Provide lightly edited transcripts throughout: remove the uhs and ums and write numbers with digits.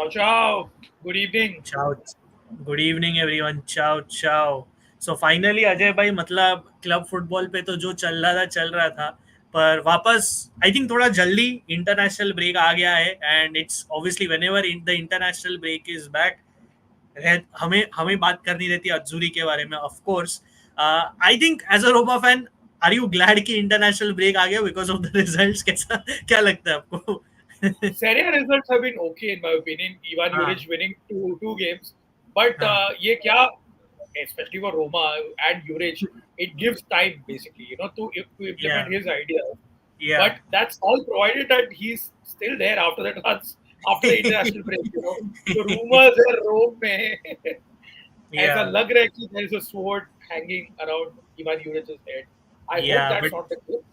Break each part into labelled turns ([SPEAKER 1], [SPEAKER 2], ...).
[SPEAKER 1] Ciao, ciao. Good evening.
[SPEAKER 2] Ciao. Good evening everyone. Ciao ciao. So finally Ajay भाई मतलब club football पे तो जो चल रहा था पर वापस आई थिंक थोड़ा जल्दी इंटरनेशनल ब्रेक आ गया है and it's obviously whenever the international break is back हमें हमें बात करनी रहती है अज्जूरी के बारे में of course I think as a Roma fan are you glad कि इंटरनेशनल ब्रेक आ गया बिकॉज ऑफ द रिजल्ट्स कैसा क्या लगता है आपको
[SPEAKER 1] Serie A results have been okay in my opinion. Ivan
[SPEAKER 2] हाँ
[SPEAKER 1] Juric winning two games, but
[SPEAKER 2] हाँ
[SPEAKER 1] ये क्या, especially for Roma and Juric, it gives time basically, to
[SPEAKER 2] या
[SPEAKER 1] implement his ideas.
[SPEAKER 2] या
[SPEAKER 1] But that's all provided that he's still there after the international break. So rumors are Rome में ऐसा
[SPEAKER 2] yeah
[SPEAKER 1] लग रहा है कि there is a sword hanging around Ivan Juric's head. I hope
[SPEAKER 2] yeah
[SPEAKER 1] that's
[SPEAKER 2] but
[SPEAKER 1] not the case.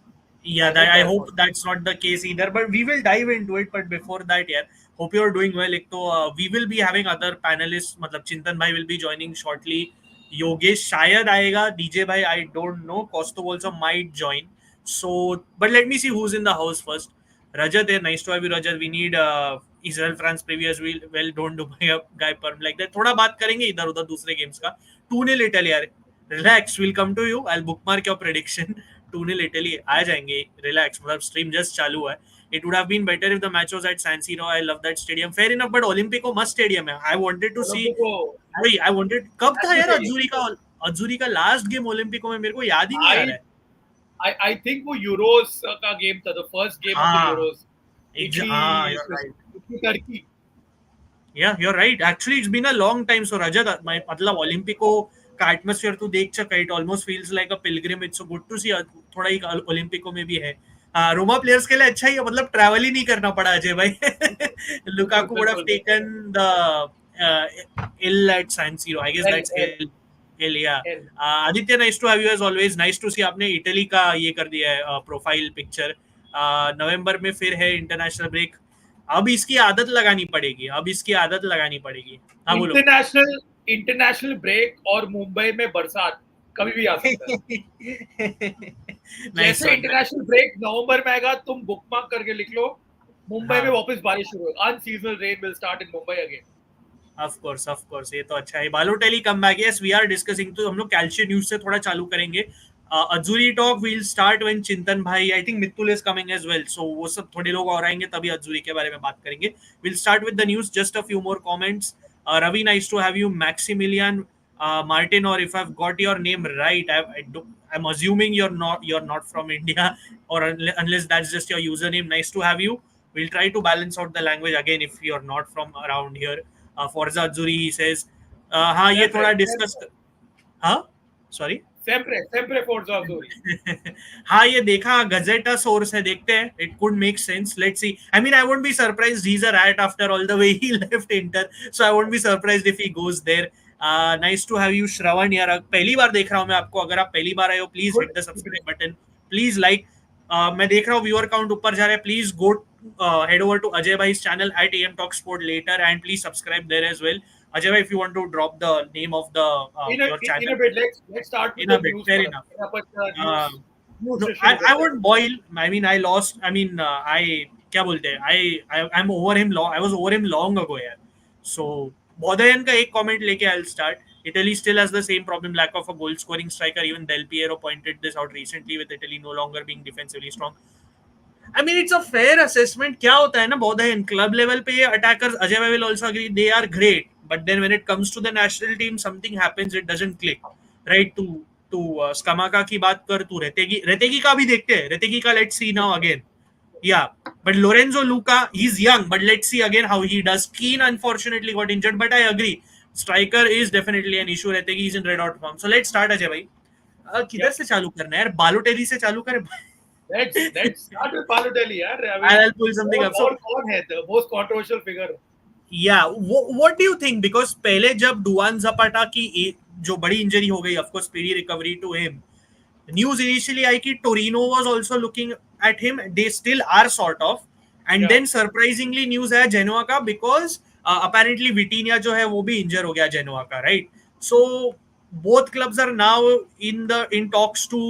[SPEAKER 2] yeah
[SPEAKER 1] I
[SPEAKER 2] that
[SPEAKER 1] hope
[SPEAKER 2] I
[SPEAKER 1] that's
[SPEAKER 2] hope
[SPEAKER 1] not.
[SPEAKER 2] that's not the case either but we will dive into it but before that yeah hope you're doing well एक तो we will be having other panelists मतलब चिंतन भाई will be joining shortly Yogesh शायद आएगा DJ भाई I don't know Costo also might join so but let me see who's in the house first Rajat है nice to have you Rajat we need Israel France preview as well don't do my guy perm like that थोड़ा बात करेंगे इधर उधर दूसरे games का 2-0 Italy यार relax we'll come to you I'll bookmark your prediction 2-0 Italy आ जाएंगे relax मतलब स्ट्रीम जस्ट चालू है it would have been better if the match was at San Siro I love that stadium fair enough but Olympico must stadium है I wanted to see
[SPEAKER 1] Olympico,
[SPEAKER 2] I wanted कब था
[SPEAKER 1] that's the
[SPEAKER 2] यार
[SPEAKER 1] stadium.
[SPEAKER 2] अजूरी का last game ओलंपिको में मेरे को याद ही नहीं आ
[SPEAKER 1] I
[SPEAKER 2] रहा है
[SPEAKER 1] I think वो यूरोस का गेम था, the first game of the
[SPEAKER 2] हाँ
[SPEAKER 1] यूरोस, इटली
[SPEAKER 2] हाँ you're right
[SPEAKER 1] Italy Turkey.
[SPEAKER 2] yeah you're right actually it's been a long time so Rajat my मतलब ओलंपिको का एटमॉस्फेयर तू देख चुका है it almost feels like a pilgrimage so good to see थोड़ा एक ओलंपिको में भी है रोमा प्लेयर्स के लिए अच्छा ही है मतलब ट्रैवल ही नहीं करना पड़ा अजय भाई
[SPEAKER 1] बिल्कुल
[SPEAKER 2] लुकाकू would have
[SPEAKER 1] बिल्कुल बिल्कुल.
[SPEAKER 2] taken the ill at San Siro I guess
[SPEAKER 1] L
[SPEAKER 2] that's
[SPEAKER 1] L
[SPEAKER 2] ill yeah
[SPEAKER 1] L
[SPEAKER 2] Aditya nice to have you as always nice to see आपने इटली का ये कर दिया है प्रोफाइल पिक्चर नवंबर में फिर है इंटरनेशनल ब्रेक अब इसकी आदत लगानी पड़ेगी हाँ बोलो
[SPEAKER 1] इंटरनेशनल इंटरनेशनल ब्रेक और मुंबई में बरसात कभी भी आ सकता है.
[SPEAKER 2] नाइस
[SPEAKER 1] जैसे
[SPEAKER 2] वन
[SPEAKER 1] इंटरनेशनल ब्रेक नवंबर में आएगा, तुम बुक मार्क करके लिख लो, मुंबई में
[SPEAKER 2] हाँ
[SPEAKER 1] वापस बारिश शुरू होगी. Unseasonal rain will start in Mumbai again.
[SPEAKER 2] Of course ये तो अच्छा है Balotelli come back yes we are discussing तो हम लोग कैल्शियो न्यूज से थोड़ा चालू करेंगे Azzurri talk will start when Chintan भाई I think Mittul is coming as well so वो सब थोड़े लोग और आएंगे तभी अजूरी के बारे में बात करेंगे will start with the news just a few more comments Ravi nice to have you Maximilian Martin or if I've got your name right I'm assuming you're not from India or unless that's just your username nice to have you we'll try to balance out the language again if you're not from around here Forza Azzurri he says हाँ ये
[SPEAKER 1] Sempre,
[SPEAKER 2] थोड़ा discuss
[SPEAKER 1] sempre,
[SPEAKER 2] हाँ sorry
[SPEAKER 1] sempre Forza Azzurri.
[SPEAKER 2] हाँ ये देखा गजेटा source है देखते हैं it could make sense let's see I mean I won't be surprised he is a rat after all the way he left Inter so I won't be surprised if he goes there nice to have you Shravan यार पहली बार देख रहा हूँ मैं आपको अगर आप पहली बार आए हो please
[SPEAKER 1] Good
[SPEAKER 2] hit the
[SPEAKER 1] evening.
[SPEAKER 2] Subscribe button please like मैं देख रहा हूँ व्यूअर काउंट ऊपर जा रहा है please go head over to Ajay Bhai's channel at AM Talk Sport later and please subscribe there as well. Ajay Bhai, if you want to drop the name of the your
[SPEAKER 1] In
[SPEAKER 2] channel
[SPEAKER 1] a bit, let's start with
[SPEAKER 2] in a
[SPEAKER 1] the
[SPEAKER 2] bit,
[SPEAKER 1] news
[SPEAKER 2] fair
[SPEAKER 1] first.
[SPEAKER 2] enough.
[SPEAKER 1] News
[SPEAKER 2] Um,
[SPEAKER 1] news
[SPEAKER 2] no,
[SPEAKER 1] से शुरू
[SPEAKER 2] I
[SPEAKER 1] करते हैं.
[SPEAKER 2] won't boil. I mean, I lost. I mean, I क्या बोलते हैं? I'm over him long. I was over him long ago, यार. So Bodhayan का एक comment लेके I'll start. Italy still has the same problem, lack of a goal scoring striker. Even Del Piero pointed this out recently with Italy no longer being defensively strong. I mean, it's a fair assessment. क्या होता है ना Bodhayan club level पे attackers Ajay Bhai will also agree they are great. But then when it comes to the national team, something happens. It doesn't click. Right? To Skamaka की बात कर तू रेतेगी का भी देखते हैं रेतेगी का let's see now again yeah but Lorenzo Lucca he's young but let's see again how he does Kean unfortunately got injured but I agree striker is definitely an issue रेतेगी is in red hot form so let's start Ajay भाई
[SPEAKER 1] Yeah,
[SPEAKER 2] किधर से चालू करना है यार Balotelli से चालू करें
[SPEAKER 1] let's start with Balotelli. यार, I mean,
[SPEAKER 2] I'll pull something up so
[SPEAKER 1] कौन है the most controversial figure?
[SPEAKER 2] yeah what do you think because पहले जब डुआन जपाटा की जो बड़ी इंजरी हो गई of course speedy recovery to him news initially आई कि Torino was also looking at him they still are sort of and
[SPEAKER 1] Yeah,
[SPEAKER 2] then surprisingly news आया Genoa का because apparently Vitinha जो है वो भी इंजर हो गया Genoa का right so both clubs are now in talks to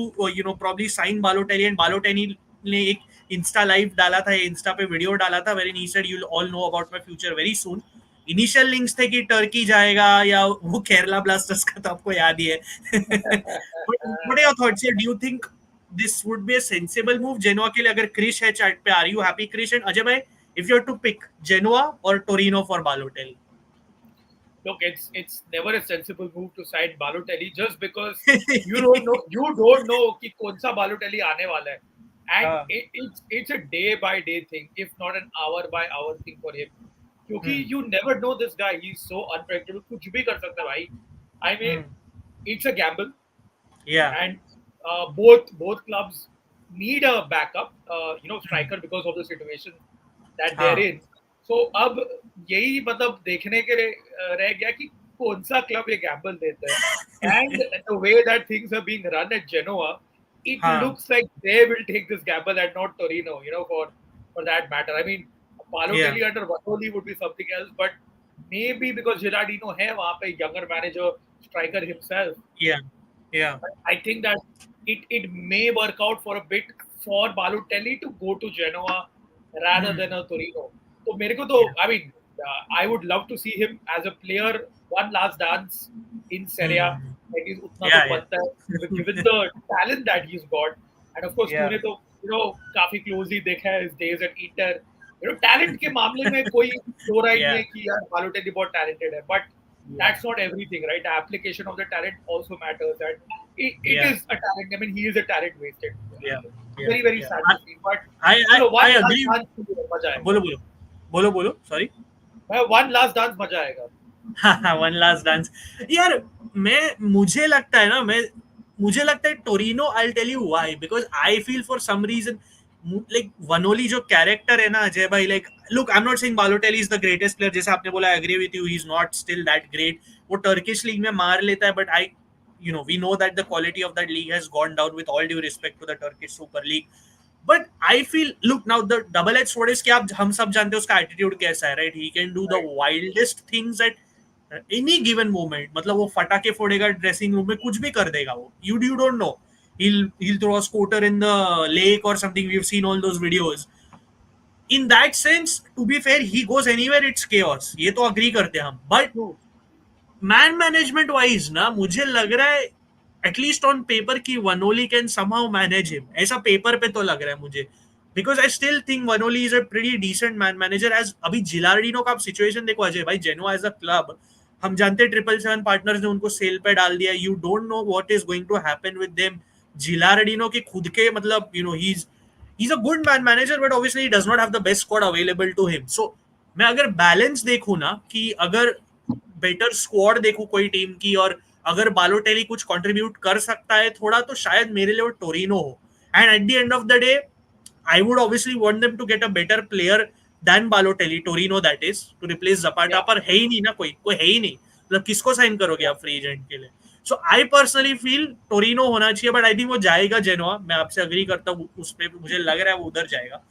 [SPEAKER 2] probably sign Balotelli and Balotelli ने एक इंस्टा लाइव डाला था इंस्टा पे वीडियो डाला था wherein he said you'll all know about my future very soon initial links थे कि Turkey जाएगा या वो केरला ब्लास्टर्स का, तो आपको याद ही है. But what are your thoughts? Do you think this would be a sensible move Genoa के लिए? अगर क्रिश है चैट पे, are you happy Krish? And Ajay भाई, if you are to pick Genoa or Torino for Balotelli.
[SPEAKER 1] Look, it's never a sensible move to sign Balotelli just because you don't know कि कौन सा Balotelli आने वाला है, and it's a day by day thing, if not an hour by hour thing for him. क्योंकि you never know this guy, he's so unpredictable, कुछ भी कर सकता है भाई. I mean, it's a gamble,
[SPEAKER 2] Yeah.
[SPEAKER 1] and both clubs need a backup, striker because of the situation that they're in. So अब यही मतलब देखने के लिए रह गया कि कौन सा क्लब ये गैम्बल देता है. And the way that things are being run at Genoa, it looks like they will take this gamble and not Torino, for that matter. I mean, Balotelli under Vanoli would be something else, but maybe because Gilardino है वहाँ पे younger manager, striker himself.
[SPEAKER 2] Yeah.
[SPEAKER 1] But I think that it may work out for a bit for Balotelli to go to Genoa rather than a Torino. तो मेरे को तो I mean, I would love to see him as a player, one last dance in Serie A. Like he's उतना तो बनता है, given the talent that he's got, and of course तूने तो काफी closely देखा है his days at Inter. Talent के मामले में कोई दो राय नहीं है कि यार Balotelli बहुत talented है, but that's not everything, right? The application of the talent also matters, and it is a talent. I mean, he is a talent wasted. Very, very sad to see. But
[SPEAKER 2] I agree. बोलो. Sorry.
[SPEAKER 1] One last dance मजा आएगा.
[SPEAKER 2] One last dance. यार मुझे लगता है Torino. I'll tell you why. Because I feel for some reason, like Vanoli जो character है ना अजय भाई, like look, I'm not saying Balotelli is the greatest player. जैसे आपने बोला, I agree with you. He's not still that great. वो Turkish league में मार लेता है, but we know that the quality of that league has gone down, with all due respect to the Turkish Super League. But I feel, look, now the double-edged sword is कि हम सब जानते हैं उसका attitude कैसा है, right? He can do the wildest things at any given moment. मतलब वो फटाके फोड़ेगा ड्रेसिंग रूम में, कुछ भी कर देगा वो. You don't know. He'll throw a scooter in the lake or something. We've seen all those videos. In that sense, to be fair, he goes anywhere, it's chaos. ये तो agree करते हैं हम. But man management wise ना, मुझे लग रहा है at least on paper कि Vanoli can somehow manage him. ऐसा पेपर पे तो लग रहा है मुझे. Because I still think Vanoli is a pretty decent man manager. As अभी जिलार्डिनो का आप सिचुएशन देखो अजय भाई, Genoa as a club, हम जानते हैं 777 पार्टनर्स ने उनको सेल पे डाल दिया. You don't know what is going to happen with them. जिलार्डिनो के खुद के मतलब he's a good man manager, but obviously he does not have the best squad available to him. So मैं अगर बैलेंस देखूं ना, कि अगर बेटर स्क्वाड देखूं कोई टीम की, और अगर बालोटेली कुछ कंट्रीब्यूट कर सकता है थोड़ा, तो शायद मेरे लिए वो टोरिनो हो. And at the end of the day I would obviously want them to get a better player than Balotelli, Torino that is, to replace Zapata. पर है ही नहीं ना, कोई है ही नहीं. मतलब किसको साइन करोगे आप फ्री एजेंट के लिए? सो आई पर्सनली फील टोरिनो होना चाहिए, बट आई थिंक वो जाएगा जेनोआ. मैं आपसे अग्री करता हूँ उस पर, मुझे लग रहा है वो उधर जाएगा.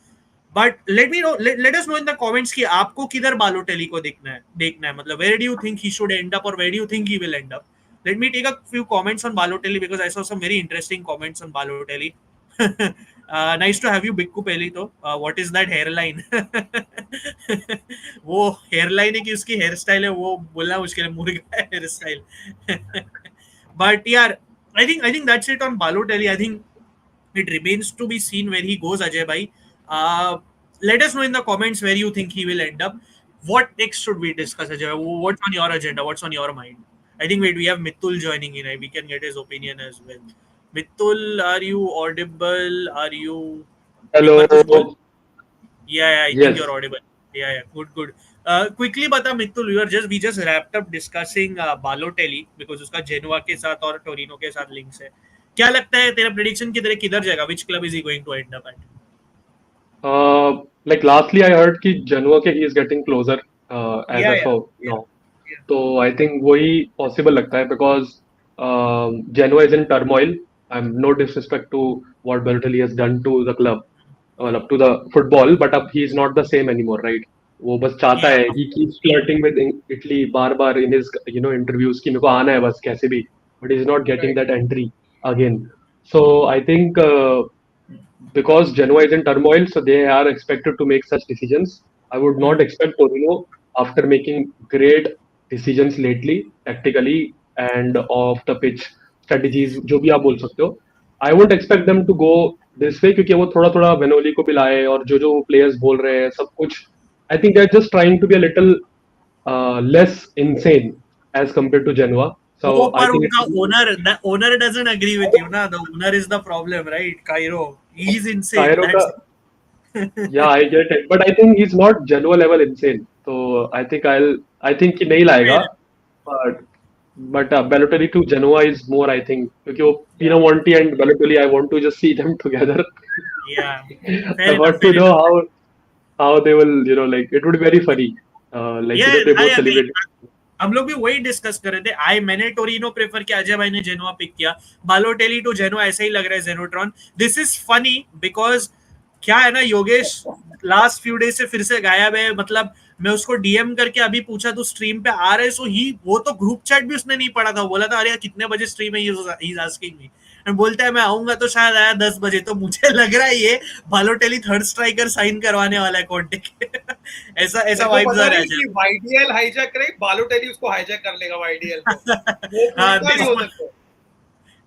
[SPEAKER 2] But let us know in the comments कि आपको किधर बालोटेली को देखना है. मतलब where do you think he should end up, or where do you think he will end up? Let me take a few comments on Balotelli, because I saw some very interesting comments on Balotelli. Nice to have you, Bikku पहली तो. What is that hairline? वो hairline है कि उसकी hair style है, वो बोलना मुश्किल है, मुर्गा hair style. But yeah, I think that's it on Balotelli. I think it remains to be seen where he goes, Ajay bhai. Let us know in the comments where you think he will end up. What next should we discuss, Ajay? What's on your agenda? What's on your mind? I think we have Mithul joining in. We can get his opinion as well. Mithul, are you audible? Are you?
[SPEAKER 3] Hello.
[SPEAKER 2] Yeah, I think you're audible. Yeah, good. Quickly बता Mithul, we just wrapped up discussing Balotelli, because उसका Genoa के साथ और Torino के साथ links है. क्या लगता है तेरा prediction किधर जाएगा? Which club is he going to end up at?
[SPEAKER 3] Like lastly, I heard कि Genoa के he is getting closer as of now. तो I think वही possible लगता है, because Genoa is in turmoil. I'm no disrespect to what Balotelli has done to the club, up to the football, but अब he is not the same anymore, right? वो बस चाहता है, he keeps flirting with Italy bar in his interviews कि मेरे को आना है बस कैसे भी, but he's not getting that entry again. So I think because Genoa is in turmoil, so they are expected to make such decisions. I would not expect Torino after making great decisions lately, tactically and off the pitch strategies, जो भी आप बोल सकते हो. I won't expect them to go this way क्योंकि वो थोड़ा थोड़ा वेनोली को भी लाए और जो players बोल रहे हैं सब कुछ. I think they're just trying to be a little less insane as compared to Genoa. So I
[SPEAKER 2] पर
[SPEAKER 3] think
[SPEAKER 2] उनका the owner doesn't agree with you, na. The owner is the problem, right? Cairo, he's insane.
[SPEAKER 3] Cairo
[SPEAKER 2] That's
[SPEAKER 3] का, yeah, I get it, but I think he's not Genoa level insane. So I think कि नहीं लाएगा, but Balotelli to Genoa is more, I think, क्योंकि वो Pinamonti and Balotelli, I want to just see them together.
[SPEAKER 2] Yeah,
[SPEAKER 3] I want to know how they will, like it would be very funny. They both celebrate.
[SPEAKER 2] हम लोग भी वही discuss कर रहे थे. मैंने टोरिनो प्रेफर किया, अजय भाई ने जेनोआ पिक किया. बालोटेली टू जेनोआ ऐसा ही लग रहा है. जेनोट्रॉन, दिस इज फनी बिकॉज क्या है ना, योगेश लास्ट फ्यू डेज से फिर से गायब है. मतलब मैं उसको डीएम करके अभी पूछा तो स्ट्रीम पे आ रहे, सो वो तो ग्रुप चैट भी उसने नहीं पढ़ा था. बोला था अरे कितने बजे स्ट्रीम है, ही इज आस्किंग मी. बोलता है मैं आऊंगा तो शायद आया 10 बजे. तो मुझे लग रहा है ये बालोटेली थर्ड स्ट्राइकर साइन करवाने वाला है कॉन्टे के. ऐसा वाइब्स आ रहा है.
[SPEAKER 1] वाईडीएल हाईजैक करे, बालोटेली उसको हाईजैक कर लेगा वाईडीएल को.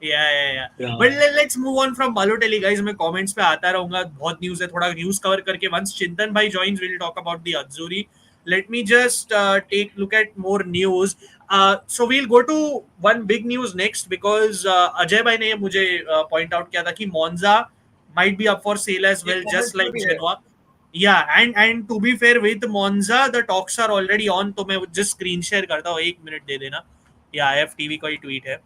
[SPEAKER 2] Yeah. But let's move on from Balotelli, guys. मैं comments पे आता रहूंगा. बहुत न्यूज़ है, थोड़ा न्यूज़ कवर करके once चिंतन भाई joins, we'll talk about the Azzurri. Let me just take look at more news. So we'll go to one big news next because Ajay भाई ने मुझे point out किया था कि Monza might be up for sale as well, just like Genoa. Yeah, and to be fair with Monza, the talks are already on. तो मैं just screen share करता हूँ, 1 मिनट दे देना. Yeah, IFTV का ही tweet है.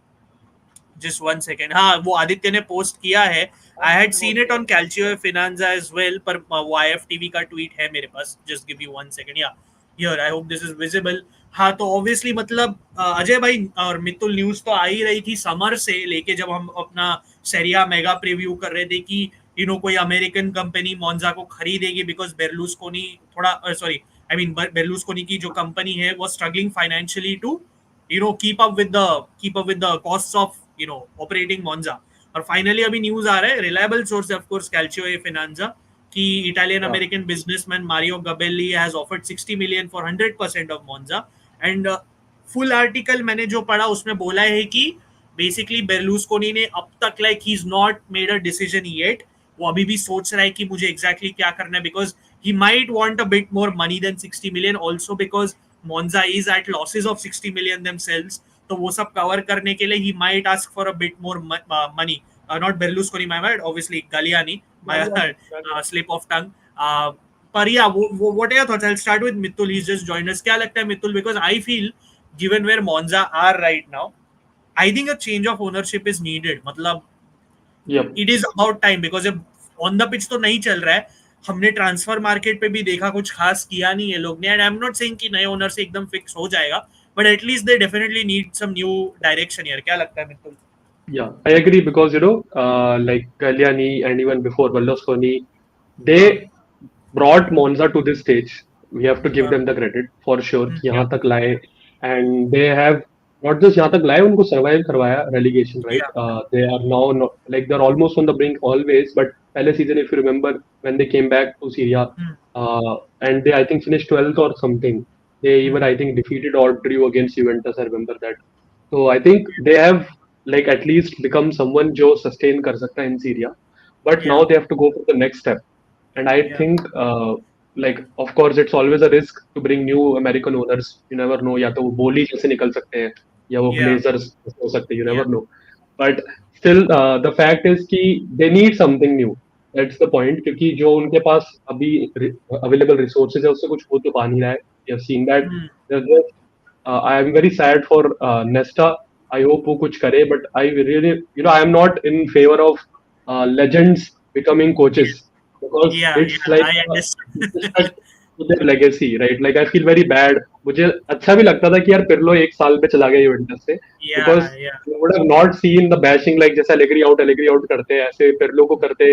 [SPEAKER 2] Just 1 second. हाँ, वो आदित्य ने पोस्ट किया है. I had seen it on Calcio Finanza as well, पर वो IFTV का ट्वीट है मेरे पास. Just give me 1 second. Yeah, here. I hope this is visible. हाँ, तो obviously मतलब अजय भाई और मित्तुल न्यूज तो आ ही रही थी समर से लेके, जब हम अपना सेरिया मेगा प्रीव्यू कर रहे थे कि कोई अमेरिकन कंपनी मोन्जा को खरीदेगी बिकॉज बेरलुस्कोनी बेरलुस्कोनी की जो कंपनी है वो struggling financially to keep up with the costs of operating Monza. और फाइनली अभी न्यूज आ रहा है, reliable source of course Calcio e Finanza, कि Italian American businessman Mario Gabelli has offered 60 million for 100% of Monza. And full article मैंने जो पढ़ा उसमें बोला है कि बेसिकली बेरलुस्कोनी ने अब तक ही is not made a decision yet. वो अभी भी सोच रहा है कि मुझे एग्जैक्टली क्या करना है, because he might want a bit more money than 60 million, also because Monza is at losses of 60 million themselves. तो वो सब कवर करने के लिए he might ask for a bit more money. Not Berlusconi, my bad. Obviously, Galliani, my slip of tongue. पर yeah, what are your thoughts? I'll start with Mitul. He's just joined us. क्या लगता है Mitul? Because I feel, given where Monza are right now, I think a change of ownership is needed. मतलब, it is about time because on the pitch तो नहीं चल रहा है. हमने ट्रांसफर मार्केट पे भी देखा, कुछ खास किया नहीं है लोग ने. And I am not saying कि नए ओनर से एकदम फिक्स हो जाएगा, but at least they definitely need some new direction यार. क्या लगता है मित्तुल?
[SPEAKER 3] Yeah, I agree because like Galliani and even before Berlusconi, they brought Monza to this stage. We have to give them the credit for sure. यहाँ तक लाए, and they have not just यहाँ तक लाए, उनको survive करवाया relegation, right? They are now they're almost on the brink always, but पहले season if you remember when they came back to Serie A, and they I think finished 12th or something. They even I think defeated or drew against Juventus. I remember that. So I think they have at least become someone जो sustain कर सकता है in Serie A. But now they have to go for the next step. And I think of course it's always a risk to bring new American owners. You never know, या तो वो बोली जैसे निकल सकते हैं या वो Blazers हो सकते हैं. You never know. But still the fact is कि they need something new. That's the point. क्योंकि जो उनके पास अभी available resources है उससे कुछ हो तो पा नहीं रहा है. You have seen that. I am very sad for Nesta. I hope वो कुछ करे, but I really I am not in favor of legends becoming coaches because it's like to their legacy, right? Like I feel very bad. मुझे अच्छा भी लगता था कि यार पिर्लो 1 साल पे चला गया यूवेंटस से, because you would have not seen the bashing like जैसे Allegri out करते हैं ऐसे पिर्लो को करते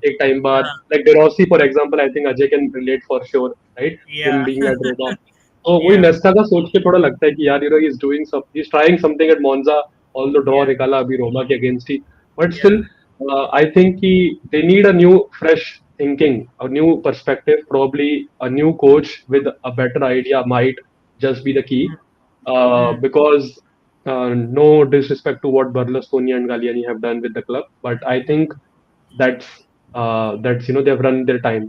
[SPEAKER 3] एक टाइम बाद. Like De Rossi for example, I think Ajay can relate for sure, right? Him being at Roma. तो वही नेस्टा का सोच के थोड़ा लगता है कि यार he's trying something at Monza, although draw निकाला अभी रोमा के against he, but still I think they need a new fresh thinking, a new perspective, probably a new coach with a better idea might just be the key. Because no disrespect to what Berlusconi and Galliani have done with the club, but I think that's they've run their time.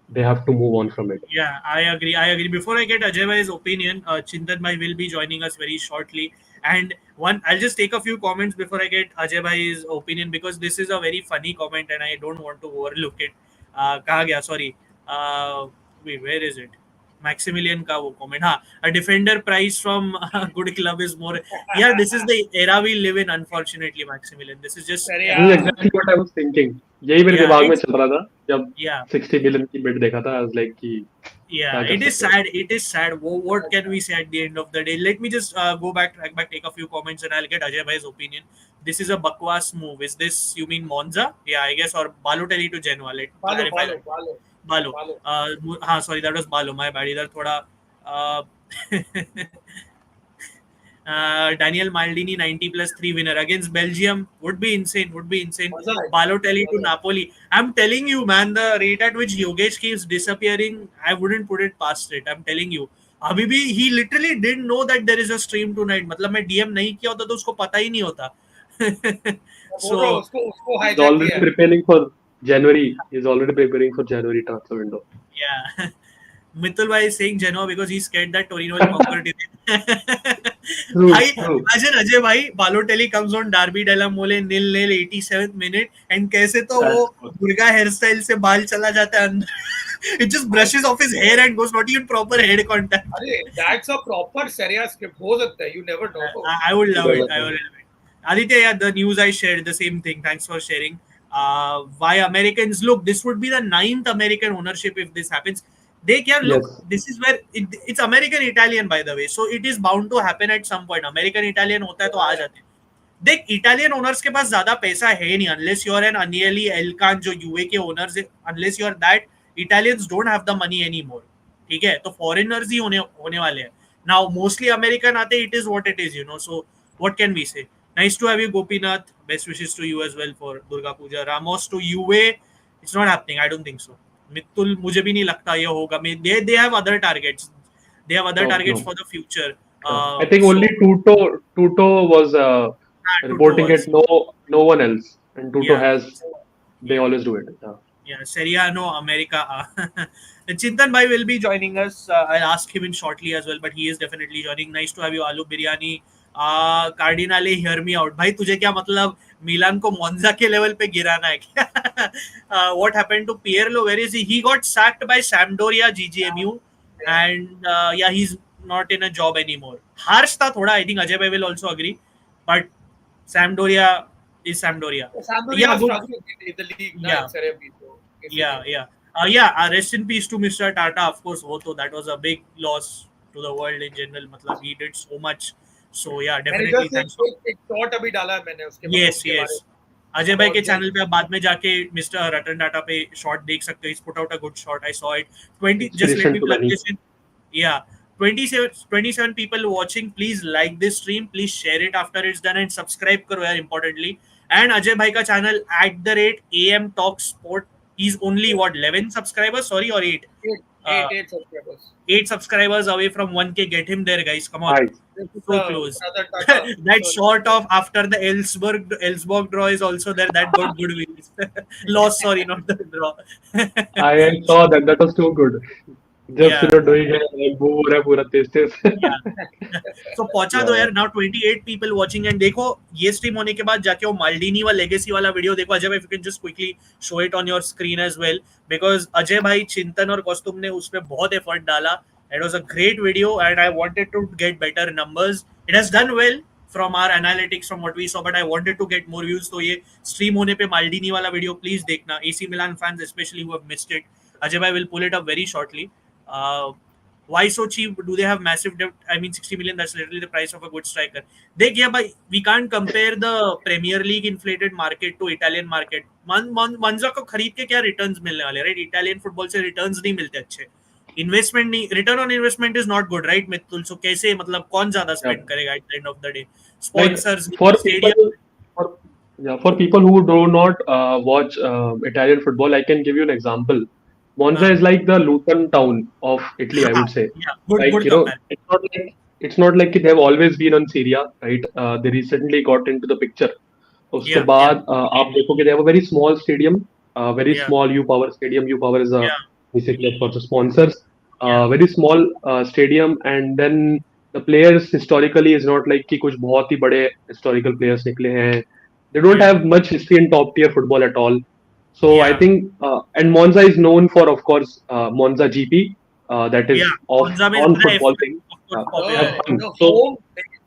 [SPEAKER 3] They have to move on from it.
[SPEAKER 2] Yeah, I agree. I agree. Before I get Ajay Bhai's opinion, Chintan Bhai will be joining us very shortly. And I'll just take a few comments before I get Ajay Bhai's opinion because this is a very funny comment and I don't want to overlook it. कहाँ गया? Sorry. Wait, where is it? Maximilian का वो comment. हाँ, a defender price from a good club is more. Yeah, this is the era we live in. Unfortunately, Maximilian. This is just.
[SPEAKER 1] Serie
[SPEAKER 3] This is
[SPEAKER 1] A.
[SPEAKER 3] exactly what I was thinking. यही मेरे
[SPEAKER 2] Yeah,
[SPEAKER 3] दिमाग में
[SPEAKER 2] it's-
[SPEAKER 3] चल रहा था जब
[SPEAKER 2] Yeah.
[SPEAKER 3] 60 million की bid देखा था. I was like कि
[SPEAKER 2] Yeah,
[SPEAKER 3] क्या कर
[SPEAKER 2] it is
[SPEAKER 3] सकते हैं.
[SPEAKER 2] sad. It is sad. What can we say at the end of the day? Let me just go back, track back, take a few comments, and I'll get Ajay Bhai's opinion. This is a bakwas move. Is this you mean Monza? Yeah, I guess, or Balotelli to Genoa. Let clarify that. Balo. Sorry, that was Balo. My bad. इधर थोड़ा Daniel Maldini 90 plus 3 winner against Belgium would be insane. Balotelli to Napoli. I'm telling you, man, the rate at which Yogesh keeps disappearing, I wouldn't put it past it. I'm telling you. अभी भी he literally didn't know that there is a stream tonight. मतलब मैं DM नहीं किया होता तो उसको पता ही नहीं होता.
[SPEAKER 1] So उसको
[SPEAKER 3] He's
[SPEAKER 1] hijack
[SPEAKER 3] already
[SPEAKER 1] किया.
[SPEAKER 3] preparing for January. He's already preparing for January transfer window.
[SPEAKER 2] Yeah. Mithul Bhai is saying Genoa because he's scared that Torino will conquer it.
[SPEAKER 3] True,
[SPEAKER 2] Bhai,
[SPEAKER 3] true.
[SPEAKER 2] imagine Ajay Bhai, Balotelli comes on Derby Della Mole 0-0 87th minute and कैसे तो वो Durga hairstyle से बाल चला जाता है अंदर. It just brushes off his hair and goes not even proper head contact.
[SPEAKER 1] अरे that's a proper Serie A script. हो सकता है. You never know.
[SPEAKER 2] I would love it. I would love it. Aditya, yeah, the news I shared, the same thing. Thanks for sharing. Why Americans? Look, this would be the 9th American ownership if this happens. Look,
[SPEAKER 3] Yes.
[SPEAKER 2] this is where it's American Italian, by the way, so it is bound to happen at some point. American Italian होता है तो आ जाते हैं. देख, Italian owners के पास ज्यादा पैसा है नहीं, unless you are an Agnelli, Elkan जो UA के owners है, unless you are that, Italians don't have the money anymore. ठीक है, तो foreigners ही होने वाले हैं. Now mostly American आते, it is what it is, So what can we say? Nice to have you, Gopinath. Best wishes to you as well for Durga Puja. Ramos to UA, it's not happening. I don't think so. मित्तुल मुझे भी नहीं लगता ये होगा. They have other targets. They have other targets for the future.
[SPEAKER 3] I think only Tuto was reporting it. No one else. And Tuto has. They always do it.
[SPEAKER 2] Yeah, Serie A, no, America. Chintan Bhai will be joining us. I'll ask him in shortly as well, but he is definitely joining. Nice to have you, Aloo Biryani. Cardinale, hear me out. भाई तुझे क्या मतलब मिलान को मोन्जा के level पे गिराना है क्या? What happened to Pirlo? Where is he? He got sacked by Sampdoria GGMU, and yeah, he's not in a job anymore. Harsh था थोड़ा. I think Ajay Bhai will also agree, but Sampdoria is Sampdoria.
[SPEAKER 1] Sampdoria is struggling in the league now.
[SPEAKER 2] Yeah. Rest in peace to Mr. Tata. Of course, that was a big loss to the world in general. मतलब he did so much. So yeah, definitely thanks.
[SPEAKER 1] एक shot अभी डाला है मैंने उसके
[SPEAKER 2] Yes. Ajay भाई के channel पे आप बाद में जाके मिस्टर रतन टाटा पे शॉट देख सकते हो. He's put out a good shot. I saw it. 20. Just let me plug this in. Yeah. 27 people watching. Please like this stream. Please share it after it's done and subscribe करो यार, importantly. And Ajay भाई का channel @AM Talk Sport. He's only 11 subscribers? Sorry, or 8?
[SPEAKER 1] 8 subscribers.
[SPEAKER 2] 8 subscribers away from 1K. Get him there, guys. Come on.
[SPEAKER 3] Right.
[SPEAKER 2] So close. That shot of after the Ellsberg draw is also there. That got good views. Loss, sorry, not the draw.
[SPEAKER 3] I saw that. That was too good. Just doing it, पूरा तेज.
[SPEAKER 2] So पहुंचा दो यार. Now 28 people watching and देखो ये stream होने के बाद जाके वो Maldini वाला legacy वाला वीडियो देखो. अजय भाई, if you can just quickly show it on your screen as well, because Ajay भाई, चिंतन और कौस्तुभ ने उसमें बहुत effort डाला. It was a great video and I wanted to get better numbers. It has done well from our analytics, from what we saw, but I wanted to get more views. तो ये stream होने पे Maldini वाला video please देखना. AC Milan fans especially who have missed it. Ajay bhai will pull it up very shortly. Why so cheap? Do they have massive debt? I mean, 60 million, that's literally the price of a good striker. देखिए भाई, we can't compare the Premier League inflated market to Italian market. मंजा को खरीद के क्या returns मिलने वाले, right? Italian football से returns नहीं मिलते अच्छे. Investment नहीं, return on investment is not good, right, Mithul? So कैसे, मतलब कौन ज्यादा spend करेगा at the end of the day? Sponsors,
[SPEAKER 3] for
[SPEAKER 2] stadium.
[SPEAKER 3] Yeah, for people who do not watch Italian football, I can give you an example. Monza is like the Luton town of Italy, I would say.
[SPEAKER 2] Yeah, good
[SPEAKER 3] Like,
[SPEAKER 2] good comparison.
[SPEAKER 3] it's not like they have always been on Syria, right? They recently got into the picture. उसके
[SPEAKER 2] Yeah, yeah,
[SPEAKER 3] बाद आप देखोगे they have a very small stadium, very
[SPEAKER 2] yeah,
[SPEAKER 3] small U Power stadium. U Power is a
[SPEAKER 2] yeah,
[SPEAKER 3] basically of course the sponsors.
[SPEAKER 2] yeah,
[SPEAKER 3] Very small stadium, and then the players historically is not like कि कुछ बहुत ही बड़े historical players निकले हैं. They don't
[SPEAKER 2] yeah,
[SPEAKER 3] have much history in top tier football at all. So I
[SPEAKER 2] yeah,
[SPEAKER 3] think, and Monza is known for, of course, Monza GP, that
[SPEAKER 2] yeah.
[SPEAKER 3] is off
[SPEAKER 2] Monza में
[SPEAKER 3] on
[SPEAKER 2] ज़्यादा
[SPEAKER 3] football thing.
[SPEAKER 2] of course
[SPEAKER 1] The
[SPEAKER 2] popular है.
[SPEAKER 3] F1.
[SPEAKER 1] the
[SPEAKER 3] So
[SPEAKER 1] home,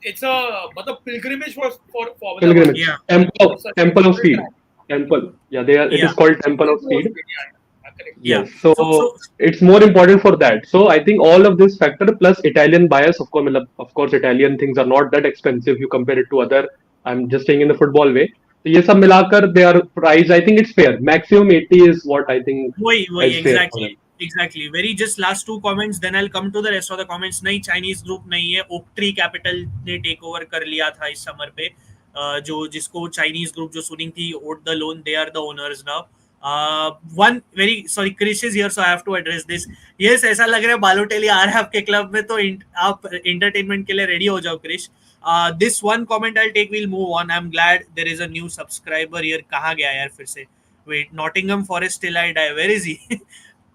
[SPEAKER 1] it's a मतलब pilgrimage for Formula One.
[SPEAKER 3] pilgrimage,
[SPEAKER 2] Yeah,
[SPEAKER 1] Such a
[SPEAKER 3] Temple of
[SPEAKER 1] beautiful
[SPEAKER 3] Speed,
[SPEAKER 1] track.
[SPEAKER 3] Temple. Yeah, they are. It
[SPEAKER 2] yeah,
[SPEAKER 3] is called Temple of
[SPEAKER 1] Temple of
[SPEAKER 3] Speed.
[SPEAKER 1] Speed, yeah, correct.
[SPEAKER 2] yeah.
[SPEAKER 3] Yes.
[SPEAKER 2] So
[SPEAKER 3] So it's more important for that. So I think all of this factor plus Italian bias, of course, मतलब, of course, Italian things are not that expensive. You compare it to other. I'm just saying in the football way. So ये सब मिलाकर they are priced. I think it's fair. Maximum 80 is what I think
[SPEAKER 2] वही
[SPEAKER 3] is fair for them.
[SPEAKER 2] exactly very just last two comments then I'll come to the rest of the comments. नहीं Chinese group नहीं है, oak tree capital ने take over कर लिया था इस summer पे, जो जिसको चाइनीज ग्रुप जो सुनिंग थी out the loan, they are the owners now. One very sorry Krish is here so I have to address this. Yes ऐसा लग रहा है बालोटेली आ रहा है आपके क्लब में, तो आप एंटरटेनमेंट के लिए रेडी हो जाओ Krish. This one comment I take, will move on. I am glad there is a new subscriber here. कहाँ गया यार फिर से? Wait, Nottingham Forest till I die. Where is he?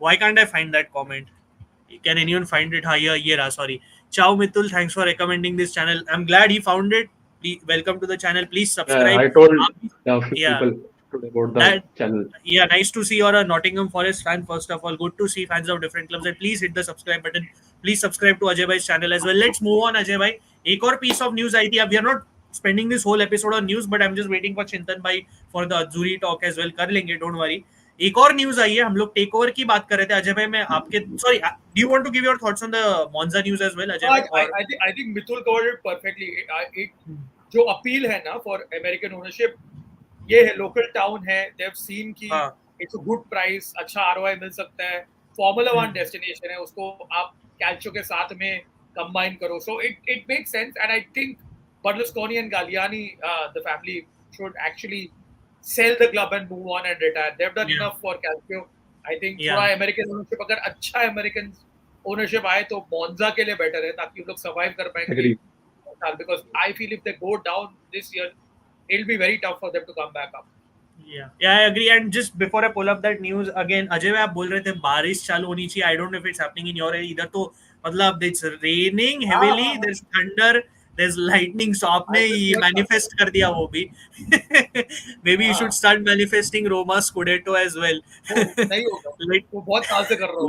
[SPEAKER 2] Why can't I find that comment? Can anyone find it? हाँ, ये रहा. Sorry. Ciao Mitul, thanks for recommending this channel. I'm glad he found it. Welcome to the channel. Please
[SPEAKER 3] Yeah,
[SPEAKER 2] subscribe.
[SPEAKER 3] I told a few
[SPEAKER 2] Yeah,
[SPEAKER 3] people today about the
[SPEAKER 2] that
[SPEAKER 3] channel.
[SPEAKER 2] yeah, nice to see you're a Nottingham Forest fan. First of all, good to see fans of different clubs. And please hit the subscribe button. Please subscribe to Ajay Bhai's channel as well. Let's move on, Ajay Bhai. एक और piece of news आई थी. अब we are not spending this whole episode on news, but I'm just waiting for Chintan Bhai for the Azzurri talk as well. कर लेंगे, don't worry. एक और news आई है. हम लोग टेक ओवर की बात कर रहे थे. अजय भाई, मैं आपके sorry, do you want to give your thoughts on the Monza news as well, Ajay भाई?
[SPEAKER 1] I think Mitul covered it perfectly. जो अपील है ना फॉर अमेरिकन ओनरशिप, ये है लोकल टाउन है. दे हैव सीन की इट्स अ गुड प्राइस, अच्छा ROI मिल सकता है. फॉर्मूला 1 डेस्टिनेशन है, उसको आप कैल्चो के साथ में कंबाइन करो. So it makes sense and I think Berlusconi and Galliani, the family should actually sell the club and move on and retire. They've done enough for Calcio. I think थोड़ा American ownership, अगर अच्छा American ownership आए तो मोन्जा के लिए better है, ताकि वो लोग सर्वाइव कर पाएंगे. Because I feel if they go down this year, it'll be very tough for them to come back up.
[SPEAKER 2] Yeah, I agree. And just before I pull up that news again, Ajay भाई आप बोल रहे थे बारिश चालू होनी चाहिए. I don't know if it's happening in your area. इधर तो मतलब it's raining heavily, there's thunder, there's lightning. So आपने manifest कर दिया वो भी. Maybe you should start manifesting Roma Scudetto as well.
[SPEAKER 1] नहीं होगा, वो बहुत साल से कर रहा हूँ.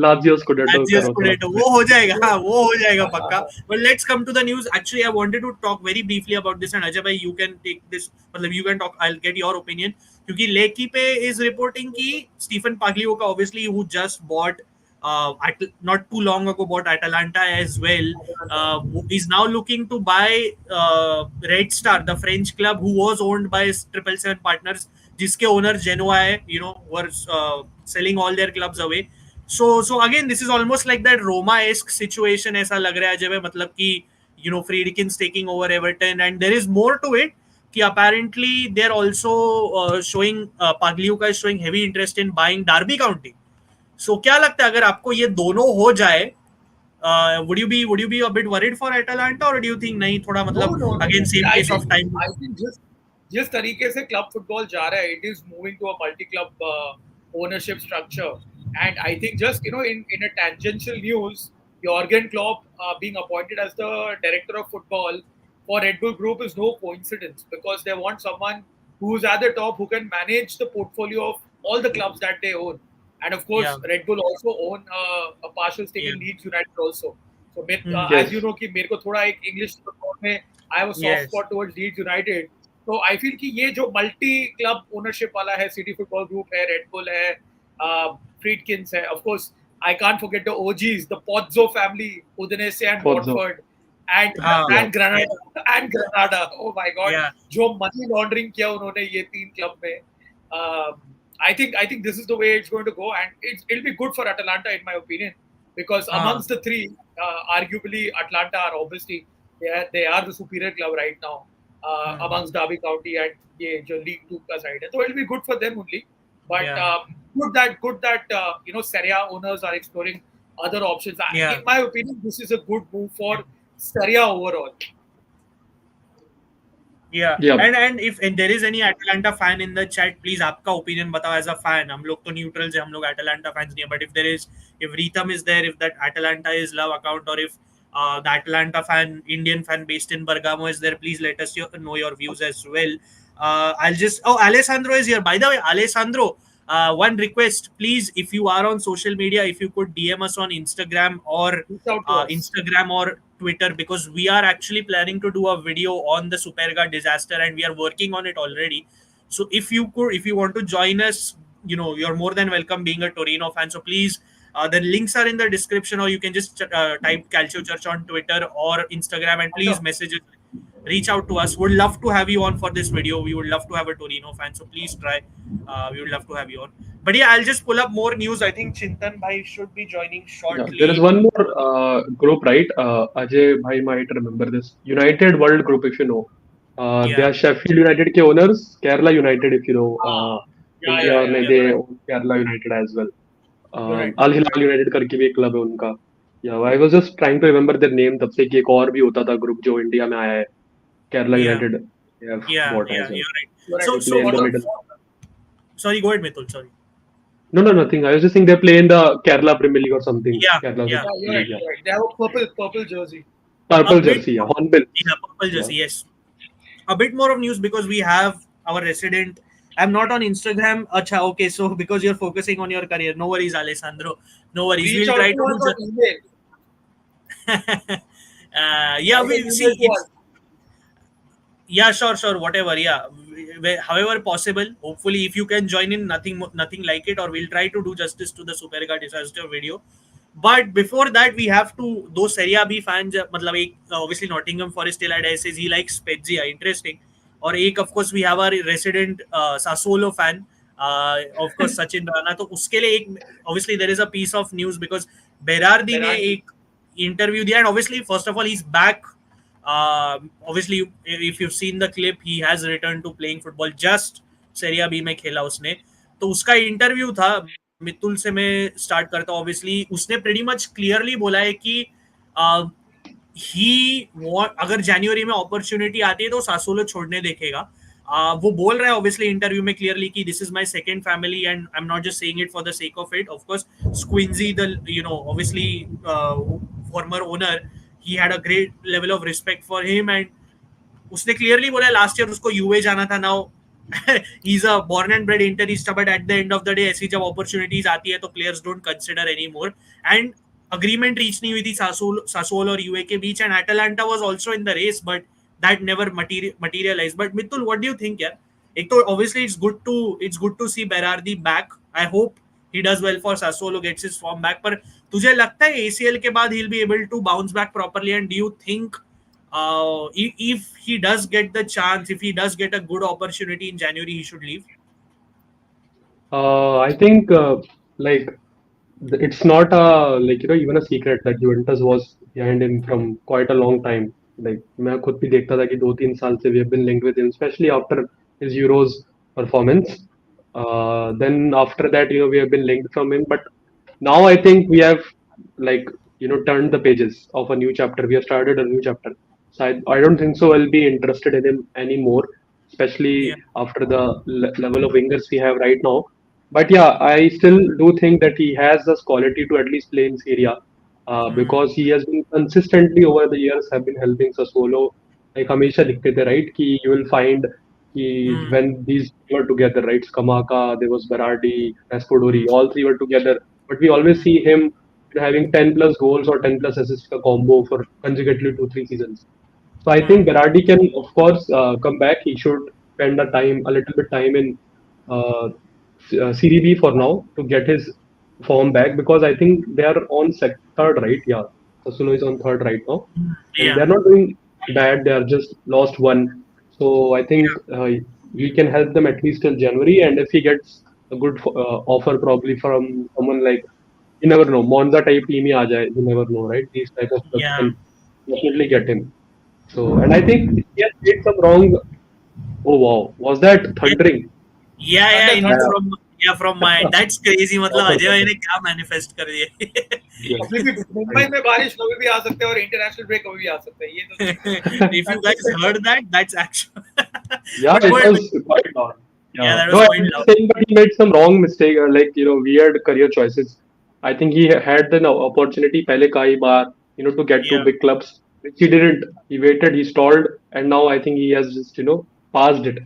[SPEAKER 3] Lazio Scudetto
[SPEAKER 2] वो हो जाएगा. हाँ, वो हो जाएगा पक्का. But let's come to the news. Actually, I wanted to talk very briefly about this, and Ajay bhai, you can take this. मतलब you can talk. I'll get your opinion. क्योंकि लेकी पे is reporting कि Stephen Pagliuca, obviously, who just bought not too long ago bought Atalanta as well, is now looking to buy Red Star, the French club who was owned by 777 partners, जिसके owner Genoa है, you know, were selling all their clubs away. So again, this is almost like that Roma-esque situation. ऐसा लग रहा है जब मतलब कि you know Friedkin's taking over Everton, and there is more to it. कि apparently they're also showing Pagliuca is showing heavy interest in buying Derby County. So क्या लगता है अगर आपको ये दोनों हो जाए, would you be a bit worried for Atalanta, or do you think नहीं थोड़ा मतलब again same pace of time?
[SPEAKER 1] I think जिस तरीके से क्लब फुटबॉल जा रहा है, it is moving to a multi-club ownership structure, and I think just in a tangential news, Jurgen Klopp being appointed as the director of football for Red Bull Group is no coincidence, because they want someone who's at the top, who can manage the portfolio of all the clubs that they own. And of course, Red Bull also own a partial stake in Leeds United also. So as you know कि मेरे को थोड़ा एक English football में I have a soft spot towards Leeds United. So I feel कि ये जो multi club ownership वाला है, City Football Group है, Red Bull है, Friedkins है, of course I can't forget the OGs, the Pozzo family, Udinese and Watford, and Granada. Oh my God, जो money laundering किया उन्होंने ये 3 club में. I think this is the way it's going to go, and it'll be good for Atalanta in my opinion, because amongst the three, arguably Atalanta are obviously they are the superior club right now. amongst Derby County and ये जो League Two का side है, तो it'll be good for them only. But
[SPEAKER 2] Yeah.
[SPEAKER 1] good that Serie A owners are exploring other options.
[SPEAKER 2] Yeah.
[SPEAKER 1] In my opinion, this is a good move for Serie A overall.
[SPEAKER 2] Yeah.
[SPEAKER 3] Yeah.
[SPEAKER 2] And if there is any Atalanta fan in the chat, please आपका opinion बताओ as a fan. हम लोग तो neutrals हैं, हम लोग Atalanta fans नहीं है. But if Rhythm is there, if that Atalanta is love account, or if the Atalanta fan, Indian fan based in Bergamo is there, please let us know your views as well. Alessandro is here. By the way, Alessandro, one request, please, if you are on social media, if you could DM us on Instagram or Twitter, because we are actually planning to do a video on the Superga disaster and we are working on it already. So if you want to join us, you're more than welcome, being a Torino fan. So please, the links are in the description, or you can just type Calcio Church on Twitter or Instagram, and please message it. Reach out to us. Would love to have you on for this video. We would love to have a Torino fan, so please try. We would love to have you on. But yeah, I'll just pull up more news. I think Chintan Bhai should be joining shortly.
[SPEAKER 3] Yeah, there is one more group, right? Ajay Bhai might remember this. United World Group, if you know. They are Sheffield United ke owners, Kerala United, if you know. India में they own Kerala United as well. Al Hilal United करके भी एक club है उनका. Yeah, I was just trying to remember their name. तब से कि एक और भी होता था ग्रुप जो इंडिया में आया है. Kerala United.
[SPEAKER 2] Yeah,
[SPEAKER 3] bought as well.
[SPEAKER 2] You're right.
[SPEAKER 3] Play in the middle.
[SPEAKER 2] Sorry, go ahead, Mithul. Sorry.
[SPEAKER 3] No, nothing. I was just saying they play in the Kerala Premier League or something.
[SPEAKER 2] Yeah,
[SPEAKER 3] Kerala
[SPEAKER 1] you're right. They have a purple jersey.
[SPEAKER 3] Purple jersey, yeah. Hornbill.
[SPEAKER 2] Yeah, purple jersey, yes. A bit more of news because we have our resident. I'm not on Instagram. Acha, okay, so because you're focusing on your career. No worries, Alessandro. No worries.
[SPEAKER 1] We'll try to do
[SPEAKER 2] yeah, we'll see. Yeah, sure, whatever. Yeah, however possible. Hopefully, if you can join in, nothing like it, or we'll try to do justice to the Superga disaster video. But before that, we have to, those Serie A B fans, obviously Nottingham Forest still says he likes Spezia, interesting. Or of course, we have our resident Sassuolo fan, of course, Sachin Rana. So uske liye obviously there is a piece of news because Berardi ne ek interview diya, and obviously, first of all, he's back. Obviously, if you've seen the clip, he has returned to playing football. Just Serie A B में खेला उसने, तो उसका interview था. मितुल से मैं start करता हूँ. ऑब्वियसली उसने प्रेटी मच क्लियरली बोला है कि अगर जनवरी में अपॉर्चुनिटी आती है तो सासोलो छोड़ने देखेगा. वो बोल रहा है ऑब्वियसली इंटरव्यू में क्लियरली कि this is my second family and I am not just saying it for the sake of it. Of course Squinzi the obviously former owner, he had a great level of respect for him, and उसने clearly बोला last year उसको UA जाना था. Now he's a born and bred Interista, but at the end of the day ऐसी जब opportunities आती है तो players don't consider anymore, and agreement reach नहीं हुई थी Sassuolo और यूए के बीच, and Atalanta was also in the race, but that never materialized. But Mithul, what do you think यार? एक तो obviously it's good to see Berardi back. I hope he does well for Sassuolo, gets his form back. पर तुझे लगता है ACL के बाद he'll be able to bounce back properly, and do you think if he does get the chance, if he does get a good opportunity in January, he should leave?
[SPEAKER 3] I think it's not even a secret that Juventus was behind him from quite a long time. Like मैं खुद भी देखता था कि 2-3 साल से we have been linked with him, especially after his Euros performance. Then after that, we have been linked from him. But now I think we have turned the pages of a new chapter. We have started a new chapter. So I don't think so I'll be interested in him anymore, especially after the level of wingers we have right now. But yeah, I still do think that he has this quality to at least play in Serie A, because he has been consistently over the years have been helping Sassuolo. Like हमेशा लिखते थे, right, कि you will find when these were together, right, Scamacca, there was Berardi, Raspadori, all three were together. But we always see him having 10 plus goals or 10 plus assists a combo for consecutively 2-3 seasons. So I think Berardi can, of course, come back. He should spend a little bit time in Serie B for now to get his form back, because I think they are on third, right? Yeah, Sassuolo is on third right now. Yeah. They're not doing bad. They are just lost one. So I think we can help them at least till January. And if he gets a good offer, probably from someone like, you never know, Monza type team ही आ जाए, you never know, right? These type of clubs can definitely get him. So, and I think he has made some wrong. Oh wow, was that thundering?
[SPEAKER 2] Yeah,
[SPEAKER 1] Thunder,
[SPEAKER 2] in
[SPEAKER 1] thunder.
[SPEAKER 2] from my that's crazy. मतलब
[SPEAKER 3] Proper
[SPEAKER 2] Ajay भाई
[SPEAKER 3] thunder.
[SPEAKER 2] ने क्या manifest कर दिया.
[SPEAKER 3] Yes.
[SPEAKER 1] कभी भी मुंबई में बारिश कभी भी आ सकते हैं और इंटरनेशनल ब्रेक कभी भी आ सकता है, ये तो
[SPEAKER 2] If you guys heard that, that's actual.
[SPEAKER 3] Yeah,
[SPEAKER 2] But
[SPEAKER 3] it
[SPEAKER 2] go ahead.
[SPEAKER 3] was quite loud.
[SPEAKER 2] Yeah,
[SPEAKER 3] Yeah.
[SPEAKER 2] that
[SPEAKER 3] No,
[SPEAKER 2] was
[SPEAKER 3] I'm
[SPEAKER 2] quite
[SPEAKER 3] just
[SPEAKER 2] loud.
[SPEAKER 3] saying, but he made some wrong mistake, like, weird career choices. I think he had the opportunity pehle kai baar, to get to
[SPEAKER 2] Yeah,
[SPEAKER 3] big clubs, which he didn't. He waited, he stalled, and now I think he has just, passed it.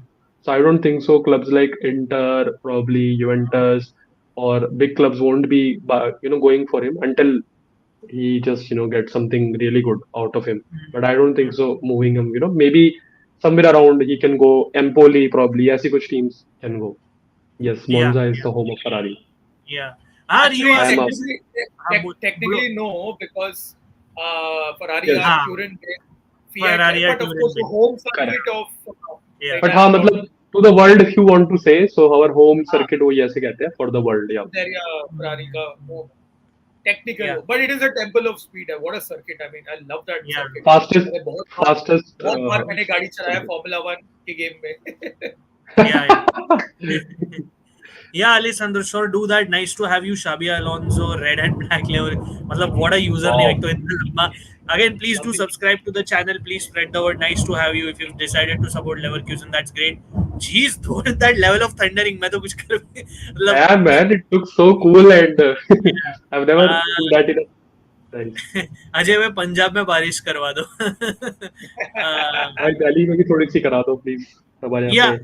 [SPEAKER 3] So I don't think so. Clubs like Inter, probably Juventus, or big clubs won't be, going for him until he just gets something really good out of him. But I don't think so moving him, maybe somewhere around he can go Empoli probably. ऐसी कुछ teams can go. Yes,
[SPEAKER 2] yeah,
[SPEAKER 3] Monza is the home of Ferrari.
[SPEAKER 2] yeah. Are you
[SPEAKER 1] actually
[SPEAKER 3] I
[SPEAKER 2] are
[SPEAKER 3] am a
[SPEAKER 2] bro?
[SPEAKER 1] technically no, because Ferrari
[SPEAKER 3] yes,
[SPEAKER 1] are
[SPEAKER 2] हाँ,
[SPEAKER 1] Turin Fiat
[SPEAKER 2] Ferrari
[SPEAKER 1] है,
[SPEAKER 2] are
[SPEAKER 1] but of course the
[SPEAKER 2] Turin.
[SPEAKER 1] home
[SPEAKER 3] correct.
[SPEAKER 1] circuit of
[SPEAKER 2] Yeah,
[SPEAKER 3] But
[SPEAKER 1] Red
[SPEAKER 3] हाँ
[SPEAKER 1] Bull,
[SPEAKER 3] मतलब to the world if you want to say so our home circuit वही ऐसे कहते हैं for the world. Yeah.
[SPEAKER 1] area Ferrari का home technical,
[SPEAKER 2] yeah,
[SPEAKER 1] but it is a temple of speed. What a circuit! I mean, I love that
[SPEAKER 2] yeah,
[SPEAKER 1] circuit.
[SPEAKER 3] Fastest
[SPEAKER 1] अरे
[SPEAKER 3] fastest
[SPEAKER 1] बहुत बार मैंने गाड़ी चलाया
[SPEAKER 3] circuit.
[SPEAKER 1] फॉर्मूला 1 के गेम में.
[SPEAKER 2] yeah. Yeah, Alessandro, sure, do that. Nice to have you, Shabia Alonso, red and black level. मतलब what a username एक
[SPEAKER 3] Wow.
[SPEAKER 2] तो इतना लंबा. Again, please do
[SPEAKER 1] Lovely.
[SPEAKER 2] subscribe to the channel. Please spread the word. Nice to have you. If you've decided to support Leverkusen, that's great. Jeez, though, that level of thundering, मैं तो कुछ कर मतलब.
[SPEAKER 3] Yeah, man, it looks so cool and
[SPEAKER 2] Yeah.
[SPEAKER 3] I've never seen that in a nice.
[SPEAKER 2] Ajay में पंजाब में बारिश करवा दो.
[SPEAKER 3] भाई दिल्ली में भी थोड़ी सी करा दो प्लीज हमारे यहाँ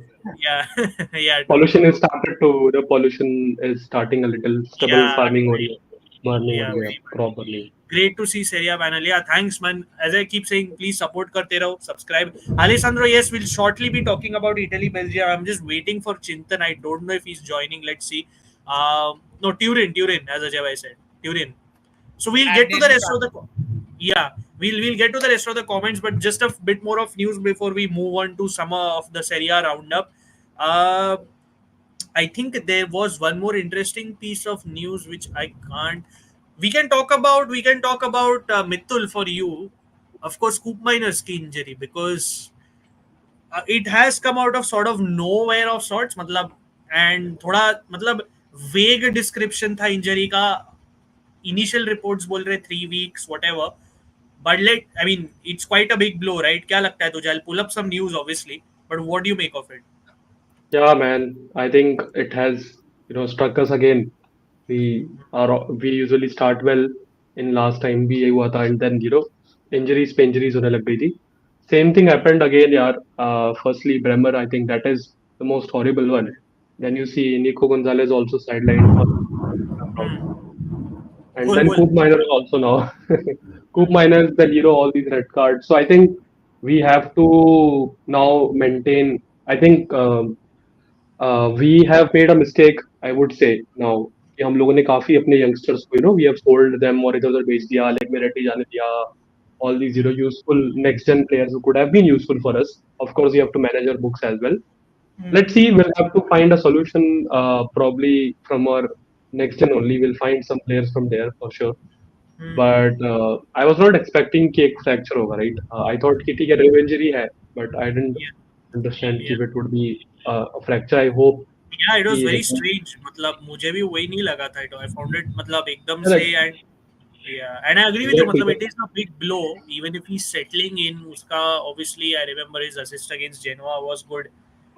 [SPEAKER 2] Yeah,
[SPEAKER 3] पे
[SPEAKER 2] yeah, yeah,
[SPEAKER 3] pollution is started to the pollution is starting a little stubble
[SPEAKER 2] yeah,
[SPEAKER 3] farming हो रही है burning हो
[SPEAKER 2] yeah.
[SPEAKER 3] रही है properly.
[SPEAKER 2] Great to see Serie A panel. Yeah, thanks, man. As I keep saying, please support karte raho, subscribe. Alessandro, yes, we'll shortly be talking about Italy, Belgium. I'm just waiting for Chintan. I don't know if he's joining. Let's see. No, Turin, as Ajay said. Turin. So we'll get to the rest of the. Yeah, we'll get to the rest of the comments, but just a bit more of news before we move on to some of the Serie A roundup. Uh, I think there was one more interesting piece of news which I can't. We can talk about Mithul for you. Of course, Coop Miner's key injury because it has come out of sort of nowhere of sorts. मतलब and थोड़ा मतलब vague description था injury का. Initial reports बोल रहे 3 weeks whatever. But I mean, it's quite a big blow, right? क्या लगता है तुझे? I'll pull up some news obviously, but what do you make of it?
[SPEAKER 3] Yeah, man, I think it has struck us again. We usually start well in last time भी यही हुआ था and then injuries होने लग गई थी. Same thing happened again यार. Firstly Bremer, I think that is the most horrible one. Then you see Nico Gonzalez also sidelined for and
[SPEAKER 2] बोल
[SPEAKER 3] then
[SPEAKER 2] बोल.
[SPEAKER 3] Coop Miners also now. Coop Miners, then all these red cards. So I think we have to now maintain. I think we have made a mistake. I would say now कि हम लोगों ने काफी अपने youngsters को we have sold them और इधर उधर बेच दिया, like Meretti जाने दिया. All these useful next gen players who could have been useful for us. Of course, we have to manage our books as well. Let's see. We'll have to find a solution. Probably from our next gen only. We'll find some players from there for sure. But I was not expecting कि एक fracture होगा, right? I thought कि ठीक है rib injury है, but I didn't
[SPEAKER 2] Yeah,
[SPEAKER 3] understand कि
[SPEAKER 2] yeah.
[SPEAKER 3] it would be a fracture. I hope
[SPEAKER 2] Yeah, it was
[SPEAKER 3] कि
[SPEAKER 2] very strange. मतलब मुझे भी वही नहीं लगा था. I found it मतलब एकदम से
[SPEAKER 3] correct.
[SPEAKER 2] and yeah, and I agree with you.
[SPEAKER 3] Great
[SPEAKER 2] मतलब
[SPEAKER 3] people.
[SPEAKER 2] it is a big blow. Even if he's settling in, उसका obviously I remember his assist against Genoa was good.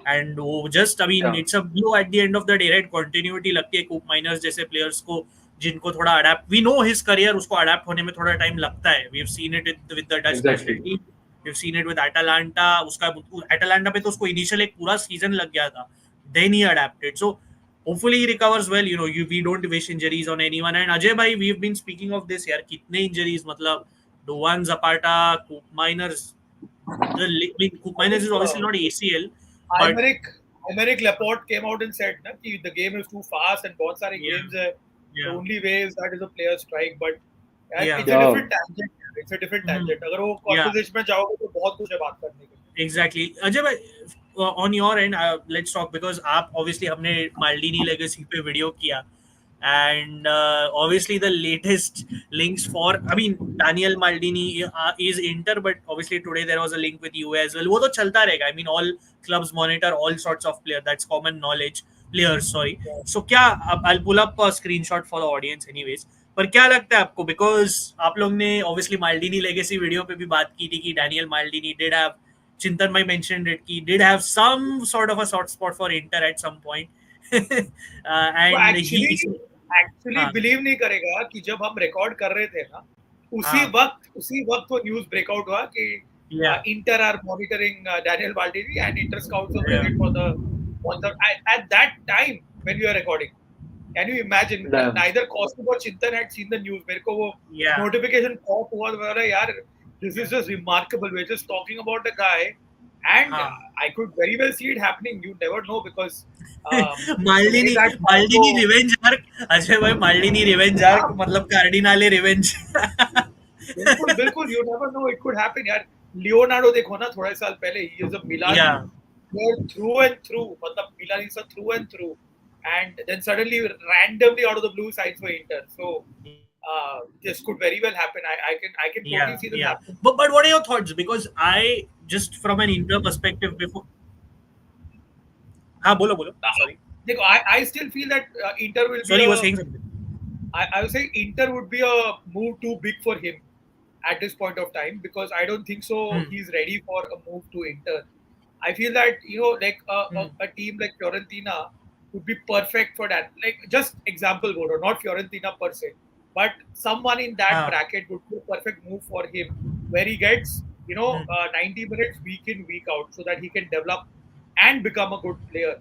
[SPEAKER 2] And वो just I mean
[SPEAKER 3] Yeah.
[SPEAKER 2] it's a blow at the end of the day, right? Continuity लगती है Coop Miners जैसे players को जिनको थोड़ा adapt. We know his career उसको adapt होने में थोड़ा time लगता है. We've seen it with the Dutch
[SPEAKER 3] Exactly.
[SPEAKER 2] national team. We've seen it with Atalanta. उसका Atalanta पे तो उसको initial एक पूरा season लग गया था. Then he adapted. So hopefully he recovers well. We don't wish injuries on anyone. And Ajay bhai, we've been speaking of this यार कितने injuries मतलब Duvan Zapata, Coop Miners. Coop Miners is obviously not ACL, but
[SPEAKER 1] Aymeric Laporte came out and said ना कि the game is too fast and बहुत सारे
[SPEAKER 2] Yeah.
[SPEAKER 1] games है. The
[SPEAKER 2] yeah,
[SPEAKER 1] only way is that is a player strike, but
[SPEAKER 2] Yeah.
[SPEAKER 1] it's a
[SPEAKER 3] Yeah.
[SPEAKER 1] different tangent. It's a different tangent. अगर वो
[SPEAKER 2] Yeah.
[SPEAKER 1] conversation में जाओगे तो बहुत कुछ है बात करने के लिए.
[SPEAKER 2] exactly. Ajay bhai, on your end, let's talk because आप obviously हमने Maldini legacy पे video किया. And obviously the latest links for, I mean, Daniel Maldini is Inter, but obviously today there was a link with UA as well. वो तो चलता रहेगा. I mean, all clubs monitor all sorts of players. That's common knowledge. Players, sorry. So क्या, I'll pull up a screenshot for the audience anyways. पर क्या लगता है आपको, बिकॉज आप लोग ने ऑब्वियसली माल्डिनी लेगेसी वीडियो पे भी बात की थी कि डैनियल माल्डिनी डिड हैव, चिंतन भाई मेंशन्ड इट, कि did have some sort of a soft spot for Inter at some point
[SPEAKER 1] वो
[SPEAKER 2] एंड ही
[SPEAKER 1] एक्चुअली बिलीव नहीं करेगा कि जब हम रिकॉर्ड कर रहे थे ना, उसी वक्त वो न्यूज ब्रेकआउट हुआ कि Inter are monitoring Daniel Maldini and Inter scouts are waiting for the at that time when we are recording. Can you imagine? Neither Kaustubh or Chintan had seen the news. मेरे को वो notification pop हुआ, बोला यार this is just remarkable. We're just talking about a guy, and I could very well see it happening. You never know because
[SPEAKER 2] Maldini revenge arc. Ajay भाई Maldini revenge arc मतलब कार्डिनाले revenge.
[SPEAKER 1] बिल्कुल you never know, it could happen यार. Leonardo देखो ना, थोड़े साल पहले he is a Milan through and through, मतलब Milanese through and through. And then suddenly, randomly out of the blue, signs for Inter. So this could very well happen. I can totally see this happen.
[SPEAKER 2] But what are your thoughts? Because I just from an Inter perspective before. हाँ बोलो. Sorry.
[SPEAKER 1] देखो, I still feel that Inter will.
[SPEAKER 2] Sorry, you were saying something.
[SPEAKER 1] I was saying Inter would be a move too big for him at this point of time, because I don't think so. He's ready for a move to Inter. I feel that like a team like Fiorentina would be perfect for that. Like, just example, Bodo, not Fiorentina per se, but someone in that bracket would be a perfect move for him, where he gets 90 minutes week in, week out, so that he can develop and become a good player.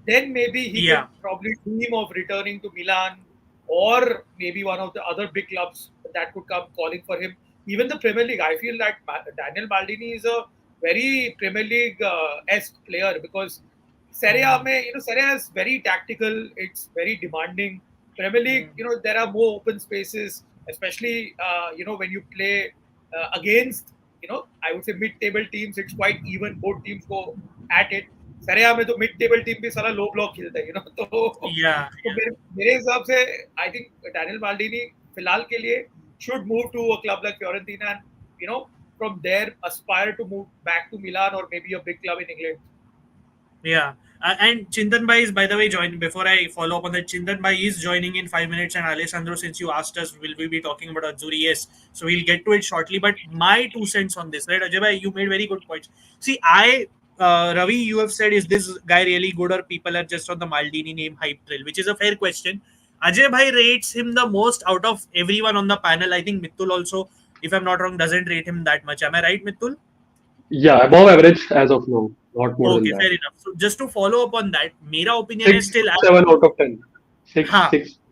[SPEAKER 1] Then maybe he can probably dream of returning to Milan, or maybe one of the other big clubs that could come calling for him. Even the Premier League, I feel that Daniel Maldini is a very Premier League-esque player, because Serie A mein, Serie A is very tactical. It's very demanding. Premier League, there are more open spaces, especially when you play against, I would say mid-table teams. It's quite even. Both teams go at it. Serie A में तो mid-table team भी सारा low block खेलता है, तो मेरे हिसाब से I think Daniel Maldini फिलहाल के लिए should move to a club like Fiorentina, and from there aspire to move back to Milan or maybe a big club in England.
[SPEAKER 2] Yeah. And Chintan Bhai is, by the way, joined. Before I follow up on that, Chintan Bhai is joining in 5 minutes. And Alessandro, since you asked us, will we be talking about Azzurri? Yes. So we'll get to it shortly. But my 2 cents on this, right? Ajay Bhai, you made very good points. See, Ravi, you have said, is this guy really good, or people are just on the Maldini name hype trail, which is a fair question. Ajay Bhai rates him the most out of everyone on the panel. I think Mithul also, if I'm not wrong, doesn't rate him that much. Am I right, Mithul?
[SPEAKER 3] Yeah, above average as of now. Not more than that.
[SPEAKER 2] Fair enough. So just to follow up on that, मेरा opinion is still
[SPEAKER 3] 7 out of 10. 6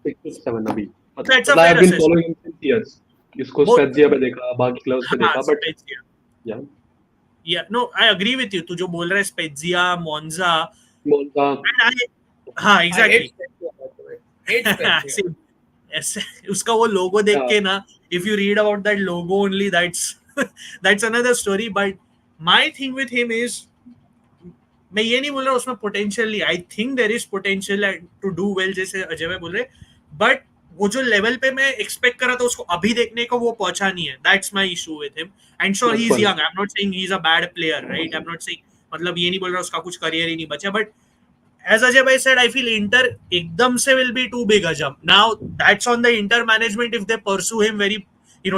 [SPEAKER 3] to 7 अभी.
[SPEAKER 2] That's a
[SPEAKER 3] I
[SPEAKER 2] fair
[SPEAKER 3] have been
[SPEAKER 2] assessment.
[SPEAKER 3] following him since years. इसको Spezia पे देखा, बाकी clubs पे देखा, but
[SPEAKER 2] yeah, no, I agree with you. तू जो बोल रहा है Spezia, Monza, and exactly.
[SPEAKER 1] I hate Spezia.
[SPEAKER 2] उसका वो logo देख के ना, if you read about that logo only, that's another story. But my thing with him is, मैं ये नहीं बोल रहा उसमें potential, I think there is potential to do well, जैसे अजय भाई बोल रहे, बट वो जो लेवल पे मैं एक्सपेक्ट कर रहा था उसको अभी देखने को वो पहुंचा नहीं है. That's my issue with him. And sure he is young, I am not saying he is a bad player, right? I am not saying, मतलब ये नहीं बोल रहा उसका कुछ करियर ही नहीं बचा, but as Ajay bhai said, I feel Inter ekdam se will be too big a jump. Now that's on the Inter management if they pursue him very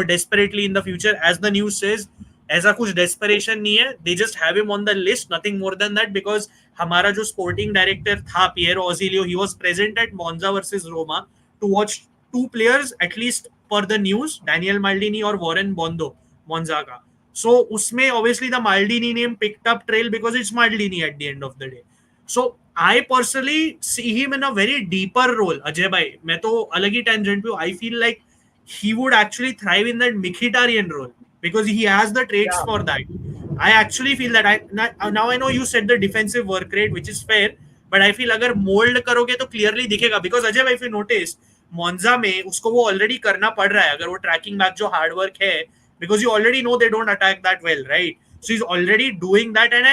[SPEAKER 2] desperately in the future. As the news says, ऐसा कुछ desperation नहीं है, they just have him on the list, nothing more than that, because हमारा जो sporting director था Piero Ausilio, he was present at Monza versus Roma to watch 2 players at least per the news, Daniel Maldini or Warren Bondo, Monza का. So उसमें obviously the Maldini name picked up trail because it's Maldini at the end of the day. So I personally see him in a very deeper role. Ajay bhai, मैं तो अलग ही tangent पे हूँ. I feel like he would actually thrive in that Mkhitaryan role because he has the traits for that. I actually feel that. Now I know you said the defensive work rate, which is fair, but I feel अगर mold करोगे तो clearly दिखेगा. Because Ajay bhai, if you notice, Monza में उसको वो already करना पड़ रहा है, अगर वो tracking back जो hard work है, because you already know they don't attack that well, right? So he's already doing that, and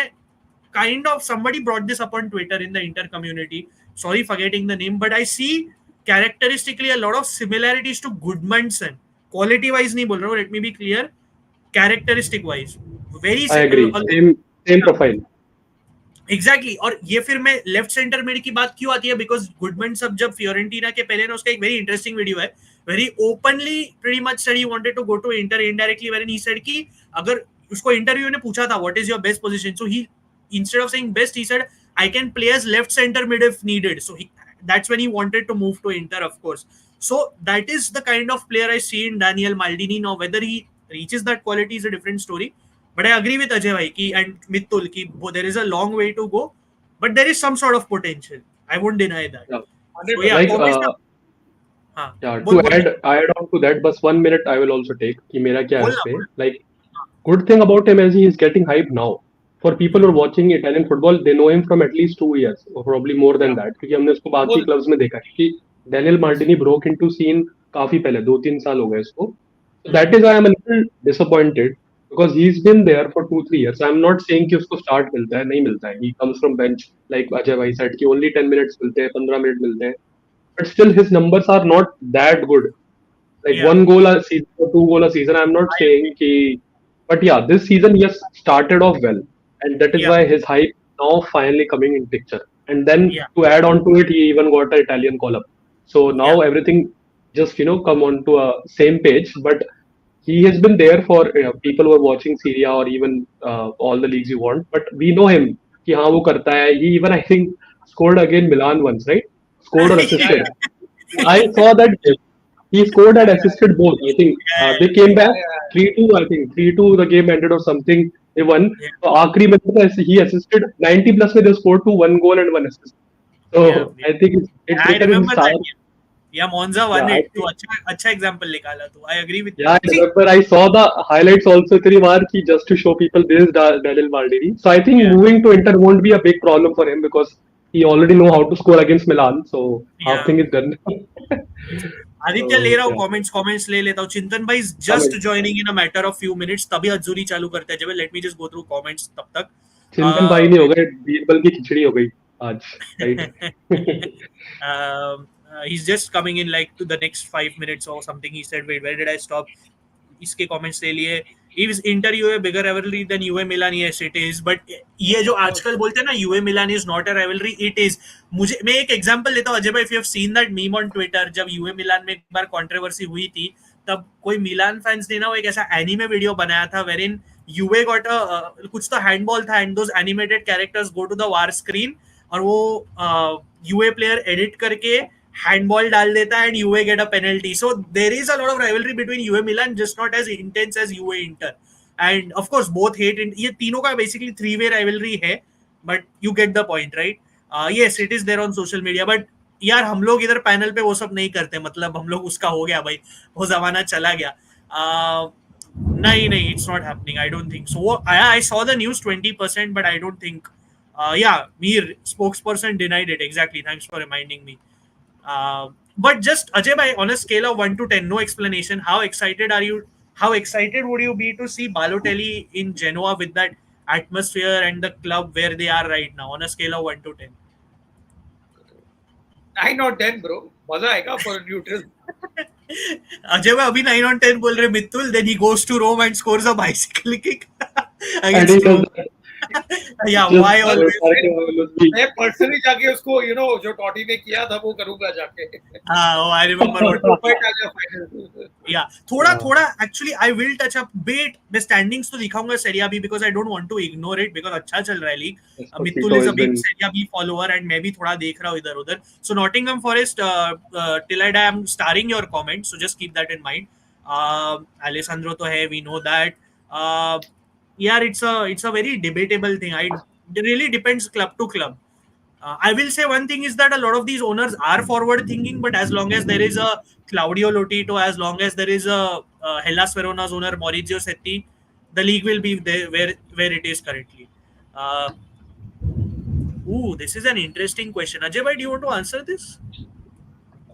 [SPEAKER 2] kind of somebody brought this up on Twitter in the Inter community. Sorry, forgetting the name, but I see characteristically a lot of similarities to Goodmanson. Quality wise नहीं बोल रहा हूँ, let me be clear. Characteristic wise, very
[SPEAKER 3] I agree. Same profile.
[SPEAKER 2] Exactly और ये फिर मैं left centre mid की बात क्यों आती है बिकॉज गुडमैन सब जब फियोरेंटीना के पहले ना उसका एक वेरी इंटरेस्टिंग वीडियो है very openly pretty much said he wanted to go to Inter indirectly when he said कि अगर उसको इंटरव्यू ने पूछा था what is your best position so he instead of saying best he said I can play as left centre mid if needed so that's when he wanted to move to Inter of course so that is the kind of player I see in Daniel Maldini now whether he reaches that quality is a different story. But I agree with Ajay bhai ki and Mitul ki there is a long way to go, but there is some sort of potential. I won't deny that.
[SPEAKER 3] Yeah.
[SPEAKER 2] So yeah,
[SPEAKER 3] Like,
[SPEAKER 2] yeah.
[SPEAKER 3] Add on to that, बस 1 minute I will also take कि मेरा क्या है
[SPEAKER 2] बोलना,
[SPEAKER 3] उसपे. Like, good thing about him is he is getting hype now. For people who are watching Italian football, they know him from at least 2 years, or probably more than that. क्योंकि हमने उसको बाकी क्लब्स में देखा है कि Daniel Maldini broke into scene काफी पहले 2-3 साल हो गए इसको. So that is why I'm a little disappointed because he's been there for 2-3 years. I'm not saying कि उसको start मिलता है, नहीं मिलता है. He comes from bench like Ajay bhai said कि only 10 minutes मिलते हैं, 15 मिनट मिलते हैं. But still his numbers are not that good. Like 1 goal a season or 2 goal a season. I'm not saying कि, but yeah, this season he has started off well. And that is why his hype now finally coming in picture. And then to add on to it, he even got an Italian call-up. So now everything just come onto a same page. But he has been there for people who are watching Serie A or even all the leagues you want. But we know him. कि हाँ वो करता है. He even I think scored against Milan once, right? Scored or assisted. I saw that game. He scored and assisted both. I think they came back 3-2. I think 3-2. The game ended or something. They won. So आखिरी में he assisted 90 plus में they scored 1 goal and 1 assist. So I think it's
[SPEAKER 2] I remember that game. Yeah, Monza won it. तो अच्छा example निकाला तो. I agree with you.
[SPEAKER 3] Yeah, I remember I saw the highlights also इतनी बार कि just to show people this is Daniel Maldini. So I think moving to Inter won't be a big problem for him because he already know how to score against Milan. So half thing is done.
[SPEAKER 2] Aditya ले रहा हूँ comments ले लेता हूँ. चिंतन भाई is just joining in a matter of few minutes. तभी अज्जुरी चालू करते हैं. जब let me just go through comments तब तक.
[SPEAKER 3] चिंतन भाई नहीं हो गए, बीरबल की खिचड़ी हो गई आज. Right?
[SPEAKER 2] He's just coming in like to the next 5 minutes or something. He said, wait, where did I stop? इसके comments ले लिए. Is Inter UA bigger rivalry than UA Milan? Yes, it is. But ये जो आजकल बोलते हैं ना UA Milan is not a rivalry, it is. मैं एक example लेता हूँ अजय भाई. If you have seen that meme on Twitter, जब UA Milan में एक बार controversy हुई थी, तब कोई मिलान फैंस ने ना वो एक ऐसा एनीमे वीडियो बनाया था wherein UA got a कुछ तो हैंडबॉल था and those animated characters go to the war screen और वो UA player edit करके handball डाल देता है and UA get a penalty. So there is a lot of rivalry between UA Milan, just not as intense as UA Inter. And of course both hate ये तीनों का basically 3-way rivalry है, but you get the point, right? Yes, it is there on social media, but यार हम लोग इधर panel पे वो सब नहीं करते. मतलब हम लोग उसका हो गया भाई, वो जमाना चला गया. नहीं, it's not happening. I don't think so. I saw the news 20%, but I don't think. Yeah, Mir, spokesperson denied it. Exactly. Thanks for reminding me. But just Ajay bhai, on a scale of 1 to 10, no explanation. How excited are you? How excited would you be to see Balotelli in Genoa with that atmosphere and the club where they are right now? On a scale of 1 to 10.
[SPEAKER 1] 9 or 10, bro. मजा आएगा for a neutral.
[SPEAKER 2] Ajay bhai, अभी 9 on 10 बोल रहे मित्तुल. Then he goes to Rome and scores a bicycle kick against Rome. Yeah, why always?
[SPEAKER 1] मैं personally जाके उसको जो टॉटी ने किया था वो करूंगा जाके.
[SPEAKER 2] I remember what. Yeah, थोड़ा actually I will touch up bit. मैं standings तो दिखाऊंगा Serie A B because I don't want to ignore it because अच्छा चल रहा है league. मित्तुल is a big Serie A B follower and मैं भी थोड़ा देख रहा हूँ इधर उधर. So Nottingham Forest till I die I'm starring your comment, so just keep that in mind. Alessandro तो है, we know that. Yeah, it's a very debatable thing. It really depends club to club. I will say one thing is that a lot of these owners are forward thinking, but as long as there is a Claudio Lotito, as long as there is a Hellas Verona's owner Maurizio Setti, the league will be there where it is currently. This is an interesting question. Ajay bhai, do you want to answer this?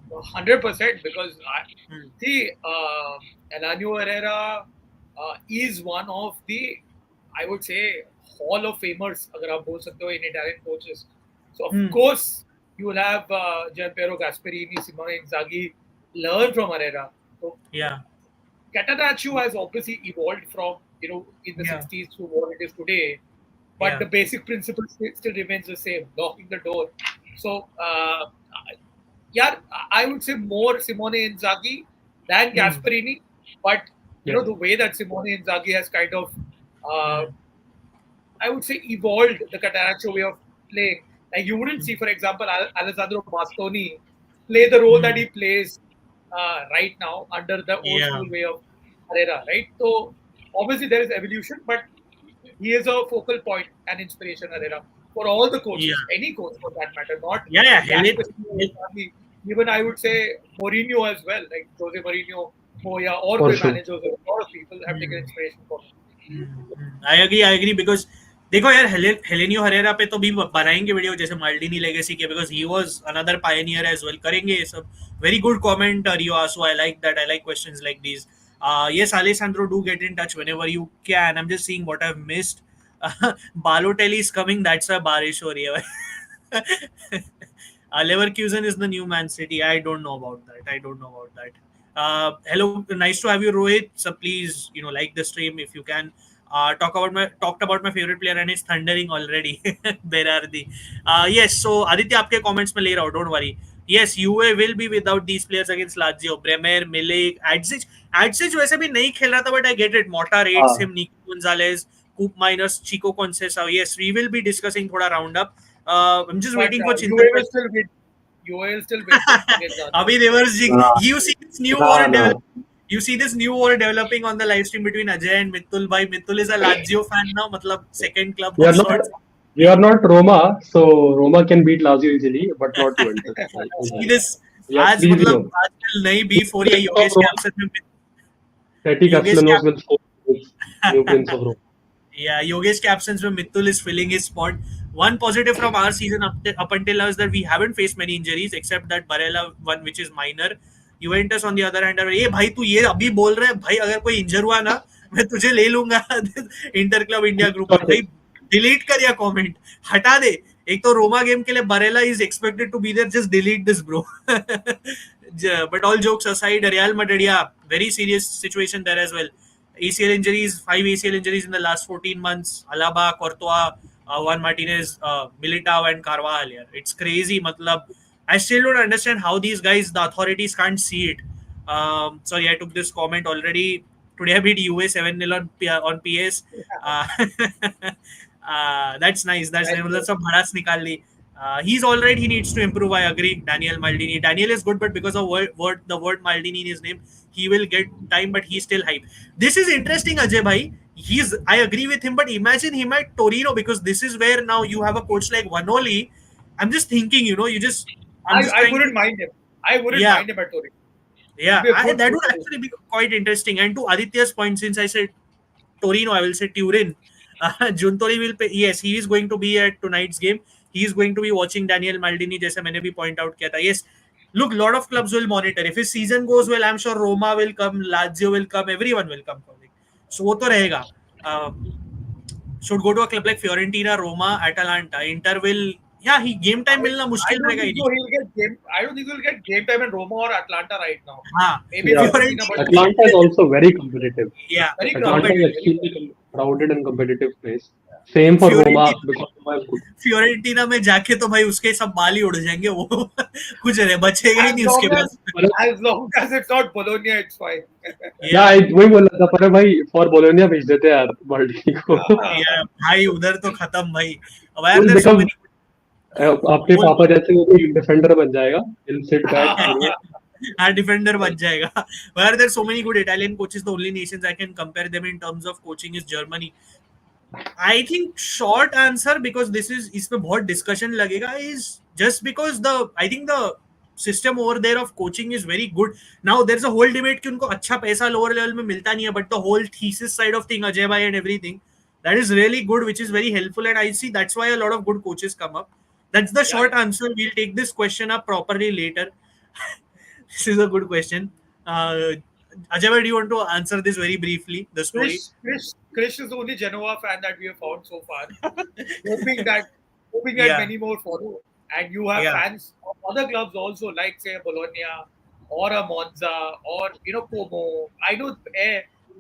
[SPEAKER 1] 100% because see, Elanio Herrera is one of the, I would say, Hall of Famers, अगर आप बोल सकते हो, in Italian coaches. So of course you will have Gianpiero Gasperini, Simone Inzaghi learn from Herrera. So
[SPEAKER 2] Yeah.
[SPEAKER 1] Catenaccio has obviously evolved from in the
[SPEAKER 2] Yeah.
[SPEAKER 1] 60s to what it is today, but
[SPEAKER 2] Yeah.
[SPEAKER 1] the basic principle still remains the same: locking the door. So yeah, I would say more Simone Inzaghi than
[SPEAKER 2] Hmm.
[SPEAKER 1] Gasperini, but
[SPEAKER 3] Yeah.
[SPEAKER 1] the way that Simone Inzaghi has kind of uh,
[SPEAKER 2] Hmm.
[SPEAKER 1] I would say evolved the Catenaccio way of playing. Like you wouldn't see, for example, Alessandro Bastoni play the role that
[SPEAKER 2] Hmm.
[SPEAKER 1] he plays right now under the old
[SPEAKER 2] Yeah.
[SPEAKER 1] school way of Herrera, right? So obviously there is evolution, but he is a focal point and inspiration, Herrera, for all the
[SPEAKER 2] Yeah.
[SPEAKER 1] coaches, any coach for that matter, not
[SPEAKER 2] Yeah. Yeah.
[SPEAKER 1] Gasperini, Inzaghi, even I would say Mourinho as well, like Jose Mourinho, Moya, all
[SPEAKER 3] For
[SPEAKER 1] the
[SPEAKER 3] sure.
[SPEAKER 1] managers, a lot of people have taken
[SPEAKER 2] Hmm.
[SPEAKER 1] inspiration from him.
[SPEAKER 2] I agree because देखो यार हेलेनियो Herrera पे तो भी बनाएंगे video जैसे Maldini legacy के because he was another pioneer as well करेंगे ये सब very good comment Rio also I like that I like questions like this yes Alessandro do get in touch whenever you can I'm just seeing what I've missed Balotelli is coming that's a barish हो रही है Leverkusen is the new Man City. I don't know about that. I don't know about that. Hello, nice to have you, Rohit. So please, like the stream if you can. Talked about my favorite player and it's thundering already. Berardi. Yes. So Aditya, आपके comments में ले रहा हूँ. Don't worry. Yes, UA will be without these players against Lazio. Bremer, Milik, Adsic वैसे भी नहीं खेल रहा था, but I get it. Mota rates him, Nico Gonzalez, Coop minus Chico Conceição. Yes, we will be discussing थोड़ा roundup. I'm just
[SPEAKER 1] But
[SPEAKER 2] waiting for
[SPEAKER 1] UA
[SPEAKER 2] Chintan.
[SPEAKER 1] will still win. UA will still win against Azzurri.
[SPEAKER 2] Abhi reverse jig.
[SPEAKER 3] Nah,
[SPEAKER 2] You see this new
[SPEAKER 3] nah,
[SPEAKER 2] war
[SPEAKER 3] nah.
[SPEAKER 2] developing. You see this new war developing on the live stream between Ajay and Mitul. Bhai, Mitul is a Lazio fan now. Matlab second club
[SPEAKER 3] We
[SPEAKER 2] of
[SPEAKER 3] are not
[SPEAKER 2] sorts.
[SPEAKER 3] we are not Roma, so Roma can beat Lazio easily, but not Juventus.
[SPEAKER 2] See this.
[SPEAKER 3] We are
[SPEAKER 2] आज
[SPEAKER 3] 3-0.
[SPEAKER 2] मतलब आजकल नई beef हो रही है
[SPEAKER 3] Prince of
[SPEAKER 2] Yogesh
[SPEAKER 3] Roma,
[SPEAKER 2] caption में
[SPEAKER 3] Tati
[SPEAKER 2] Yogesh
[SPEAKER 3] Castellanos
[SPEAKER 2] cap
[SPEAKER 3] will score this new Prince of Rome.
[SPEAKER 2] Yeah, Yogesh के absence में Mittul is filling his spot. One positive from our season up until now is that we haven't faced many injuries except that Barella one which is minor. Juventus on the other hand, ये भाई तू ये अभी बोल रहा है भाई अगर कोई इंजर हुआ ना मैं तुझे ले लूंगा इंटर क्लब इंडिया ग्रुप में भाई डिलीट कर या कमेंट हटा दे एक तो रोमा गेम के लिए Barella is expected to be there just delete this bro but all jokes aside Real Madrid yeah very serious situation there as well ACL injuries, 5 ACL injuries in the last 14 months. Alaba, Courtois, Juan Martinez, Militao, and Carvajal. Here. It's crazy. Matlab, I still don't understand how these guys, the authorities, can't see it. Sorry, I took this comment already. Today I beat UA 7-0 on PS. Uh, that's nice. That's
[SPEAKER 1] Right.
[SPEAKER 2] nice. Some bharas nikal li. He's all right. He needs to improve. I agree. Daniel Maldini. Daniel is good, but because of the word Maldini in his name, he will get time, but he's still hype. This is interesting, Ajay bhai. I agree with him, but imagine him at Torino because this is where now you have a coach like Vanoli. I'm just thinking, I'm just
[SPEAKER 1] I
[SPEAKER 2] trying
[SPEAKER 1] wouldn't
[SPEAKER 2] to,
[SPEAKER 1] mind him. I wouldn't
[SPEAKER 2] yeah,
[SPEAKER 1] mind him at Torino.
[SPEAKER 2] yeah.
[SPEAKER 1] It'd be a good
[SPEAKER 2] That would
[SPEAKER 1] move.
[SPEAKER 2] actually be quite interesting. And to Aditya's point, since I said Torino, I will say Turin. Giuntoli will pay. Yes, he is going to be at tonight's game. He is going to be watching Daniel Maldini, जैसे मैंने भी point out किया था. Yes, look, lot of clubs will monitor. If his season goes well, I'm sure Roma will come, Lazio will come, everyone will come. So वो तो रहेगा. Should go to a club like Fiorentina, Roma, Atalanta. Inter will, yeah, he game time मिलना
[SPEAKER 1] I
[SPEAKER 2] मुश्किल
[SPEAKER 1] don't
[SPEAKER 2] रहेगा
[SPEAKER 1] think so. He'll get game. I don't think he'll get game time in Roma or Atlanta right now.
[SPEAKER 2] हाँ,
[SPEAKER 1] Maybe
[SPEAKER 3] Yeah.
[SPEAKER 1] Fiorentina, but
[SPEAKER 3] Atlanta is also very competitive.
[SPEAKER 2] yeah,
[SPEAKER 1] very
[SPEAKER 3] Atlanta is
[SPEAKER 1] competitive.
[SPEAKER 3] extremely crowded and competitive place. Same for Roma because Roma is good.
[SPEAKER 2] Fiorentina में जाके तो भाई उसके सब बाल ही उड़ जाएंगे वो कुछ नहीं बचेगा ही
[SPEAKER 1] As
[SPEAKER 2] नहीं
[SPEAKER 1] long
[SPEAKER 2] उसके
[SPEAKER 1] as,
[SPEAKER 2] pass
[SPEAKER 1] as long as it's not Bologna, it's fine.
[SPEAKER 3] Yeah, वही बोला था पर भाई फॉर बोलोनिया भेज देते यार माल्डिनी को.
[SPEAKER 2] Yeah, भाई उधर तो खत्म भाई अब यार
[SPEAKER 3] Will
[SPEAKER 2] there so
[SPEAKER 3] become
[SPEAKER 2] many
[SPEAKER 3] आपके पापा जैसे वो कोई डिफेंडर बन जाएगा. He'll sit back.
[SPEAKER 2] हाँ डिफेंडर बन जाएगा where there so many good Italian coaches the only nations I can compare them in terms of coaching is Germany. I think short answer because this is इसमें बहुत discussion लगेगा is just because I think the system over there of coaching is very good. Now there's a whole debate कि उनको अच्छा पैसा lower level में मिलता नहीं है but the whole thesis side of thing Ajay bhai and everything that is really good which is very helpful and I see that's why a lot of good coaches come up. That's the short answer. We'll take this question up properly later. This is a good question. Ajay bhai, do you want to answer this very briefly? The story.
[SPEAKER 1] Krish is the only Genoa fan that we have found so far. hoping that
[SPEAKER 2] Yeah.
[SPEAKER 1] many more follow. and you have
[SPEAKER 2] Yeah.
[SPEAKER 1] fans of other clubs also, like say Bologna or a Monza or Como. I know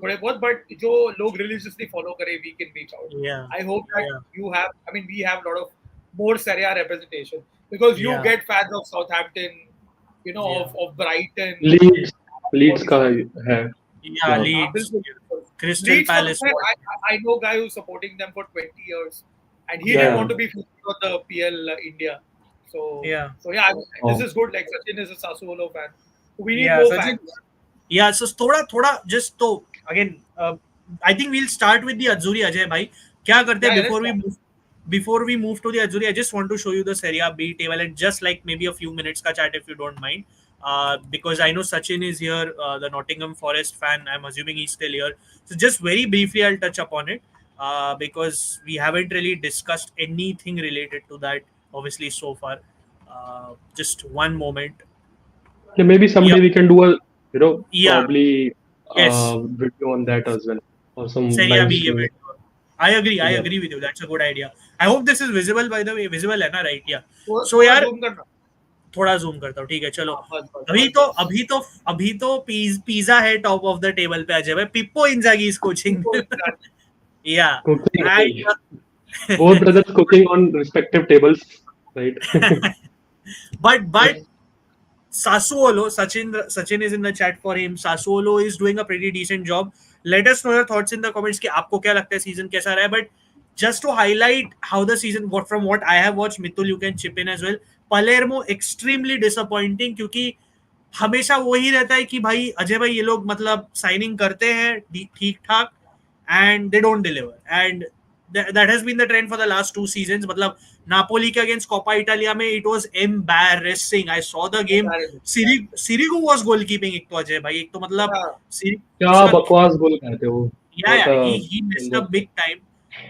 [SPEAKER 1] थोड़े बहुत, but जो लोग religiously follow करे week in week out.
[SPEAKER 2] Yeah.
[SPEAKER 1] I hope that
[SPEAKER 2] Yeah.
[SPEAKER 1] you have. I mean, we have a lot of more Serie A representation because you
[SPEAKER 2] Yeah.
[SPEAKER 1] get fans of Southampton,
[SPEAKER 2] Yeah.
[SPEAKER 1] of Brighton,
[SPEAKER 3] Leeds का
[SPEAKER 1] और
[SPEAKER 3] है.
[SPEAKER 2] Yeah.
[SPEAKER 3] Yeah.
[SPEAKER 2] Leeds.
[SPEAKER 1] बिल्कुल, बिल्कुल.
[SPEAKER 2] Crystal
[SPEAKER 1] Leeds का तो
[SPEAKER 2] Palace.
[SPEAKER 1] खैर, I know a guy who's supporting them for 20 years, and he
[SPEAKER 3] Yeah.
[SPEAKER 1] didn't want to be featured on the PL India. So
[SPEAKER 2] Yeah.
[SPEAKER 1] yeah, this
[SPEAKER 3] Oh.
[SPEAKER 1] is good. Like Sachin is a Sassuolo fan. We need
[SPEAKER 2] Yeah.
[SPEAKER 1] more
[SPEAKER 2] Sachin.
[SPEAKER 1] fans.
[SPEAKER 2] Yeah. So थोड़ा just तो again, I think we'll start with the Azzurri. Ajay bhai, क्या करते हैं
[SPEAKER 1] Yeah,
[SPEAKER 2] before
[SPEAKER 1] let's
[SPEAKER 2] we
[SPEAKER 1] start.
[SPEAKER 2] move? Before we move to the Azzurri, I just want to show you the Serie A B table and just like maybe a few minutes ka chat if you don't mind. Because I know Sachin is here, the Nottingham Forest fan. I'm assuming he's still here. So just very briefly, I'll touch upon it because we haven't really discussed anything related to that, obviously, so far. Just one moment.
[SPEAKER 3] Yeah, maybe someday
[SPEAKER 2] Yeah.
[SPEAKER 3] we can do a
[SPEAKER 2] Yeah.
[SPEAKER 3] probably
[SPEAKER 2] Yes.
[SPEAKER 3] video on that as well, or some
[SPEAKER 2] Serie A
[SPEAKER 3] live
[SPEAKER 2] B
[SPEAKER 3] streaming.
[SPEAKER 2] event. I agree. I
[SPEAKER 3] Yeah.
[SPEAKER 2] agree with you. That's a good idea. I hope this is visible, by the way. Visible है ना, right? Yeah. So
[SPEAKER 1] थोड़ा
[SPEAKER 2] यार
[SPEAKER 1] zoom करना.
[SPEAKER 2] थोड़ा zoom करता हूँ, ठीक है, चलो.
[SPEAKER 1] हाँ, बस, बस,
[SPEAKER 2] अभी
[SPEAKER 1] बस,
[SPEAKER 2] तो
[SPEAKER 1] बस.
[SPEAKER 2] अभी तो अभी तो पिज्जा है टॉप ऑफ द टेबल पे. अजय भाई, पिप्पो इंजागी इज कोचिंग. या
[SPEAKER 3] Cooking. Both brothers cooking on respective tables, right?
[SPEAKER 2] but Sassuolo, Sachin is in the chat for him. Sassuolo is doing a pretty decent job. Let us know your thoughts in the comments कि आपको क्या लगता है season कैसा रहा है. But just to highlight how the season, from what I have watched, Mitul, you can chip in as well. Palermo extremely disappointing क्योंकि हमेशा वही रहता है कि भाई अजय भाई ये लोग मतलब साइनिंग करते हैं ठीक ठाक and they don't deliver, and that has been the trend for the last 2 seasons. मतलब नापोली के अगेंस्ट कोपा इटालिया में it was embarrassing. I saw the game. Sirigu was goalkeeping. एक तो अजय भाई, एक तो मतलब
[SPEAKER 3] क्या बकवास गोल खाते वो.
[SPEAKER 2] he messed up big time.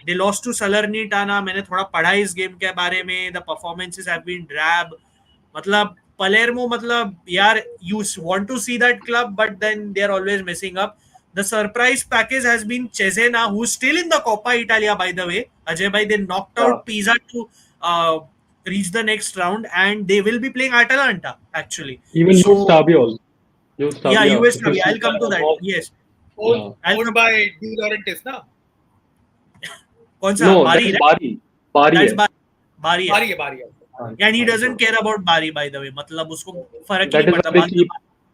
[SPEAKER 2] They lost to Salernitana. मैंने थोड़ा पढ़ा इस गेम के बारे में. The performances have been drab. मतलब Palermo, मतलब यार, you want to see that club, but then they are always messing up. The surprise package has been Cesena, who's still in the Coppa Italia, by the way. Ajay bhai, they knocked out Pisa to reach the next round, and they will be playing Atalanta, actually.
[SPEAKER 3] Even Stabia also.
[SPEAKER 2] Yeah, US Stabia. I'll come to that. Yes.
[SPEAKER 1] Owned by De Laurentiis, na?
[SPEAKER 2] कौन सा?
[SPEAKER 3] No,
[SPEAKER 2] Bari,
[SPEAKER 3] that's
[SPEAKER 2] right?
[SPEAKER 3] Bari.
[SPEAKER 2] That's
[SPEAKER 3] Bari.
[SPEAKER 2] Bari. And he doesn't care about Bari, by the way. मतलब उसको फर्क ही
[SPEAKER 3] That
[SPEAKER 2] नहीं
[SPEAKER 3] is
[SPEAKER 2] पड़ता.
[SPEAKER 3] why we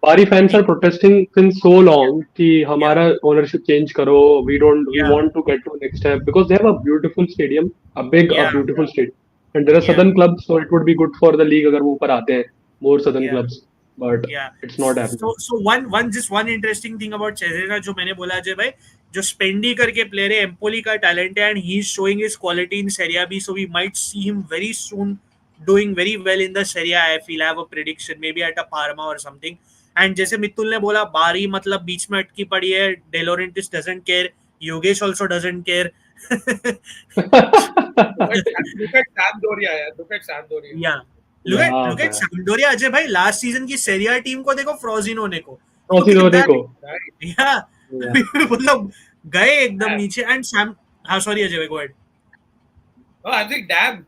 [SPEAKER 3] Bari fans are protesting since so long कि हमारा ownership change करो. We want to get to next step because they have a beautiful stadium, a beautiful stadium, and there are southern clubs, so it would be good for the league अगर वो ऊपर आते हैं, more southern clubs, but it's not happening.
[SPEAKER 2] So one interesting thing about Cesena जो मैंने बोला अजय भाई, जो स्पेंडी करके प्लेयर है, एम्पोली का टैलेंट है, and he is showing his quality in Serie B, so we might see him very soon doing very well in the Serie A. I feel I have a prediction, maybe at a Parma or something. And जैसे मित्तुल ने बोला, बारी मतलब बीच में अटकी पड़ी है. De Laurentiis doesn't care. Yogesh also doesn't care.
[SPEAKER 1] Look at Sampdoria, yeah. Look at Sampdoria.
[SPEAKER 2] Yeah. Look at Sampdoria, Ajay भाई. लास्ट सीजन की सेरिया टीम को देखो, फ्रोजिनोने को. Yeah. मतलब गए एकदम नीचे. And sorry अजय भाई, go ahead.
[SPEAKER 1] Oh, I'm saying damn.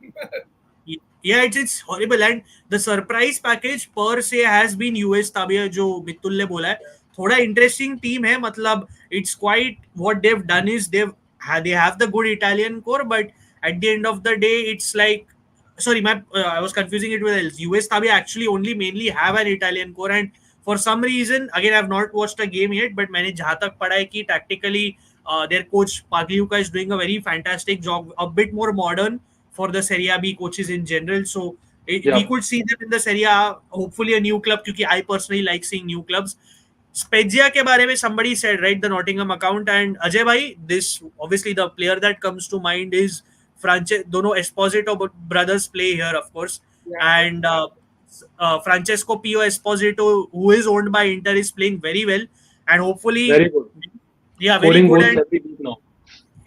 [SPEAKER 2] Yeah, it's horrible. And the surprise package per se has been US Tabia, जो मित्तुल ने बोला है. थोड़ा interesting team है. मतलब it's quite, what they've done is they have the good Italian core, but at the end of the day, it's like, sorry, I was confusing it with else. US Tabia actually only mainly have an Italian core, and for some reason, again, I've not watched a game yet, but मैंने जहाँ तक पढ़ा है कि tactically their coach Pagliuca is doing a very fantastic job, a bit more modern for the Serie B coaches in general. So we could see them in the Serie A, hopefully a new club, because I personally like seeing new clubs. Spezia ke bare mein somebody said, right, the Nottingham account, and Ajay bhai, this obviously the player that comes to mind is dono Esposito brothers play here, of course, and Francesco Pio Esposito, who is owned by Inter, is playing very well, and hopefully
[SPEAKER 3] very good.
[SPEAKER 2] Yeah, very good. And every week now.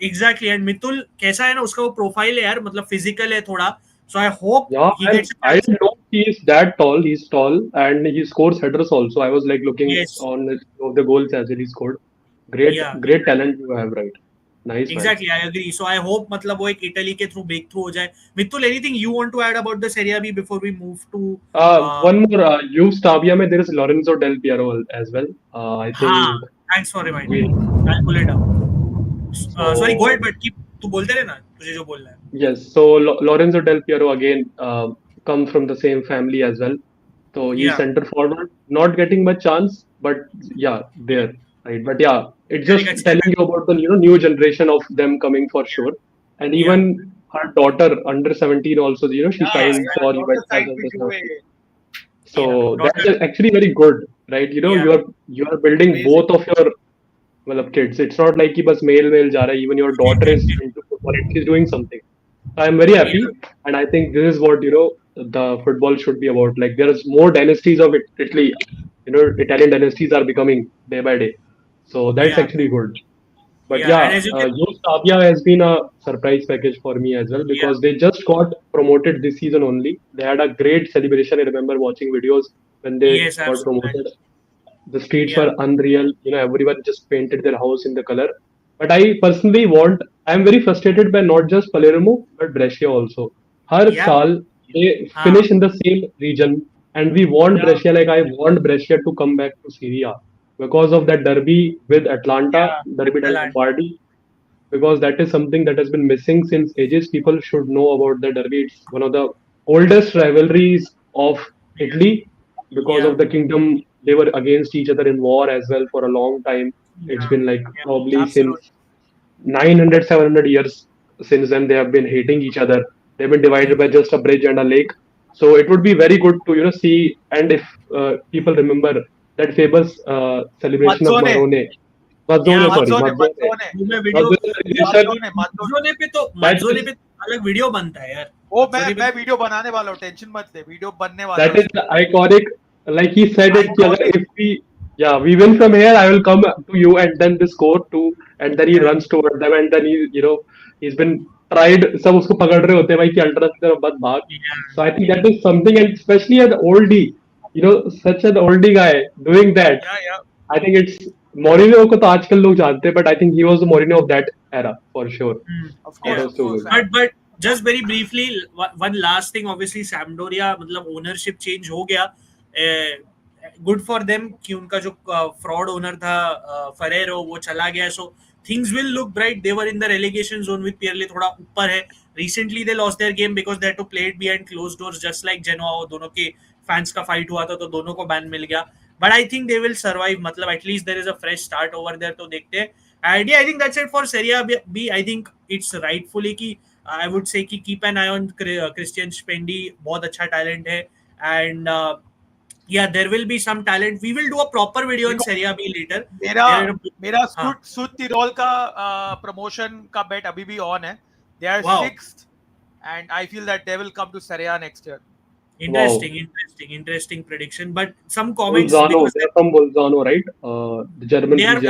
[SPEAKER 2] Exactly. And Mitul कैसा है ना, उसका वो profile है यार, मतलब physical है थोड़ा. So I hope he gets.
[SPEAKER 3] I didn't know he is that tall. He's tall and he scores headers also. I was like looking on the goals as he scored. Great talent you have, right? Nice, man.
[SPEAKER 2] Exactly, I agree. So I hope मतलब वो एक Italy के through break through हो जाए. Mitul, anything you want to add about the Serie B before we move to?
[SPEAKER 3] One more, Stabia में there is Lorenzo Del Piero as well. I think
[SPEAKER 2] Thanks for reminding
[SPEAKER 3] we.
[SPEAKER 2] me. I'll pull it up. Sorry, go
[SPEAKER 3] So
[SPEAKER 2] ahead, but keep. तू बोलते रहना तुझे जो बोलना है.
[SPEAKER 3] yes, so Lorenzo Del Piero again comes from the same family as well. So he's
[SPEAKER 2] Yeah.
[SPEAKER 3] center forward, not getting much chance, but yeah, there, right? But yeah, it's
[SPEAKER 2] Very
[SPEAKER 3] just
[SPEAKER 2] good.
[SPEAKER 3] telling you about the new generation of them coming for sure. And
[SPEAKER 2] Yeah.
[SPEAKER 3] even her daughter under 17 also, she signed for
[SPEAKER 1] daughter
[SPEAKER 3] Juventus
[SPEAKER 1] signed
[SPEAKER 3] as
[SPEAKER 1] with
[SPEAKER 3] well.
[SPEAKER 1] Juve.
[SPEAKER 3] So
[SPEAKER 2] Yeah,
[SPEAKER 3] that's
[SPEAKER 2] daughter.
[SPEAKER 3] actually very good, right?
[SPEAKER 2] Yeah.
[SPEAKER 3] You are building
[SPEAKER 1] Amazing.
[SPEAKER 3] both of your kids. It's not like कि बस male जा रहा है. Even your daughter is into football and she's doing something. So I'm very happy, and I think this is what the football should be about. Like there is more dynasties of Italy. Italian dynasties are becoming day by day. So that's
[SPEAKER 2] Yeah.
[SPEAKER 3] actually good. But
[SPEAKER 2] Yeah, and
[SPEAKER 3] yeah,
[SPEAKER 2] as you can,
[SPEAKER 3] Stabia has been a surprise package for me as well because they just got promoted this season only. They had a great celebration. I remember watching videos when they
[SPEAKER 2] yes,
[SPEAKER 3] got
[SPEAKER 2] absolutely.
[SPEAKER 3] promoted. The streets
[SPEAKER 2] Yeah.
[SPEAKER 3] were unreal. Everyone just painted their house in the color. But I personally I'm very frustrated by not just Palermo, but Brescia also. Har
[SPEAKER 2] Yeah.
[SPEAKER 3] saal, they finish in the same region, and we want Brescia, like I want Brescia to come back to Serie A because of that derby with Atlanta, derby del
[SPEAKER 2] Atlanta.
[SPEAKER 3] Lombardi, because that is something that has been missing since ages. People should know about the derby. It's one of the oldest rivalries of Italy because
[SPEAKER 2] Yeah.
[SPEAKER 3] of the kingdom. They were against each other in war as well for a long time. It's
[SPEAKER 2] Yeah.
[SPEAKER 3] been like
[SPEAKER 2] Yeah.
[SPEAKER 3] probably
[SPEAKER 1] Absolutely.
[SPEAKER 3] since 900, 700 years since then they have been hating each other. They've been divided by just a bridge and a lake. So it would be very good to see, and if people remember that famous celebration of
[SPEAKER 1] Mazzone.
[SPEAKER 3] Marone.
[SPEAKER 2] Yeah,
[SPEAKER 3] Mazzone.
[SPEAKER 2] वो मैं video मज्जोने पे तो अलग video बनता है यार.
[SPEAKER 1] वो मैं वीडियो बनाने वाला हूँ, टेंशन मत ले, वीडियो बनने वाला
[SPEAKER 3] That
[SPEAKER 1] है.
[SPEAKER 3] is iconic. Like he said it, कि
[SPEAKER 1] Iconic.
[SPEAKER 3] अगर if we win from here, I will come to you, and then they score too, and then he runs toward them, and then he's been tried. सब उसको पकड़ रहे होते हैं भाई कि अल्ट्रा की तरफ मत भाग. So I think that is something, and especially an oldie, such an oldie guy doing that.
[SPEAKER 2] Yeah.
[SPEAKER 3] I think it's Mourinho को तो आजकल लोग जानते हैं, but I think he was the Mourinho of that era for sure.
[SPEAKER 1] Of course,
[SPEAKER 3] That was too good.
[SPEAKER 2] But just very briefly, one last thing, obviously Sampdoria मतलब ownership change हो गया. Good for them कि उनका जो fraud owner था Ferrero वो चला गया. So things will look bright. They were in the relegation zone with Pirelli थोड़ा ऊपर है. Recently they lost their game because they had to play it behind closed doors, just like Genoa. वो दोनों के fans का fight हुआ था तो दोनों को ban मिल गया. But I think they will survive. मतलब at least there is a fresh start over there. तो देखते हैं. And yeah, I think that's it for Serie A B. I think it's rightfully कि I would say कि keep an eye on Christian Spendi. बहुत अच्छा talent है. And yeah, there will be some talent. We will do a proper video on Serie B later.
[SPEAKER 1] मेरा suit terol का promotion का bet अभी भी on है. They are 6th, and I feel that they will come to Serie A next year.
[SPEAKER 2] Interesting prediction. But some comments.
[SPEAKER 3] Bolzano, they're from Bolzano, right? The German region.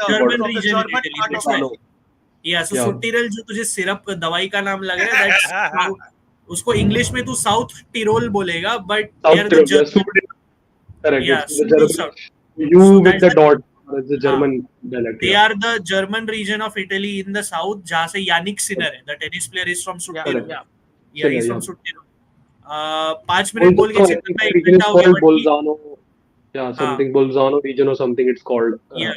[SPEAKER 2] German region. Yeah, so Suttirol जो तुझे syrup दवाई का नाम लग रहा है, that's उसको English में तू साउथ टिरोल बोलेगा, but they are the German. Yeah,
[SPEAKER 3] you with the dot. The German dialect.
[SPEAKER 2] They are the German region of Italy in the south, जहाँ से Yannick Sinner है. The tennis player is from Suttirol. Yeah, he's from Suttirol. 5 minute बोल के चिंतन एक घंटा हो गया.
[SPEAKER 3] Bolzano. Yeah, something Bolzano region or something it's called.
[SPEAKER 2] Yeah.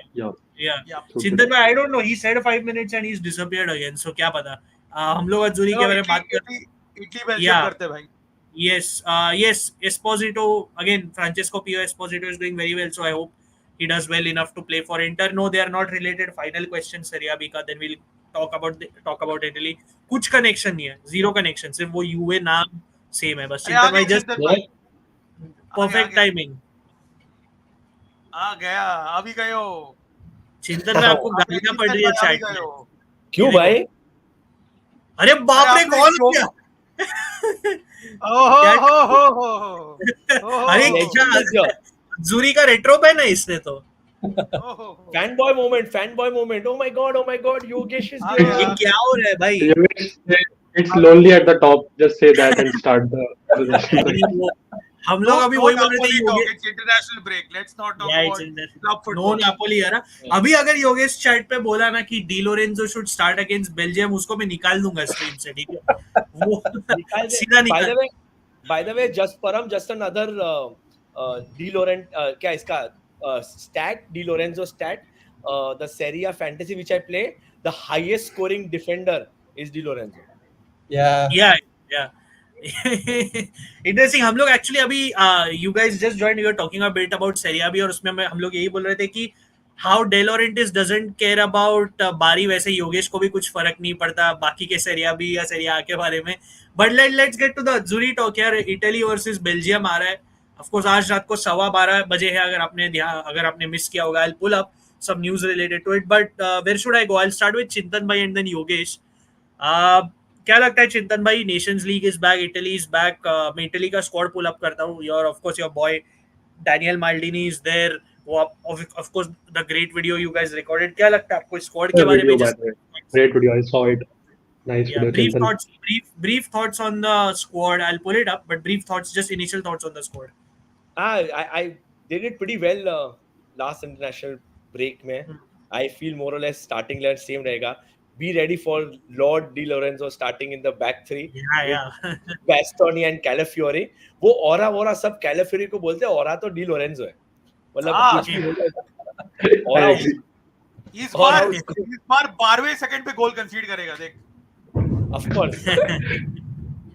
[SPEAKER 2] चिंतन भाई, I don't know. He said 5 minutes and he's disappeared again. So क्या पता. हम लोग अज़ुरी के बारे में बात करते हैं.
[SPEAKER 1] इटली बेल्जियम करते भाई.
[SPEAKER 2] Yes. Esposito again. Francesco Pio Esposito is doing very well. So I hope he does well enough to play for Inter. No, they are not related. Final question Serie A का. Then we'll talk about Italy. कुछ connection नहीं है. Zero connection. सिर्फ वो UA नाम same है बस. चिंतन भाई just perfect timing.
[SPEAKER 1] आ गया, अभी गयो.
[SPEAKER 2] चिंतन में आपको गालियां पड़ रही है चैट में.
[SPEAKER 4] क्यों भाई?
[SPEAKER 2] अरे बाप रे, कौन किया? अरे क्या Azzurri का रेट्रो पहना है इसने तो.
[SPEAKER 4] Fanboy moment. Oh my god, Yogesh is there.
[SPEAKER 2] ये क्या हो रहा है भाई?
[SPEAKER 3] It's lonely at the top. Just say that and start the.
[SPEAKER 2] हम लोग अभी वही बोल रहे थे Yogesh,
[SPEAKER 5] It's international break. Let's not talk about club
[SPEAKER 2] no
[SPEAKER 5] football.
[SPEAKER 2] Napoli है ना. अभी अगर योगेश चैट पे बोला ना कि D Lorenzo should start against Belgium, उसको मैं निकाल दूंगा स्ट्रीम से, ठीक है. वो सीधा निकाल.
[SPEAKER 4] By the way, just another De Laurent, क्या इसका stat, De Lorenzo stat, the Serie A fantasy which I play, the highest scoring defender is De Lorenzo.
[SPEAKER 2] Yeah. Interesting. हम लोग एक्चुअली अभी you guys just joined, we are talking a bit about Serie A भी, और उसमें हम लोग यही बोल रहे थे कि how day लॉरेंटिस doesn't care about बारी, वैसे योगेश को भी कुछ फर्क नहीं पड़ता बाकी के सेरी A भी या सेरी A के बारे में. But let's get to the Azzurri talk यार. इटली वर्सेस बेल्जियम आ रहा है. ऑफ कोर्स आज रात को 12:15 बजे है. अगर आपने मिस किया होगा, I will pull up some news related to it. But where should I go? I'll start with Chintan bhai and then Yogesh. क्या लगता है चिंतन भाई? Nations League is back, Italy is back. मैं इटली का squad pull up करता हूँ. Your of course your boy Daniel Maldini is there. वो of course the great video you guys recorded. क्या लगता है आपको स्क्वाड के बारे में?
[SPEAKER 3] Great video, I saw it. Nice video.
[SPEAKER 2] Brief thoughts on the squad. I'll pull it up, but brief thoughts, just initial thoughts on the squad.
[SPEAKER 4] They did pretty well last international break में. I feel more or less starting line same रहेगा. Be ready for Lord Di Lorenzo starting in the back three.
[SPEAKER 2] Yeah.
[SPEAKER 4] Bastoni and Calafiori. वो aura सब Calafiori को बोलते हैं. Aura तो Di Lorenzo है. मतलब कुछ भी होता है.
[SPEAKER 5] इस बार 12वें सेकंड पे गोल कंसीड करेगा, देख.
[SPEAKER 4] Of course.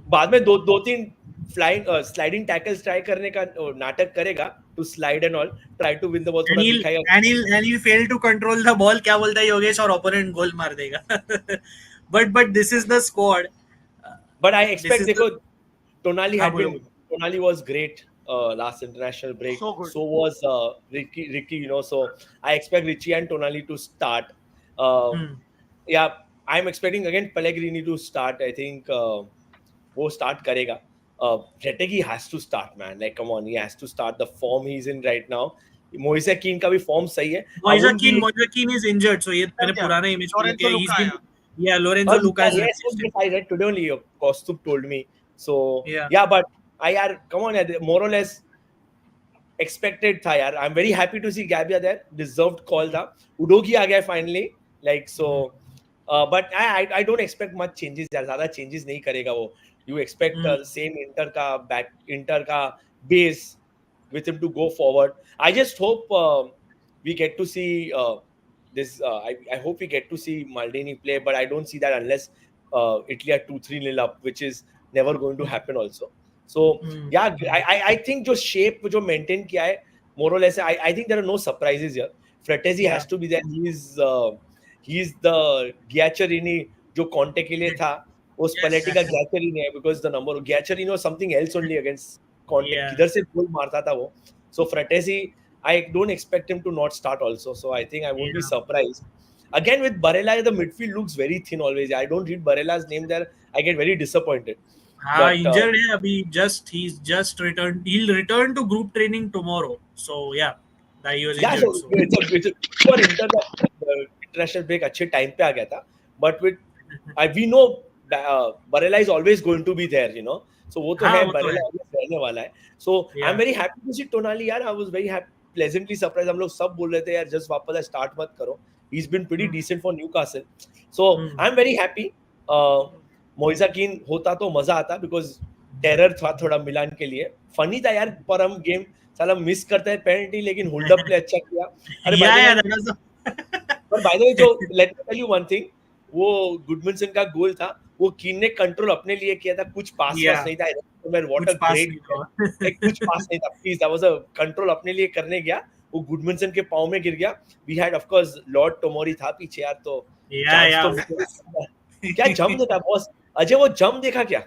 [SPEAKER 4] बाद में दो तीन sliding tackles try करने का नाटक करेगा, to slide and all, try to win the ball.
[SPEAKER 2] And he'll fail to control the ball. क्या बोलता है योगेश? और opponent गोल मार देगा. but this is the squad.
[SPEAKER 4] But I expect देखो Tonali was great last international break.
[SPEAKER 5] So good.
[SPEAKER 4] So was Ricky, you know. So I expect Richie and Tonali to start. Yeah, I'm expecting again Pellegrini to start. I think वो start करेगा. Retegui has to start, man. Like, come on, he has to start. The form he's in right now. Moise Kean का भी form सही है.
[SPEAKER 2] Moise Kean is injured, so ये मैंने पुराना image
[SPEAKER 5] Lorenzo Lucca.
[SPEAKER 2] Yeah, Lorenzo Lucca is.
[SPEAKER 4] Yes, I read today only. Kostub told me. So yeah, but come on, more or less expected था यार. I'm very happy to see Gabbia there. Deserved call था. Udogi आ गया finally. Like so, but I don't expect much changes यार. ज़्यादा changes नहीं करेगा वो. You expect same Inter ka base with him to go forward. I just hope we get to see this. I hope we get to see Maldini play, but I don't see that unless Italy are 2-3-0 up, which is never going to happen also. So yeah, I think जो shape जो maintain किया है, more or less, I think there are no surprises here. Fratesi has to be there. He's the Giaccherini जो Conte के लिए था. उस Spalletti का Giaccherini है, because the number of Giaccherini was something else only against Conte. किधर से गोल मारता था वो. So Fratesi, I don't expect him to not start also. So I think I won't be surprised. Again with Barella, the midfield looks very thin always. I don't read Barella's name there. I get very disappointed.
[SPEAKER 2] Injured है अभी. He's just returned. He'll return to group training tomorrow. So yeah, that he was injured.
[SPEAKER 4] So it's for Inter the international break अच्छे time पे आ गया था. But we know Barella is always going to be there, you know. So वो तो है, Barella रहने वाला है. So I'm very happy to see Tonali यार. I was very happy, pleasantly surprised. हम लोग सब बोल रहे थे यार just वापस start मत करो. He's been pretty decent for Newcastle. So I'm very happy. Moise Kean होता तो मजा आता, because terror था थोड़ा मिलान के लिए. Funny था यार, पर हम गेम साला मिस करते हैं पेनल्टी, लेकिन होल्ड अप प्ले अच्छा किया. पर by the way, जो let me tell you one thing, वो गुडमनसन का गोल था, वो कीन ने कंट्रोल अपने लिए किया था. कुछ पास नहीं था. What a great कुछ पास नहीं था. Please, that was a control अपने लिए करने गया, वो गुडमनसन के पाँव में गिर गया. We had of course Lord Tomori था पीछे यार, तो क्या जंप देखा बॉस. अजय वो जंप देखा क्या?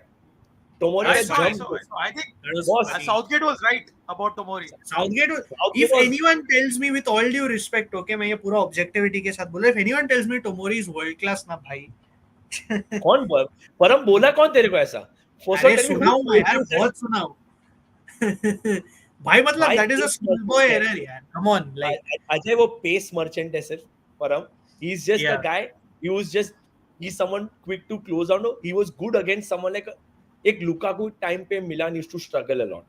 [SPEAKER 4] Tomori
[SPEAKER 5] I think Southgate was right about Tomori.
[SPEAKER 2] Southgate if anyone tells me, with all due respect, okay, मैं ये पूरा objectivity के साथ बोल रहा हूँ, if anyone tells me Tomori is world class ना भाई.
[SPEAKER 4] कौन बोल? परम बोला कौन तेरे को ऐसा?
[SPEAKER 2] अरे सुनाऊँ यार, बहुत सुनाऊँ. भाई मतलब that is a schoolboy error यार. Come on, like
[SPEAKER 4] अजय वो pace merchant है सिर्फ. परम, he's just a guy. He's someone quick to close out. He was good against someone like एक Lukaku time पे Milan used to struggle a lot.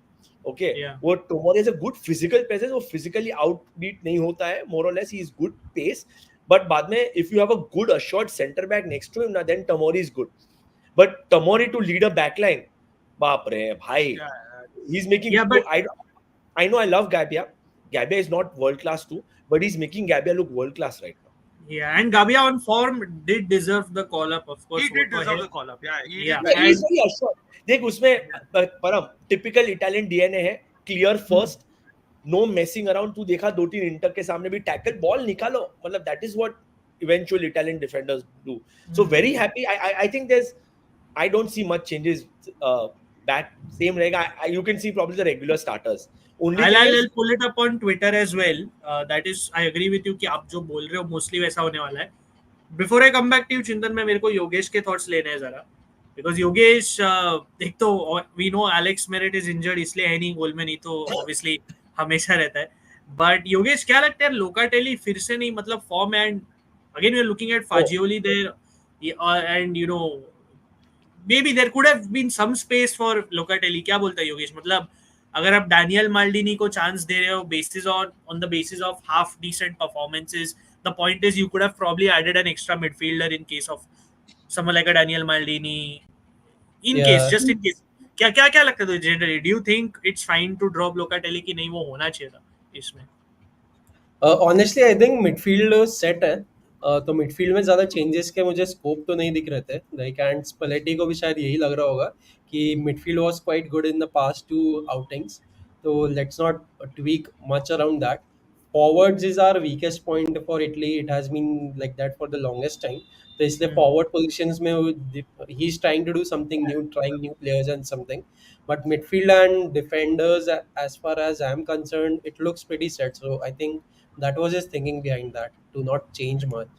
[SPEAKER 4] Okay,
[SPEAKER 2] Yeah.
[SPEAKER 4] वो Tomori has a good physical presence, वो physically outbeat नहीं होता है, more or less he is good pace, but बाद में if you have a good assured center back next to him, then Tomori is good. But Tomori to lead a backline, बाप रे भाई, he's making.
[SPEAKER 2] Yeah, but
[SPEAKER 4] I know I love Gabbia. Gabbia is not world class too, but he's making Gabbia look world class right now.
[SPEAKER 2] Yeah, and Gabbia on form did deserve the call up, of course.
[SPEAKER 5] He did deserve the call up. Yeah, he
[SPEAKER 2] Yeah,
[SPEAKER 5] did.
[SPEAKER 4] He's very assured. देख उसमें परम typical Italian DNA है, clear first, no messing around. तू देखा 2-3 inter के सामने भी tackle ball निकालो, मतलब that is what eventual Italian defenders do. So very happy. I think I don't see much changes. Back same रहेगा. You can see probably the regular starters.
[SPEAKER 2] I'll pull it up on Twitter as well. That is, I agree with you कि आप जो बोल रहे हो mostly वैसा होने वाला है. Before I come back to you, चिंतन में मेरे को योगेश के thoughts लेने हैं जरा. Because योगेश, एक तो we know Alex Merritt is injured, इसलिए है नहीं गोल में, नहीं तो obviously हमेशा रहता है. But योगेश क्या लगता है Locatelli फिर से नहीं, मतलब form, and again we are looking at Fagioli there, and you know maybe there could have been some space for Locatelli. क्या बोलता है योगेश? मतलब अगर आप डैनियल माल्डिनी को चांस दे रहे हो basis on the basis of half decent performances, the point is you could have probably added an extra midfielder in case of someone like a Daniel Maldini, in case, just in case. क्या लगता है generally? Do you think it's fine to drop Locatelli कि नहीं वो होना चाहिए था इसमें?
[SPEAKER 6] Honestly, I think midfield set है. तो मिडफील्ड में ज़्यादा चेंजेस के मुझे स्कोप तो नहीं दिख रहे थे. लाइक एंड स्पेलेटी को भी शायद यही लग रहा होगा कि midfield was quite good in the past 2 outings, तो let's not tweak much around that. Forwards is our weakest point for Italy. It has been like that for the longest time. तो इसलिए forward positions में he's trying to do something new, trying new players and something. But midfield and defenders, as far as I'm concerned, it looks pretty set. So I think that was his thinking behind that, to not change much.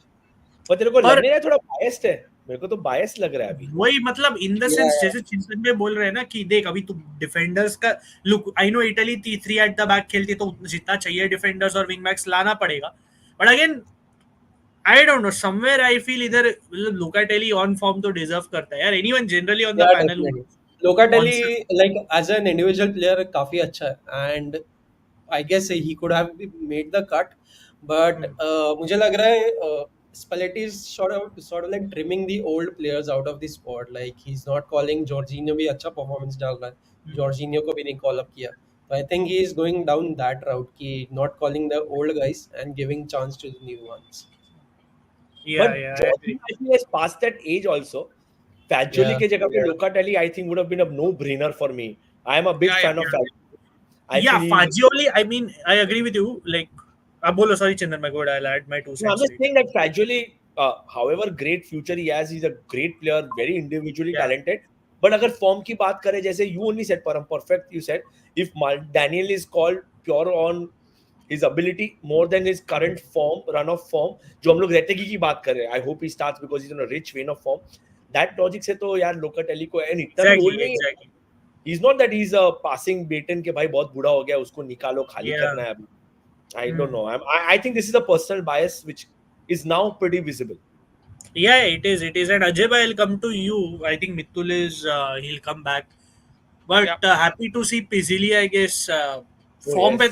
[SPEAKER 4] पर तेरे को लग नहीं रहा थोड़ा biased है? मेरे को तो biased लग रहा है अभी.
[SPEAKER 2] वही मतलब in the sense जैसे चिंतन में बोल रहे हैं ना कि देख अभी तू डिफेंडर्स का look, I know Italy 3 at the back खेलती तो जितना चाहिए डिफेंडर्स और विंग बैक्स लाना पड़ेगा, but again I don't know, somewhere I feel इधर Locatelli ऑन फॉर्म तो डिजर्व करता है यार. Anyone generally on the panel
[SPEAKER 6] Locatelli like as an individual player काफी अच्छा है, and I guess he could have made the cut, but मुझे लग रहा है Spalletti is sort of like trimming the old players out of the squad. Like he's not calling Jorginho भी अच्छा performance डाल रहा है, Jorginho को भी नहीं call up किया. So I think he is going down that route कि not calling the old guys and giving chance to the new ones.
[SPEAKER 4] But Jorginho has passed that age also. Fagioli के जगह पे Locatelli I think would have been a no-brainer for me. I am a big fan of Fagioli.
[SPEAKER 2] Fagioli, I mean, I agree with you. Like, Abolo, sorry, Chindan, my God, I'll add my 2 cents.
[SPEAKER 4] I'm just saying that Fagioli, however great future he has, he's a great player, very individually talented. But अगर form की बात करें, जैसे you only said, Param, perfect, you said, if Daniel is called pure on his ability more than his current form, run of form, जो हम लोग रेतेगी की बात कर रहे हैं, I hope he starts because he's in a rich vein of form. That logic से तो यार Locatelli को and इतना गोल नहीं है. He's not that he's a passing Baton के भाई बहुत बूढ़ा हो गया उसको निकालो खाली करना है अभी. I don't know. I think this is a personal bias which is now pretty visible.
[SPEAKER 2] Yeah, it is. And Ajay bhai, I'll come to you. I think Mithul is he'll come back. But happy to see Pizzili, I guess. Form pe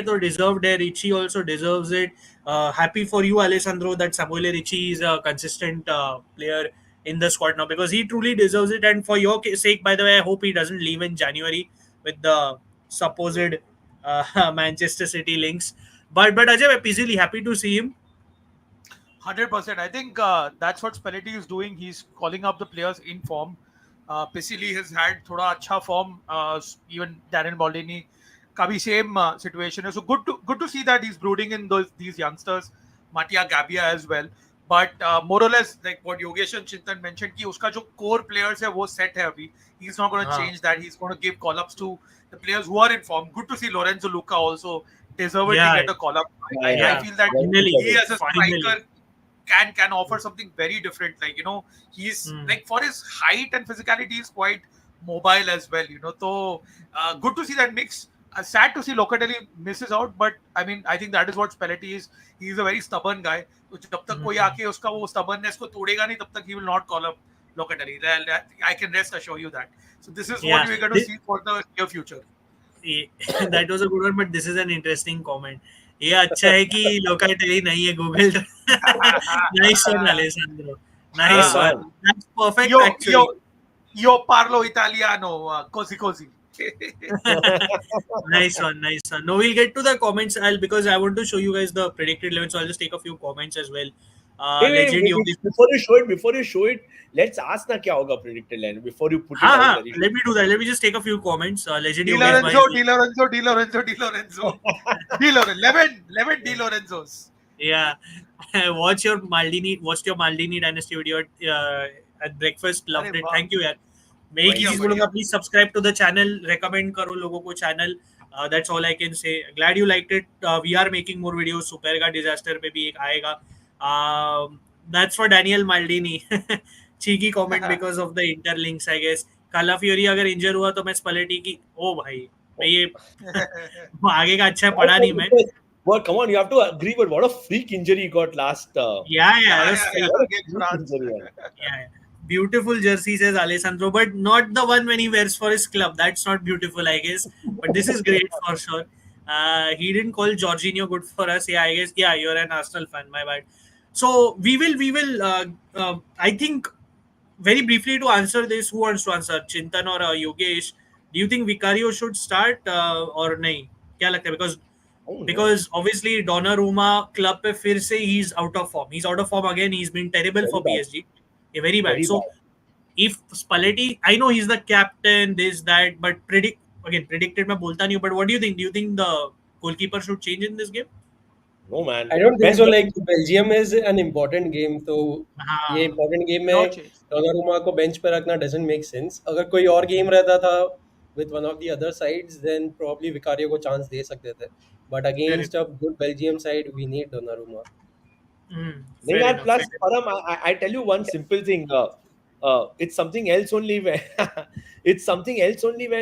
[SPEAKER 2] to deserved है. Ricci also deserves it. Happy for you, Alessandro, that Samuel Ricci is a consistent player in the squad now, because he truly deserves it. And for your sake, by the way, I hope he doesn't leave in January with the supposed Manchester City links. But Ajay, Pizzili, happy to see him.
[SPEAKER 5] 100%. I think that's what Spalletti is doing. He's calling up the players in form. Pizzili has had thoda acha form. Even Daniel Maldini का भी same situation है. So good to see that he's brooding in these youngsters. Matteo Gabbia as well. But more or less, like what Yogesh and Chintan mentioned, कि उसका जो core players है वो set है अभी. He's not going to change that. He's going to give call-ups to the players who are in form. Good to see Lorenzo Lucca also deserving to get a call-up. I feel that he as a striker can offer something very different. Like, you know, he's like, for his height and physicality, he's quite mobile as well, you know. So good to see that mix. Sad to see Locatelli misses out, but I mean, I think that is what Spalletti is. He's a very stubborn guy. So जब तक कोई आके उसका वो stubbornness को तोड़ेगा नहीं, तब तक he will not call up Locatelli. I can rest assure you that. So this is what we're going to see for the near future.
[SPEAKER 2] That was a good one, but this is an interesting comment. ये अच्छा है कि लोकेटली नहीं है Google. Nice one, Alessandro. Nice
[SPEAKER 4] man.
[SPEAKER 2] one. That's perfect,
[SPEAKER 5] Io,
[SPEAKER 2] actually.
[SPEAKER 5] io parlo italiano, così così.
[SPEAKER 2] Nice one, nice one. No, we'll get to the comments because I want to show you guys the predicted 11, so I'll just take a few comments as well. Legend
[SPEAKER 4] Wait,
[SPEAKER 2] Yogi.
[SPEAKER 4] before you show it, let's ask na kya hoga predicted line before you put it
[SPEAKER 2] हाँ
[SPEAKER 4] out
[SPEAKER 2] हाँ,
[SPEAKER 4] there.
[SPEAKER 2] let me do that. Let me just take a few comments. Legend
[SPEAKER 5] Di
[SPEAKER 2] Yogi is
[SPEAKER 5] Lorenzo,
[SPEAKER 2] my...
[SPEAKER 5] Di Lorenzo, Di Lorenzo, Di Lorenzo. Di Lorenzo. 11 Di Lorenzos.
[SPEAKER 2] Yeah. Watched your Maldini dynasty video at breakfast. Loved
[SPEAKER 5] अरे
[SPEAKER 2] it.
[SPEAKER 5] वाह.
[SPEAKER 2] Thank you यार. मैं एक ही चीज बोलूंगा, please subscribe to the channel, recommend करो लोगों को channel. That's all I can say. Glad you liked it. We are making more videos. Super का disaster पे भी एक आएगा. That's for Daniel Maldini. cheeky comment because of the interlinks, I guess. Calafiori अगर इंजर हुआ तो मैं स्पलेटी की ओ भाई मैं ये आगे का अच्छा पढ़ा नहीं मैं.
[SPEAKER 4] Well, come on, you have to agree. But what a freak injury he got last.
[SPEAKER 2] Yeah, that's freak.
[SPEAKER 5] Against France.
[SPEAKER 2] Yeah. Beautiful jersey, says Alessandro, but not the one when he wears for his club. That's not beautiful, I guess. But this is great for sure. He didn't call Jorginho good for us. Yeah, I guess. Yeah, you're an Arsenal fan. My bad. So we will. I think very briefly to answer this. Who wants to answer? Chintan or Yogesh? Do you think Vicario should start or नहीं? क्या लगता है? Because obviously Donnarumma club पे फिर से he's out of form. He's out of form again. He's been terrible for PSG. Yeah, very bad. So if Spalletti, I know he's the captain, this, that, but predicted मैं बोलता नहीं हूँ. But what do you think? Do you think the goalkeeper should change in this game?
[SPEAKER 4] No man.
[SPEAKER 6] I don't think so. Like Belgium is an important game, तो ये important game में Donnarumma को bench पे रखना doesn't make sense. अगर कोई और game रहता था with one of the other sides, then probably Vicario को chance दे सकते थे. But against a good Belgium side, we need Donnarumma.
[SPEAKER 4] Plus, Param, I tell you one simple thing. It's something else only when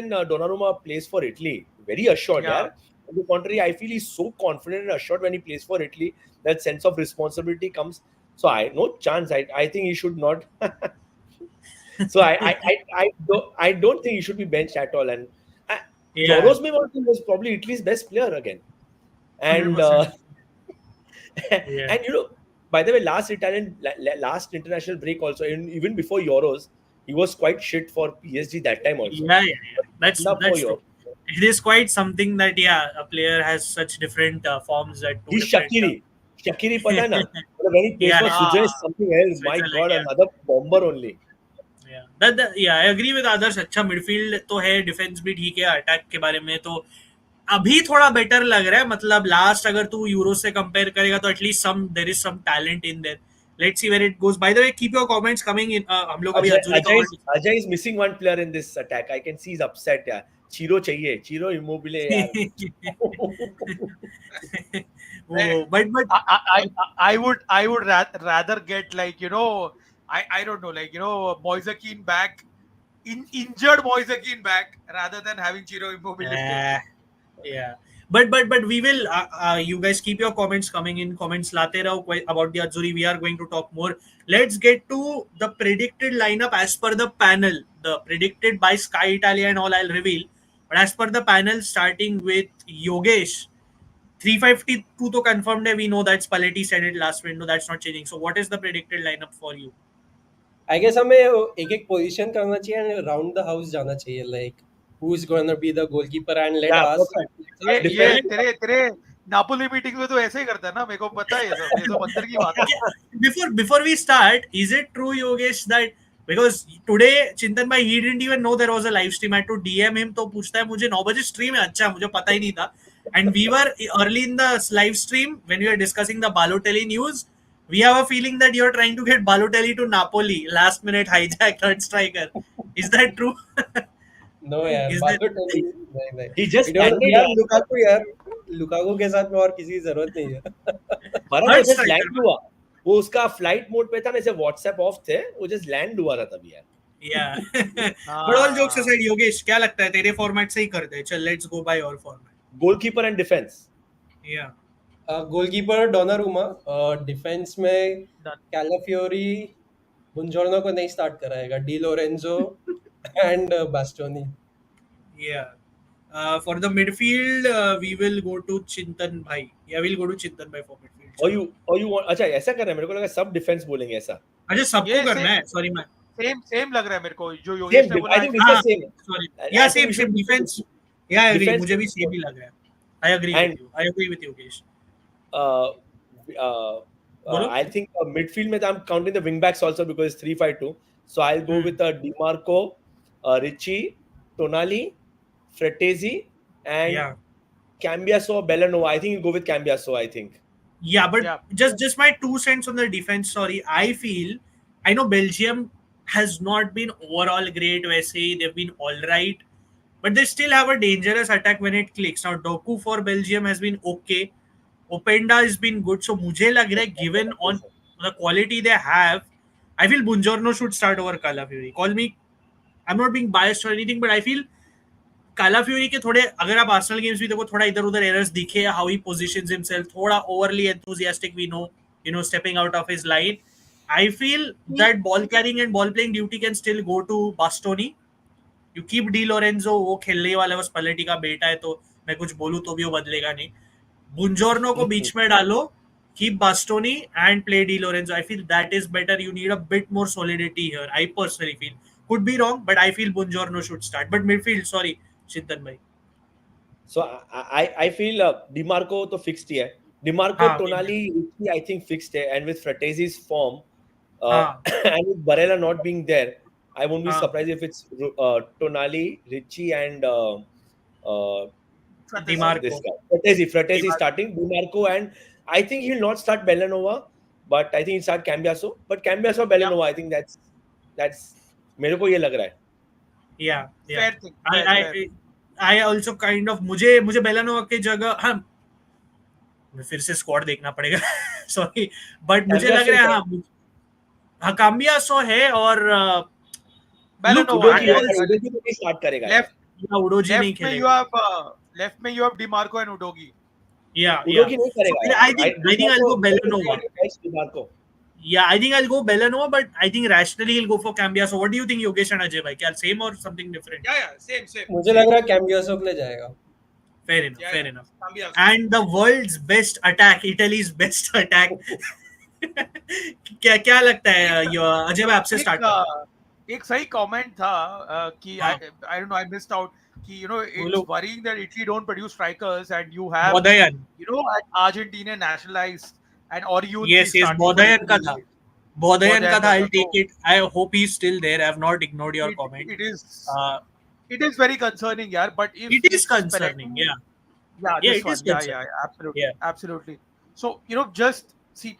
[SPEAKER 4] Donnarumma plays for Italy. Very assured. Yeah. On the contrary, I feel he's so confident and assured when he plays for Italy. That sense of responsibility comes. So no chance. I think he should not. So I don't think he should be benched at all. And Soros was probably Italy's best player again. And and you know, by the way, last international break also, even before Euros, he was quite shit for PSG that time also.
[SPEAKER 2] Yeah. That's true. It is quite something that a player has such different forms that.
[SPEAKER 4] He's Shaqiri, pata na? When he plays for Suja is something else. My God, another bomber only.
[SPEAKER 2] Yeah, I agree with others. अच्छा midfield तो है, defense भी ठीक है, attack के बारे में तो अभी थोड़ा बेटर लग रहा है. मतलब लास्ट अगर तू यूरो से कंपेयर करेगा तो at least there is some talent in there. Let's see where it goes. By the way, keep your comments coming in. हम लोग अभी
[SPEAKER 4] Ajay is missing one player in this attack. I can see is upset यार. Ciro चाहिए, Ciro Immobile यार.
[SPEAKER 5] but I would rather get like, you know, I don't know, like, you know, Moise Kean back, injured Moise Kean back rather than having Ciro Immobile.
[SPEAKER 2] Yeah, but we will. You guys keep your comments coming in. Comments लाते रहो about the Azzurri. We are going to talk more. Let's get to the predicted lineup as per the panel. The predicted by Sky Italia and all I'll reveal. But as per the panel, starting with Yogesh, 352 to confirmed है. We know that Spalletti said it last window. That's not changing. So what is the predicted lineup for you?
[SPEAKER 6] I guess हमें एक position करना चाहिए and round the house जाना चाहिए. Like who's going to be the goalkeeper and let us.
[SPEAKER 5] ये तेरे Napoli meeting में तो ऐसे ही करता है ना. मेरे को पता है ये सब अंदर की बात है.
[SPEAKER 2] Before we start, is it true, Yogesh, that because today Chintan bhai, he didn't even know there was a live stream. I had to DM him. तो पूछता है मुझे 9 बजे stream है. अच्छा, मुझे पता ही नहीं था. And we were early in the live stream when we were discussing the Balotelli news. We have a feeling that you're trying to get Balotelli to Napoli. Last minute hijack, third striker. Is that true?
[SPEAKER 6] No यार, Balotelli नहीं.
[SPEAKER 4] He just
[SPEAKER 6] Lukaku यार. Lukaku के साथ में और किसी की जरूरत नहीं है.
[SPEAKER 4] पर वो just land हुआ. वो उसका फ्लाइट मोड पे था ना, जैसे व्हाट्सएप ऑफ थे, वो जस्ट लैंड हुआ था तभी यार.
[SPEAKER 2] But all jokes aside, Yogesh, क्या लगता है तेरे फॉर्मेट से ही करते हैं? चल, let's go by your format.
[SPEAKER 4] Goalkeeper and defense.
[SPEAKER 2] Yeah.
[SPEAKER 6] Goalkeeper Donnarumma, defense में Calafiori, Buongiorno को नहीं start कराएगा. Di Lorenzo and Bastoni.
[SPEAKER 2] Yeah. For the midfield, we will go to Chintan Bhai. Yeah, we'll go to Chintan Bhai for midfield.
[SPEAKER 4] Or you want, अच्छा ऐसा कर रहे हैं, मेरे को लगा सब डिफेंस बोलेंगे ऐसा.
[SPEAKER 2] अच्छा सबको करना है, sorry मैं.
[SPEAKER 5] सेम लग रहा है मेरे को जो योगेश ने बोला.
[SPEAKER 4] I think this is same.
[SPEAKER 2] Sorry. Yeah, same defense. Yeah, I agree. मुझे भी same ही लग रहा है. I agree with you. I agree with Yogesh.
[SPEAKER 4] I think midfield में I'm counting the wing backs also because it's 3-5-2. So I'll go with DiMarco, Richie, Tonali, Fratesi, and Cambiaso or Bellanova. I think you go with Cambiaso, I think.
[SPEAKER 2] Yeah, but just my 2 cents on the defense. Sorry, I know Belgium has not been overall great. They've been all right, but they still have a dangerous attack when it clicks. Now Doku for Belgium has been okay. Openda has been good. So मुझे लग रहा है given on the quality they have, I feel Buongiorno should start over Calafiori. Call me, I'm not being biased or anything, but I feel Calafiori के थोड़े, अगर आप Arsenal games भी देखो, थोड़ा इधर उधर एरर्स दिखे, how he positions himself, थोड़ा overly enthusiastic, we know, stepping out of his line. I feel that ball carrying and ball playing duty can still go to Bastoni. You keep Di Lorenzo, वो खेलने वाला है, वो स्पलेटी का बेटा है, तो मैं कुछ बोलूं तो भी वो बदलेगा नहीं. Buongiorno को बीच में डालो, keep Bastoni and play Di Lorenzo. I feel that is better. You need a bit more solidity here. I personally feel. Could be wrong, but I feel Buongiorno should start. But midfield, sorry, Chintan bhai.
[SPEAKER 4] So I feel DiMarco तो fixed ही है. DiMarco, Tonali, Richie, I think fixed है. And with Fratesi's form, and with Barella not being there, I won't be surprised if it's Tonali, Richie, and
[SPEAKER 2] DiMarco.
[SPEAKER 4] Fratesi starting. DiMarco, and I think he'll not start Bellanova, but I think he'll start Cambiaso. But Cambiaso, Bellanova, I think that's मेरे को ये लग रहा है.
[SPEAKER 2] Yeah.
[SPEAKER 5] Fair thing.
[SPEAKER 2] I also kind of मुझे Bellanova की जगह फिर से स्क्वाड देखना पड़ेगा. Sorry, but मुझे लग रहा है हाँ Cambiaso है और
[SPEAKER 4] Udogi तो स्टार्ट करेगा.
[SPEAKER 2] Udogi नहीं खेलेगा.
[SPEAKER 5] Left में you have DiMarco and Udogi.
[SPEAKER 2] Yeah.
[SPEAKER 4] Udogi नहीं करेगा.
[SPEAKER 2] I think I'll go Bellanova. Yeah, I think I'll go Bellanova, but I think rationally he'll go for Cambiaso. What do you think, Yogesh and Ajay bhai? क्या same or something different?
[SPEAKER 5] Yeah, same.
[SPEAKER 6] मुझे लग रहा है Cambiaso के लिए जाएगा.
[SPEAKER 2] Fair enough. Cambiaso. And the world's best attack, Italy's best attack. क्या लगता है अजय भाई आपसे स्टार्ट कर.
[SPEAKER 5] एक सही comment था कि I don't know, I missed out कि it's worrying that Italy don't produce strikers and you have Argentina nationalized. And or you
[SPEAKER 2] yes Bodayan का था I'll take it. I hope he's still there. I have not ignored your comment.
[SPEAKER 5] It is very concerning, yaar, but if
[SPEAKER 2] it is concerning,
[SPEAKER 5] absolutely. So just see,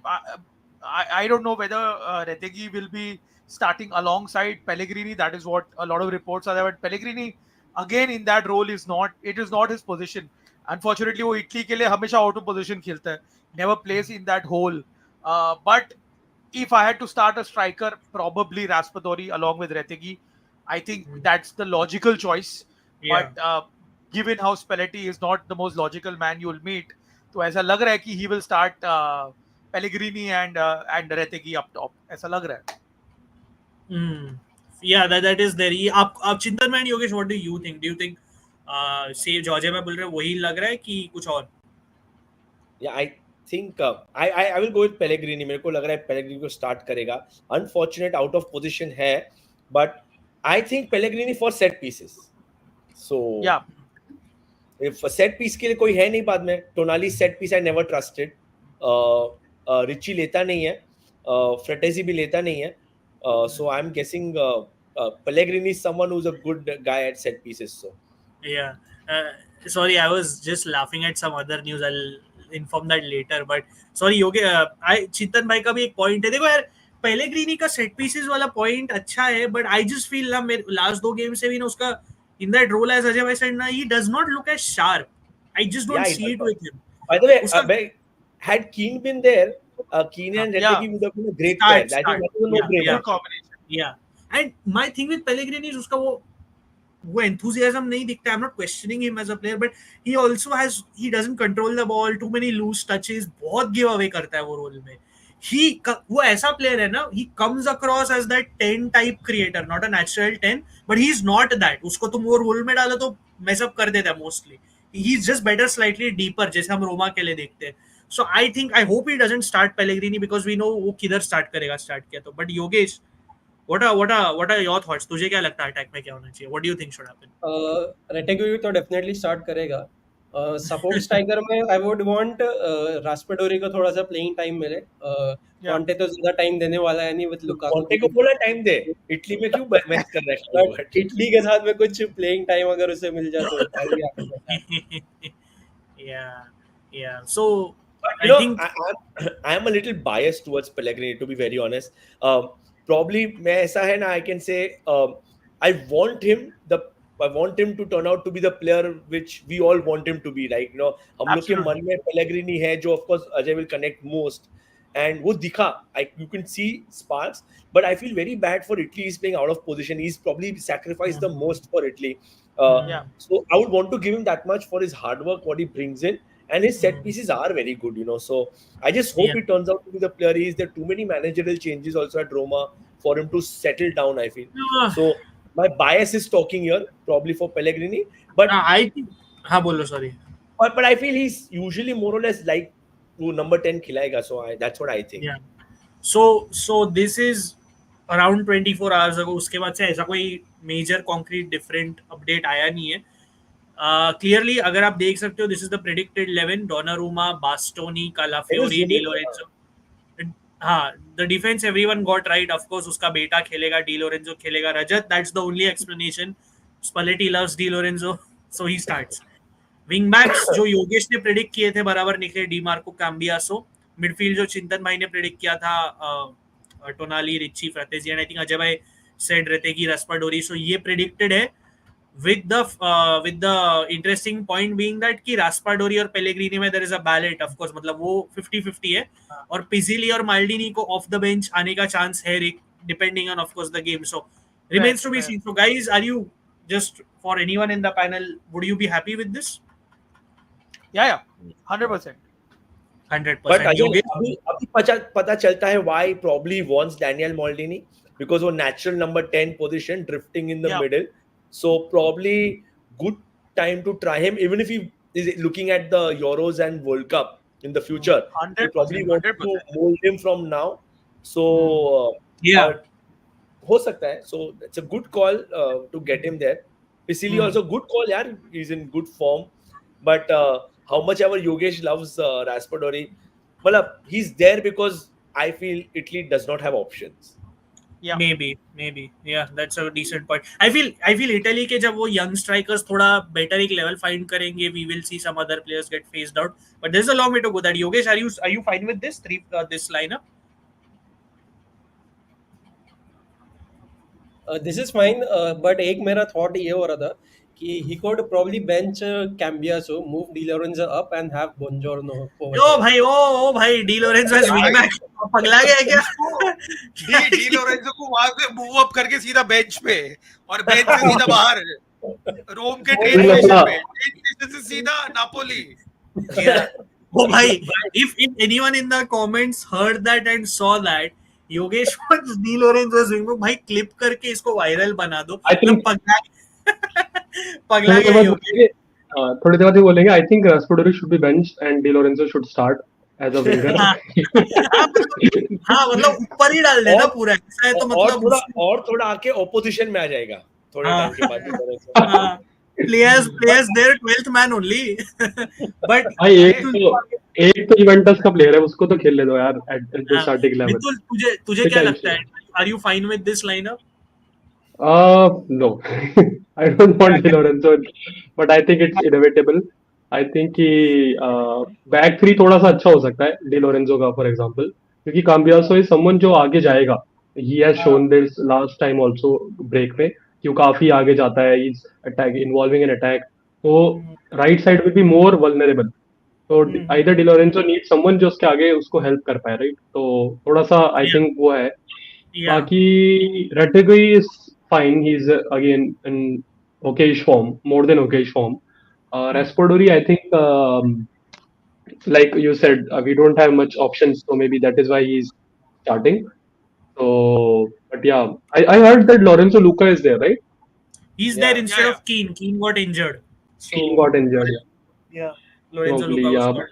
[SPEAKER 5] I don't know whether Retegui will be starting alongside Pellegrini. That is what a lot of reports are there, but Pellegrini again in that role is not his position. Unfortunately वो Italy के लिए हमेशा out of position खेलता है, never plays in that hole. But if I had to start a striker, probably Raspadori along with Retegui. I think that's the logical choice. But given how Spalletti is not the most logical man you'll meet, तो ऐसा लग रहा है कि he will start Pellegrini and Retegui up top. ऐसा लग रहा है.
[SPEAKER 2] Yeah, that is there. आप चिंतन man Yogesh, what do you think? Do you think save Jorge में बोल रहे वही लग रहा है कि कुछ और?
[SPEAKER 4] Yeah, I think I will go with Pellegrini. मेरे को लग रहा है Pellegrini को स्टार्ट करेगा. Unfortunate out of position है, but I think Pellegrini for set pieces. So if set piece के लिए कोई है नहीं बाद में. Tonali set piece I never trusted. Richie लेता नहीं है. Fratesi भी लेता नहीं है. So I'm guessing Pellegrini is someone who's a good guy at set pieces. So.
[SPEAKER 2] Yeah. Sorry, I was just laughing at some other news. I'll inform that later. But sorry, Yogi, चिंतन भाई का भी एक point है. देखो यार, Pellegrini का set pieces वाला point अच्छा है, but I just feel ना मेरे last 2 games से भी ना उसका in that role as Ajay said ना, he does not look as sharp. I just don't see it with him.
[SPEAKER 4] By the way, had Kean been there, Kean and Retegui would have been a great pair. That is a no-brainer
[SPEAKER 5] combination.
[SPEAKER 2] Yeah. And my thing with Pellegrini is उसका वो enthusiasm नहीं दिखता. I'm not questioning him as a player, but he also he doesn't control the ball, too many loose touches, बहुत give away करता है वो role में. वो ऐसा player है ना, he comes across as that 10 type creator, not a natural 10, but he's not that. उसको तुम वो role में डालो तो mess up कर देता है mostly. He's just better slightly deeper, जैसे हम रोमा के लिए देखते हैं. So I hope he doesn't start Pellegrini because we know वो किधर start करेगा start किया तो. But Yogesh, what are your thoughts? तुझे क्या लगता है अटैक में क्या होना चाहिए? What do you think should happen?
[SPEAKER 6] रेटेगुई तो डेफिनेटली स्टार्ट करेगा. सपोर्ट स्ट्राइकर में आई वुड वांट रास्पाडोरी को थोड़ा सा प्लेइंग टाइम मिले. कॉन्टे तो ज्यादा टाइम देने वाला है नहीं विद लुकाकू.
[SPEAKER 4] कॉन्टे को बोला टाइम दे, इटली में क्यों मैच कर रहा है?
[SPEAKER 6] बट इटली के साथ में कुछ प्लेइंग टाइम अगर उसे मिल जाए तो
[SPEAKER 2] yeah. So
[SPEAKER 4] I think I am a little biased towards Pellegrini, to be very honest. Probably मैं ऐसा है ना, I can say I want him to turn out to be the player which we all want him to be. Like, you know, हम लोग के मन में Pellegrini है जो of course Ajay will connect most, and वो दिखा. You can see sparks, but I feel very bad for Italy. He's playing out of position. He's probably sacrificed the most for Italy. So I would want to give him that much for his hard work, what he brings in. And his set pieces are very good, you know. So I just hope he turns out to be the player he is. There are too many managerial changes also at Roma for him to settle down, I feel. So my bias is talking here, probably for Pellegrini. But
[SPEAKER 2] I think, bolo, sorry.
[SPEAKER 4] But I feel he's usually more or less like number 10 khilayega. So that's what I think.
[SPEAKER 2] Yeah. So this is around 24 hours ago. उसके बाद से ऐसा कोई major concrete different update आया नहीं है. Clearly, अगर आप देख सकते हो, this is the predicted 11: Donnarumma, Bastoni, Calafiori, Di Lorenzo. हाँ, the defense everyone got right. Of course, उसका बेटा खेलेगा, Di Lorenzo खेलेगा. Rajat, that's the only explanation. Spalletti loves Di Lorenzo, so he starts. Wing backs जो योगेश ने predict किए थे बराबर निकले. Di Marco, Cambiaso. Midfield जो चिंतन भाई ने predict किया था, Tonali, Ricci, Fratesi, and I think Ajay भाई said रहते कि Raspadori. So ये predicted है. With the interesting point being that कि Raspadori और Pellegrini में there is a ballot, of course, मतलब वो 50-50 है, और Pizzilli और Maldini को off the bench आने का chance है, depending on of course the game. So remains to be seen. So guys, are you, just for anyone in the panel, would you be happy with this?
[SPEAKER 5] Yeah, 100%.
[SPEAKER 2] 100%.
[SPEAKER 4] But अभी पता चलता है why probably wants Daniel Maldini, because वो natural number 10 position drifting in the middle. So probably good time to try him, even if he is looking at the Euros and World Cup in the future.
[SPEAKER 5] 100%,
[SPEAKER 4] He probably want to mold him from now. So हो सकता है. So it's a good call to get him there. Pizzilli also good call, यार. He's in good form. But how much ever Yogesh loves Raspadori, well, he's there because I feel Italy does not have options.
[SPEAKER 2] Yeah. Maybe. Yeah, that's a decent point. I feel Italy के जब वो young strikers थोड़ा better एक level find करेंगे, we will see some other players get phased out. But there's a long way to go. That Yogesh, are you fine with this this lineup?
[SPEAKER 6] This is fine. But एक मेरा thought ये हो रहा था कि he could probably bench Cambiaso, move Di Lorenzo up and have Buongiorno over.
[SPEAKER 2] ओ भाई Di Lorenzo as wing back. पगला गया क्या?
[SPEAKER 5] Di Lorenzo को वहां से मूव अप करके सीधा बेंच पे, और बेंच से सीधा बाहर रोम के ट्रेन स्टेशन पे, ट्रेन स्टेशन से सीधा नापोली.
[SPEAKER 2] ओ भाई, if anyone in the comments heard that and saw that Yogesh wants Di Lorenzo as wing back, भाई क्लिप करके इसको वायरल बना दो. पगला गया योगेश.
[SPEAKER 3] थोड़ी देर बाद ही बोलेंगे I think Raspadori should be benched and Di Lorenzo should start as a winger.
[SPEAKER 2] हाँ, मतलब ऊपर ही डाल देना पूरा. ऐसा है तो मतलब
[SPEAKER 4] और थोड़ा आके opposition में आ जाएगा थोड़े टाइम के बाद.
[SPEAKER 2] Players there 12th man only. But
[SPEAKER 3] एक तो Juventus का player है, उसको तो खेल ले दो यार at the starting level.
[SPEAKER 2] तुझे क्या लगता है? Are you fine with this lineup?
[SPEAKER 3] No. I don't want Di Lorenzo, but I think it's inevitable. I think कि back three थोड़ा सा अच्छा हो सकता है Di Lorenzo का, for example, क्योंकि Cambiaso is someone जो आगे जाएगा. He has shown this last time also break में कि वो काफी आगे जाता है. He's involving in attack. तो right side will be more vulnerable. So either Di Lorenzo needs someone जो उसके आगे उसको help कर पाए, right? तो थोड़ा सा I think वो है. बाकी Retegui is fine. He's again in okayish form, more than okayish form. Raspadori, I think, like you said, we don't have much options, so maybe that is why he's starting. So, but yeah, I heard that Lorenzo Lucca is there, right?
[SPEAKER 2] He's there instead of Kean. Kean got injured.
[SPEAKER 3] Kean got injured.
[SPEAKER 2] Yeah, Lorenzo
[SPEAKER 3] Probably,
[SPEAKER 2] Lucca was
[SPEAKER 3] yeah.
[SPEAKER 2] called up.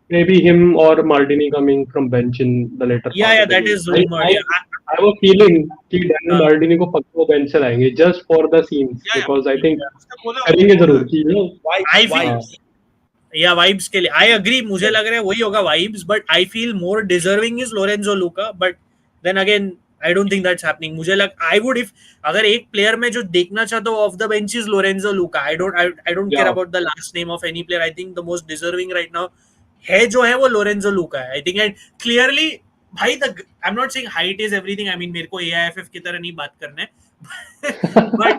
[SPEAKER 3] Maybe him or Maldini coming from bench in the later part
[SPEAKER 2] Yeah,
[SPEAKER 3] of the
[SPEAKER 2] that
[SPEAKER 3] game.
[SPEAKER 2] is rumored. Yeah,
[SPEAKER 3] I have a feeling कि Daniel
[SPEAKER 2] हाँ.
[SPEAKER 3] Maldini को पक्का वो bench से लाएंगे just for the scenes
[SPEAKER 5] Yeah,
[SPEAKER 3] because I think
[SPEAKER 5] उसने बोला
[SPEAKER 3] करेंगे जरूर कि
[SPEAKER 2] I feel
[SPEAKER 4] Vibes.
[SPEAKER 2] yeah vibes के लिए I agree. मुझे लग रहा है वही होगा vibes, but I feel more deserving is Lorenzo Lucca. But then again, I don't think that's happening. मुझे लग I would if अगर एक player में जो देखना चाहता हूँ off the bench is Lorenzo Lucca. I don't care
[SPEAKER 3] Yeah.
[SPEAKER 2] about the last name of any player. I think the most deserving right now है जो है वो Lorenzo Lucca है. I think and clearly भाई I'm not saying height is everything. I mean मेरे को AIFF की तरह नहीं बात करना है.
[SPEAKER 4] But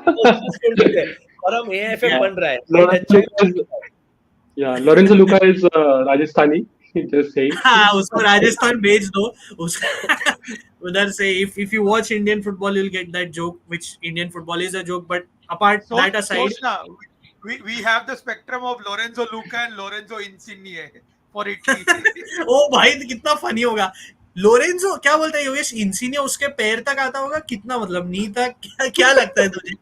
[SPEAKER 4] और हम AIFF
[SPEAKER 2] Yeah.
[SPEAKER 4] बन रहा है.
[SPEAKER 3] Lorenzo Lucca is Rajasthani. Just saying.
[SPEAKER 2] हाँ उसको राजस्थान भेज दो उसका उधर से if you watch Indian football you'll get that joke which Indian football is a joke but apart
[SPEAKER 5] So,
[SPEAKER 2] that aside
[SPEAKER 5] we have the spectrum of Lorenzo Lucca and Lorenzo Insigne for Italy.
[SPEAKER 2] ओ भाई कितना funny होगा Lorenzo क्या बोलता है योगेश इंसिने उसके पैर तक आता होगा कितना मतलब नी तक क्या लगता है तुझे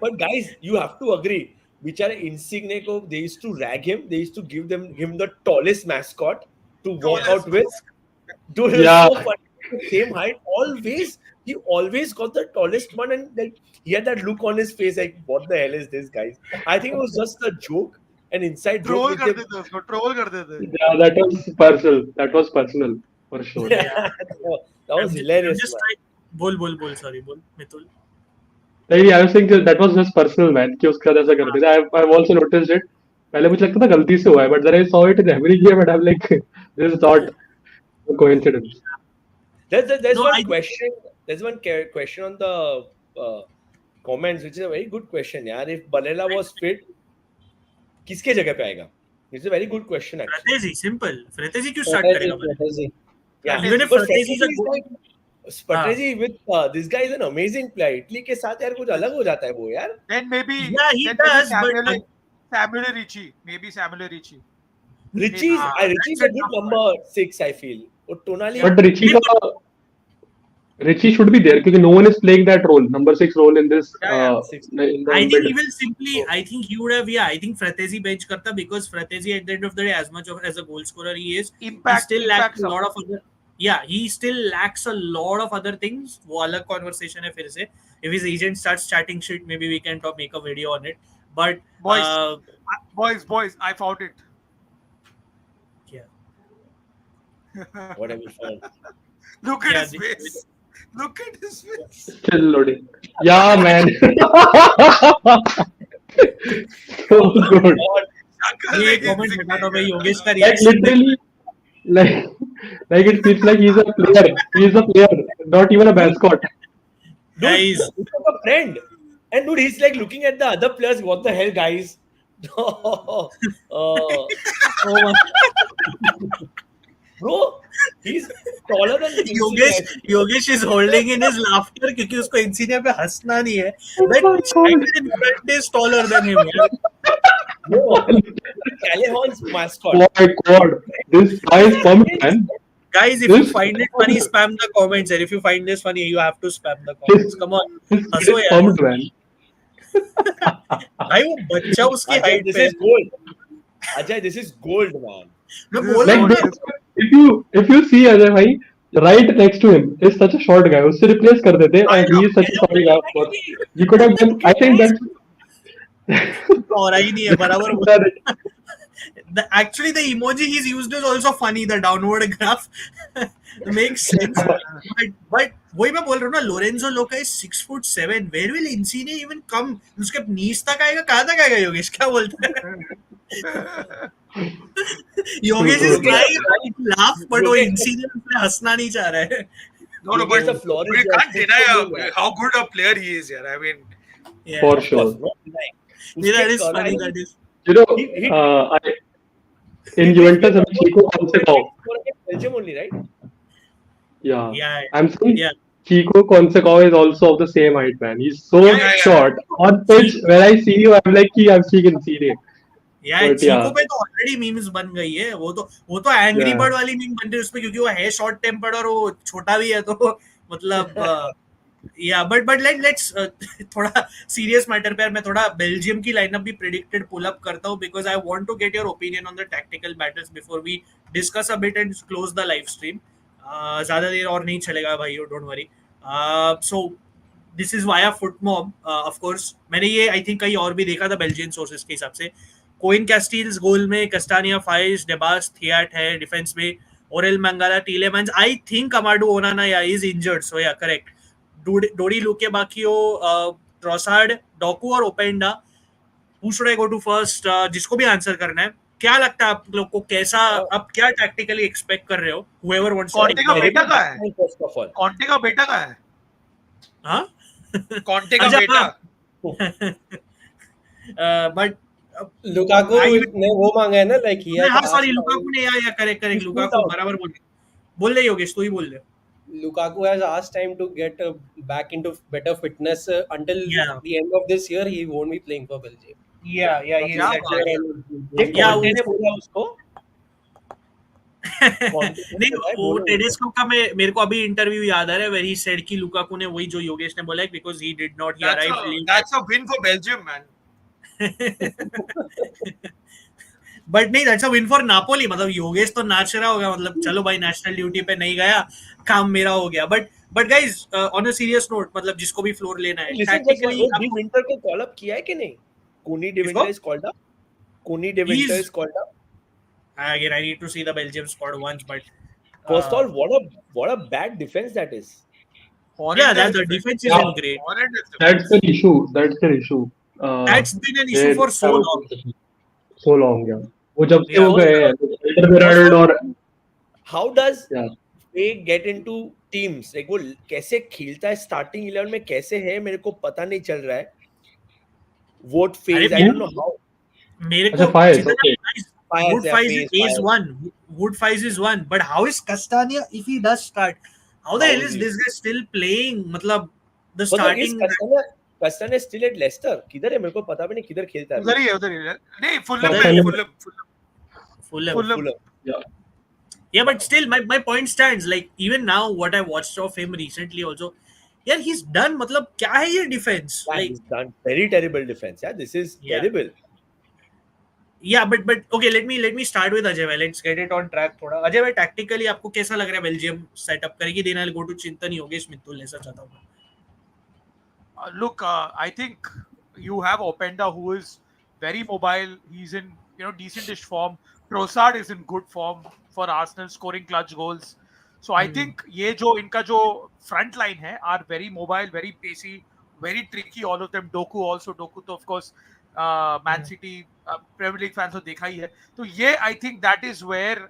[SPEAKER 4] But guys, you have to agree. बेचारे Insigne को they used to rag him. They used to give him the tallest mascot to walk out with. Dude, it was so funny. Same height. He always got the tallest one, and like he had that look on his face, like what the hell is this, guys? I think it was just a joke, an inside
[SPEAKER 5] Troll
[SPEAKER 4] joke.
[SPEAKER 5] कर देते उसको, troll कर देते.
[SPEAKER 3] Yeah, that was personal. That was personal for sure.
[SPEAKER 4] Yeah, that was hilarious.
[SPEAKER 2] Just
[SPEAKER 4] man.
[SPEAKER 2] बोल sorry बोल मितुल
[SPEAKER 3] नहीं, I was saying that was just personal, man. कि उसका ऐसा करते थे. I've also noticed it. पहले मुझे लगता था गलती से हुआ है, but then I saw it in every game and I'm like, this is not a coincidence.
[SPEAKER 4] There's
[SPEAKER 2] No,
[SPEAKER 4] one question. There's one question on the comments, which is a very good question. यार, if Balela was fit, किसके जगह पे आएगा? It's a very good question actually.
[SPEAKER 2] Fratesi simple Fratesi क्यों start करेगा
[SPEAKER 6] Fratesi.
[SPEAKER 4] Yeah,
[SPEAKER 2] even if
[SPEAKER 4] but
[SPEAKER 2] Fratesi is a
[SPEAKER 4] Fratesi is
[SPEAKER 2] good
[SPEAKER 4] like Fratesi with this guy is an amazing player. Italy के साथ यार कुछ अलग हो जाता है वो यार.
[SPEAKER 5] Then maybe
[SPEAKER 2] Yeah, he
[SPEAKER 5] then
[SPEAKER 2] does,
[SPEAKER 5] maybe
[SPEAKER 2] but
[SPEAKER 5] Samuel Ricci, maybe Samuel Ricci.
[SPEAKER 4] Richie's
[SPEAKER 2] that's
[SPEAKER 4] a
[SPEAKER 2] a
[SPEAKER 4] good
[SPEAKER 2] tough
[SPEAKER 4] number 6 I feel. और Tonali
[SPEAKER 3] But Richie should be there because no one is playing that role, number 6 role in this.
[SPEAKER 4] Yeah,
[SPEAKER 3] In the
[SPEAKER 2] I think
[SPEAKER 3] mid.
[SPEAKER 2] he will simply. I think he would have. Yeah, I think Fratesi bench karta because Fratesi at the end of the day, as much of as a goal scorer he is,
[SPEAKER 5] Impact,
[SPEAKER 2] he still lacks a
[SPEAKER 5] impact
[SPEAKER 2] lot of other. Yeah, he still lacks a lot of other things. वो अलग conversation है फिर से. If his agent starts chatting shit, maybe we can make a video on it. But
[SPEAKER 5] Boys, I found it.
[SPEAKER 2] Yeah.
[SPEAKER 4] what have you found?
[SPEAKER 5] Look at
[SPEAKER 2] Yeah,
[SPEAKER 5] his face. Look at his face.
[SPEAKER 3] Still loading. Yeah, man. So good.
[SPEAKER 2] ये comment हटा दो भाई योगेश का
[SPEAKER 3] Like
[SPEAKER 2] reaction.
[SPEAKER 3] literally, like it feels like he's a player. He's a player, not even a mascot.
[SPEAKER 4] Dude,
[SPEAKER 2] Guys.
[SPEAKER 4] he's like a friend. And dude, he's like looking at the other players. What the hell, guys? Oh my. Bro, he's taller than
[SPEAKER 2] Yogesh is holding in his laughter क्योंकि उसको इंसिनिया पे हंसना नहीं है. That child in front is taller than him.
[SPEAKER 4] No, Callahan's mascot.
[SPEAKER 3] Oh my god, this guy is pumped, man.
[SPEAKER 2] Guys, if you find it funny, spam the comments. And if you find this funny, you have to spam the comments. Come on,
[SPEAKER 3] This kid
[SPEAKER 2] हंसो
[SPEAKER 3] is
[SPEAKER 2] यार.
[SPEAKER 3] pumped, man.
[SPEAKER 2] भाई वो बच्चा उसकी
[SPEAKER 4] Ajay,
[SPEAKER 2] height
[SPEAKER 4] this
[SPEAKER 2] पे
[SPEAKER 4] is gold. Ajay, this is gold, man.
[SPEAKER 2] मैं बोल रहा
[SPEAKER 3] Like
[SPEAKER 2] हूँ
[SPEAKER 3] this,
[SPEAKER 2] ना.
[SPEAKER 3] if you see Ajay bhai, right next to him is such a short guy. उससे replace कर देते
[SPEAKER 2] I
[SPEAKER 3] and
[SPEAKER 2] know.
[SPEAKER 3] he is such a sorry guy. Of course, you could have done. I think that's.
[SPEAKER 2] और ही नहीं है बराबर. Actually, the emoji he's used is also funny. The downward graph makes sense. But वही मैं बोल रहा हूँ ना, Lorenzo Lucca is 6'7". Where will Insigne even come? उसके knees तक आएगा, कहाँ तक आएगा योगेश? क्या बोलते हैं? Yogesh is trying to laugh, but वो Insigne पे हंसना नहीं चाह रहा है.
[SPEAKER 5] No, but
[SPEAKER 4] the floor
[SPEAKER 5] we
[SPEAKER 4] is
[SPEAKER 5] can't deny
[SPEAKER 4] yeah.
[SPEAKER 5] how good a player he is here. I mean,
[SPEAKER 2] Yeah.
[SPEAKER 3] For
[SPEAKER 4] Of
[SPEAKER 3] sure.
[SPEAKER 4] course, not denying.
[SPEAKER 2] Yeah, that is
[SPEAKER 4] उसके
[SPEAKER 2] funny.
[SPEAKER 4] कलाई-
[SPEAKER 2] That is.
[SPEAKER 3] You know,
[SPEAKER 4] He-
[SPEAKER 3] in Juventus, हमें Chico कौन से गाँव?
[SPEAKER 4] Belgium only, right?
[SPEAKER 3] Yeah.
[SPEAKER 2] Yeah.
[SPEAKER 3] I'm saying
[SPEAKER 2] Yeah.
[SPEAKER 3] Chico Consecao is also of the same height, man. He's so
[SPEAKER 5] Yeah.
[SPEAKER 3] short. On pitch, when I see you, I'm like, I'm seeing Insigne.
[SPEAKER 2] यार
[SPEAKER 3] But
[SPEAKER 2] chikoo
[SPEAKER 3] yeah.
[SPEAKER 2] पे तो already memes बन गई है. वो तो angry
[SPEAKER 3] Yeah.
[SPEAKER 2] Bird वाली meme बन रही है उसपे क्योंकि वो है शॉर्ट टेम्पर्ड और वो छोटा भी है तो मतलब Yeah, but let's थोड़ा serious matter पे मैं थोड़ा बेल्जियम की लाइनअप भी predicted pull up करता हूँ because I want to get your opinion on the tactical battles before we discuss a bit and close the live stream. ज़्यादा देर और नहीं चलेगा भाई, don't worry. So this is via footmob, of course. मैंने ये I think कहीं और भी देखा था Belgian sources के हिसाब से. कोइन कैस्टिल्स गोल में, कस्टानिया फाइज, डेबास थियाट है डिफेंस में, ओरेल मंगाला, टीलेमैन्स. आई थिंक अमाडू ओनाना या इज इंजर्ड, सो या करेक्ट. डोरी लुके बाकियो, ट्रोसार्ड, डोकू और Openda. Who should I go to first? जिसको भी आंसर करना है. क्या लगता है आप लोग को, कैसा आप क्या टैक्टिकली एक्सपेक्ट कर रहे हो? whoever wants to.
[SPEAKER 5] कॉन्टे का बेटा का है,
[SPEAKER 4] First of all.
[SPEAKER 5] कॉन्टे का बेटा का है,
[SPEAKER 2] हाँ
[SPEAKER 5] कॉन्टे का
[SPEAKER 2] अच्छा,
[SPEAKER 5] बेटा.
[SPEAKER 2] बट
[SPEAKER 6] लुकाकू ने वो मांगा है ना, लाइक
[SPEAKER 2] हाँ सॉरी, लुकाकू ने या करेक्ट लुकाकू बराबर बोल रहे योगेश, तू ही बोल रहे.
[SPEAKER 6] Lukaku has asked time to get back into better fitness. Until the end of this year, he won't be playing for Belgium.
[SPEAKER 2] Yeah, he
[SPEAKER 5] क्या
[SPEAKER 2] said
[SPEAKER 5] बात है?
[SPEAKER 2] that.
[SPEAKER 4] कॉन्टे ने बोला उसको.
[SPEAKER 2] नहीं, वो टेडेस्को का मेरे को अभी इंटरव्यू याद आ रहा है where he said कि लुकाकू ने वही जो योगेश ने बोला है because he did not, he arrived late.
[SPEAKER 5] That's a win for Belgium, man.
[SPEAKER 2] But नहीं, that's a win for Napoli. मतलब योगेश तो नाच रहा होगा, मतलब चलो भाई नेशनल ड्यूटी पे नहीं गया, काम मेरा हो गया. But guys, on a serious note, मतलब जिसको भी फ्लोर लेना है टैक्टिकली,
[SPEAKER 4] डी विंटर को कॉल अप किया है कि नहीं? Koni De Winter is called up. Koni De Winter is called up.
[SPEAKER 2] Again, I need to see the Belgium squad once, but
[SPEAKER 4] First of all, what a bad defense that is.
[SPEAKER 2] yeah, that the defense isn't great.
[SPEAKER 3] That's the issue. That's
[SPEAKER 2] That's been an issue for so long.
[SPEAKER 3] So long, yeah. वो जब से हो गए और
[SPEAKER 4] how does they get into teams? Like वो कैसे खेलता है, starting 11 में कैसे है, मेरे को पता नहीं चल रहा है. What phase? I don't know how.
[SPEAKER 2] मेरे को Wood Fies is one. Wood Fies is one. But how is Castagna if he does start? How the hell is this guy still playing? मतलब the starting.
[SPEAKER 4] Castagna is still at Leicester. किधर है, मेरे को पता भी नहीं किधर खेलता है.
[SPEAKER 5] उधर ही है. नहीं, Fulham.
[SPEAKER 2] Yeah, but still, my point stands. Like even now, what I watched of him recently also, yeah, he's done. मतलब क्या है ये defense?
[SPEAKER 4] Yeah,
[SPEAKER 2] like
[SPEAKER 4] he's done very terrible defense. Yeah, this is terrible.
[SPEAKER 2] Yeah, but okay, let me start with Ajay. Let's get it on track थोड़ा. अजय भाई, tactically आपको कैसा लग रहा है बेल्जियम सेटअप करेगी? देन I'll go to चिंतन, योगेश, मित्तुल, ऐसा चाहता हूँ.
[SPEAKER 5] Look, I think you have Openda, who is very mobile. He's in decentish form. Trossard is in good form for Arsenal, scoring clutch goals. So I think ये जो इनका जो front line है are very mobile, very pacey, very tricky. All of them. Doku तो of course Man City Premier League fans तो देखा ही है. तो ये I think that is where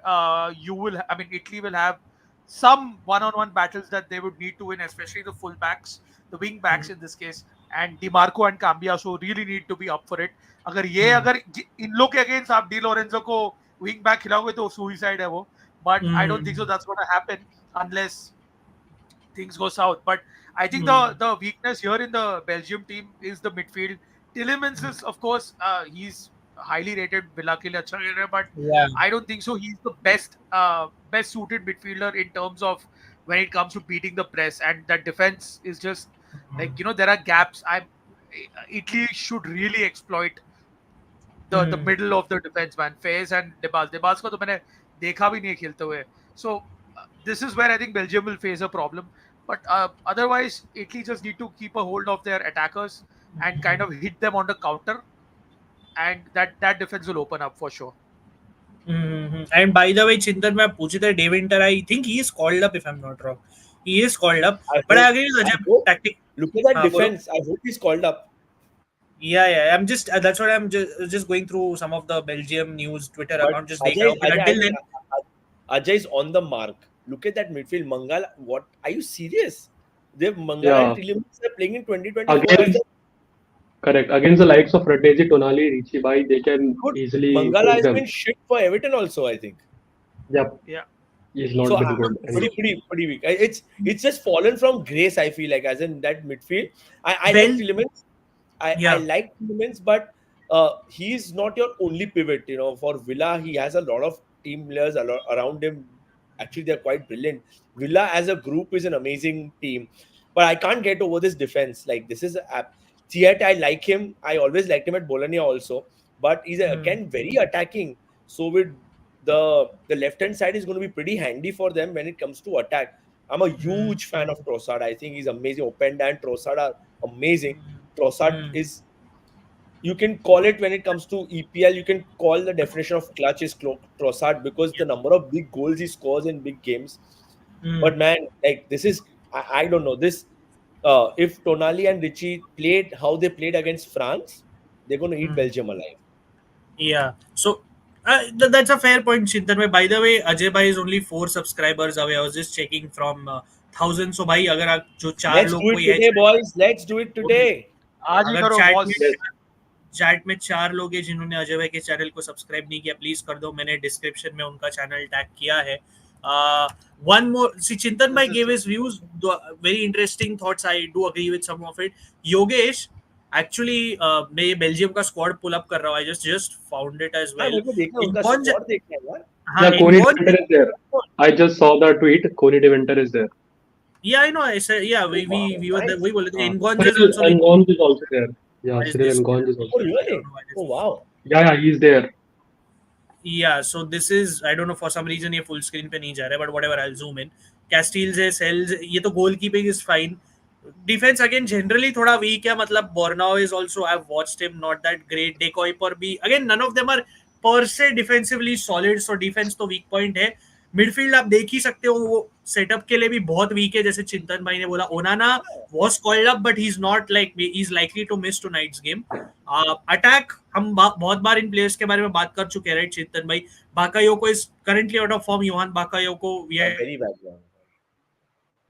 [SPEAKER 5] Italy will have some one-on-one battles that they would need to win, especially the full backs, the wing backs in this case, and DiMarco and Cambia so really need to be up for it. अगर इन लोग के against आप D Lorenzo को wing back खिलाओगे तो suicide है वो. But I don't think so that's going to happen unless things go south. But I think the weakness here in the Belgium team is the midfield. Tielemans is, of course, he's highly rated. Villa के लिए अच्छा खेल रहा है, but I don't think so. He's the best suited midfielder in terms of when it comes to beating the press, and that defense is just like there are gaps. Italy should really exploit the middle of the defense, man. Fez and Debas को तो मैंने देखा भी नहीं खेलते हुए. So this is where I think Belgium will face a problem. But otherwise, Italy just need to keep a hold of their attackers and kind of hit them on the counter, and that defense will open up for sure.
[SPEAKER 2] And by the way, Chintan, मैं पूछे थे Dave Winter, I think he is called up if I'm not wrong. He is called up, but I agree with Ajay. Tactic.
[SPEAKER 4] Look at that defense. I hope he's called up.
[SPEAKER 2] Yeah. I'm just that's what I'm just going through some of the Belgium news Twitter account. Just until then,
[SPEAKER 4] Ajay is on the mark. Look at that midfield. Mangala, what? Are you serious? They've Mangala and Tielemans are playing in 2024.
[SPEAKER 3] Correct. Against the likes of Rateji, Tonali, Richie Bai, they can easily.
[SPEAKER 4] Mangala has been shit for Everton also, I think.
[SPEAKER 3] Yep.
[SPEAKER 5] Yeah.
[SPEAKER 3] He's not been good.
[SPEAKER 4] Pretty weak. It's just fallen from grace, I feel like, as in that midfield. I like Tielemans. I like Tielemans, but he's not your only pivot. For Villa, he has a lot of team players around him. Actually, they're quite brilliant. Villa as a group is an amazing team. but I can't get over this defense. Like this is Ziyech, I like him. I always liked him at Bologna also, but he's again very attacking. So with the left hand side is going to be pretty handy for them when it comes to attack. I'm a huge fan of Trossard. I think he's amazing. Openda and Trossard are amazing. Trossard is, you can call it when it comes to EPL, you can call the definition of clutch is Trossard because the number of big goals he scores in big games. But man, like this is, I don't know this. If Tonali and Richie played how they played against France, they're going to eat Belgium alive.
[SPEAKER 2] Yeah. So that's a fair point, Chintan. By the way, Ajay Bhai is only 4 subscribers away. I was just checking from 1,000. So bhai, अगर आप जो 4
[SPEAKER 4] Let's
[SPEAKER 2] लोग
[SPEAKER 4] do
[SPEAKER 2] को
[SPEAKER 4] it today, boys. Let's do it today.
[SPEAKER 5] आज ही
[SPEAKER 2] अगर
[SPEAKER 5] करो
[SPEAKER 2] chat
[SPEAKER 5] boss.
[SPEAKER 2] में chat में 4 लोग हैं जिन्होंने अजय भाई के चैनल को सब्सक्राइब नहीं किया, प्लीज कर दो. मैंने डिस्क्रिप्शन में उनका चैनल टैग किया है. One more, see, Chintan bhai gave his views, very interesting thoughts. I do agree with some of it. Yogesh, actually, मैं ये बेल्जियम का स्क्वाड पुल अप कर रहा हूँ. I just found it as well.
[SPEAKER 4] मेरे को देखना उनका
[SPEAKER 2] Ingonj-
[SPEAKER 4] squad देखना है यार.
[SPEAKER 3] Yeah, Coney Deventer is there. I just saw the tweet. Coney Deventer is there.
[SPEAKER 2] Yeah, I know. I said, yeah, we were there. We were there. Ingonj is
[SPEAKER 3] Cyril
[SPEAKER 2] also.
[SPEAKER 3] Ngonge is also there. Yeah,
[SPEAKER 2] Why is
[SPEAKER 3] Cyril
[SPEAKER 2] this-
[SPEAKER 3] Ngonge is
[SPEAKER 4] Oh,
[SPEAKER 3] also there.
[SPEAKER 4] really? Oh, wow.
[SPEAKER 3] Yeah, he's there.
[SPEAKER 2] Yeah, so this is, I don't know, for some reason ये full screen पे नहीं जा रहा है, but whatever, I'll zoom in. Castiles है, Sells, ये तो goalkeeping is fine. Defense again generally थोड़ा weak है, मतलब Bornau is also, I've watched him, not that great. Decoy पर भी, again none of them are per se defensively solid, so defense तो weak point है. Midfield आप देख ही सकते हो, वो सेटअप के लिए भी बहुत वीक है, जैसे चिंतन भाई ने बोला. Onana was called up but he is not like, he is likely to miss tonight's game. Attack हम बहुत बार इन प्लेयर्स के बारे में बात कर चुके हैं, राइट चिंतन भाई. Bakayoko is currently out of form. Yohan Bakayoko, we have
[SPEAKER 4] Very bad one.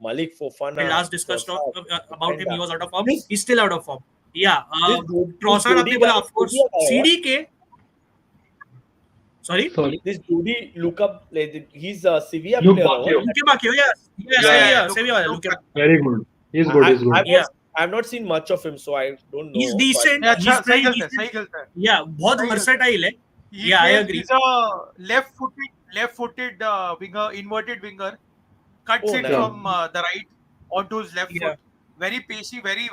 [SPEAKER 4] Malik Fofana.
[SPEAKER 2] last discussed about him, he was out of form.
[SPEAKER 4] This-
[SPEAKER 2] He's still out of form. Yeah,
[SPEAKER 4] this
[SPEAKER 2] Trossard आपने
[SPEAKER 4] Jody
[SPEAKER 2] बोला,
[SPEAKER 4] guy
[SPEAKER 2] of course.
[SPEAKER 4] Sevilla का है,
[SPEAKER 2] CDK, sorry,
[SPEAKER 3] Sorry.
[SPEAKER 4] This Judy Lucca, he's a Sevilla
[SPEAKER 3] Luke
[SPEAKER 4] player.
[SPEAKER 3] Bacchio.
[SPEAKER 2] Luke Bacchio, yeah, Sevilla, Luke.
[SPEAKER 3] Very good. He's good. He's good.
[SPEAKER 2] Yeah.
[SPEAKER 4] I've not seen much of him, so I don't know.
[SPEAKER 2] He's
[SPEAKER 4] but-
[SPEAKER 2] decent.
[SPEAKER 5] Yeah,
[SPEAKER 2] He's
[SPEAKER 5] अच्छा, सही
[SPEAKER 2] pretty
[SPEAKER 5] खेलता है,
[SPEAKER 2] decent.
[SPEAKER 5] सही खेलता है.
[SPEAKER 2] Yeah, बहुत
[SPEAKER 5] सही
[SPEAKER 2] versatile है.
[SPEAKER 5] He
[SPEAKER 2] Yeah, I
[SPEAKER 5] plays-
[SPEAKER 2] agree.
[SPEAKER 5] He's a left-footed winger, inverted winger. Cuts
[SPEAKER 4] Oh,
[SPEAKER 5] it
[SPEAKER 4] nice.
[SPEAKER 5] from the right onto his left
[SPEAKER 2] Yeah.
[SPEAKER 5] foot. Very pacey, very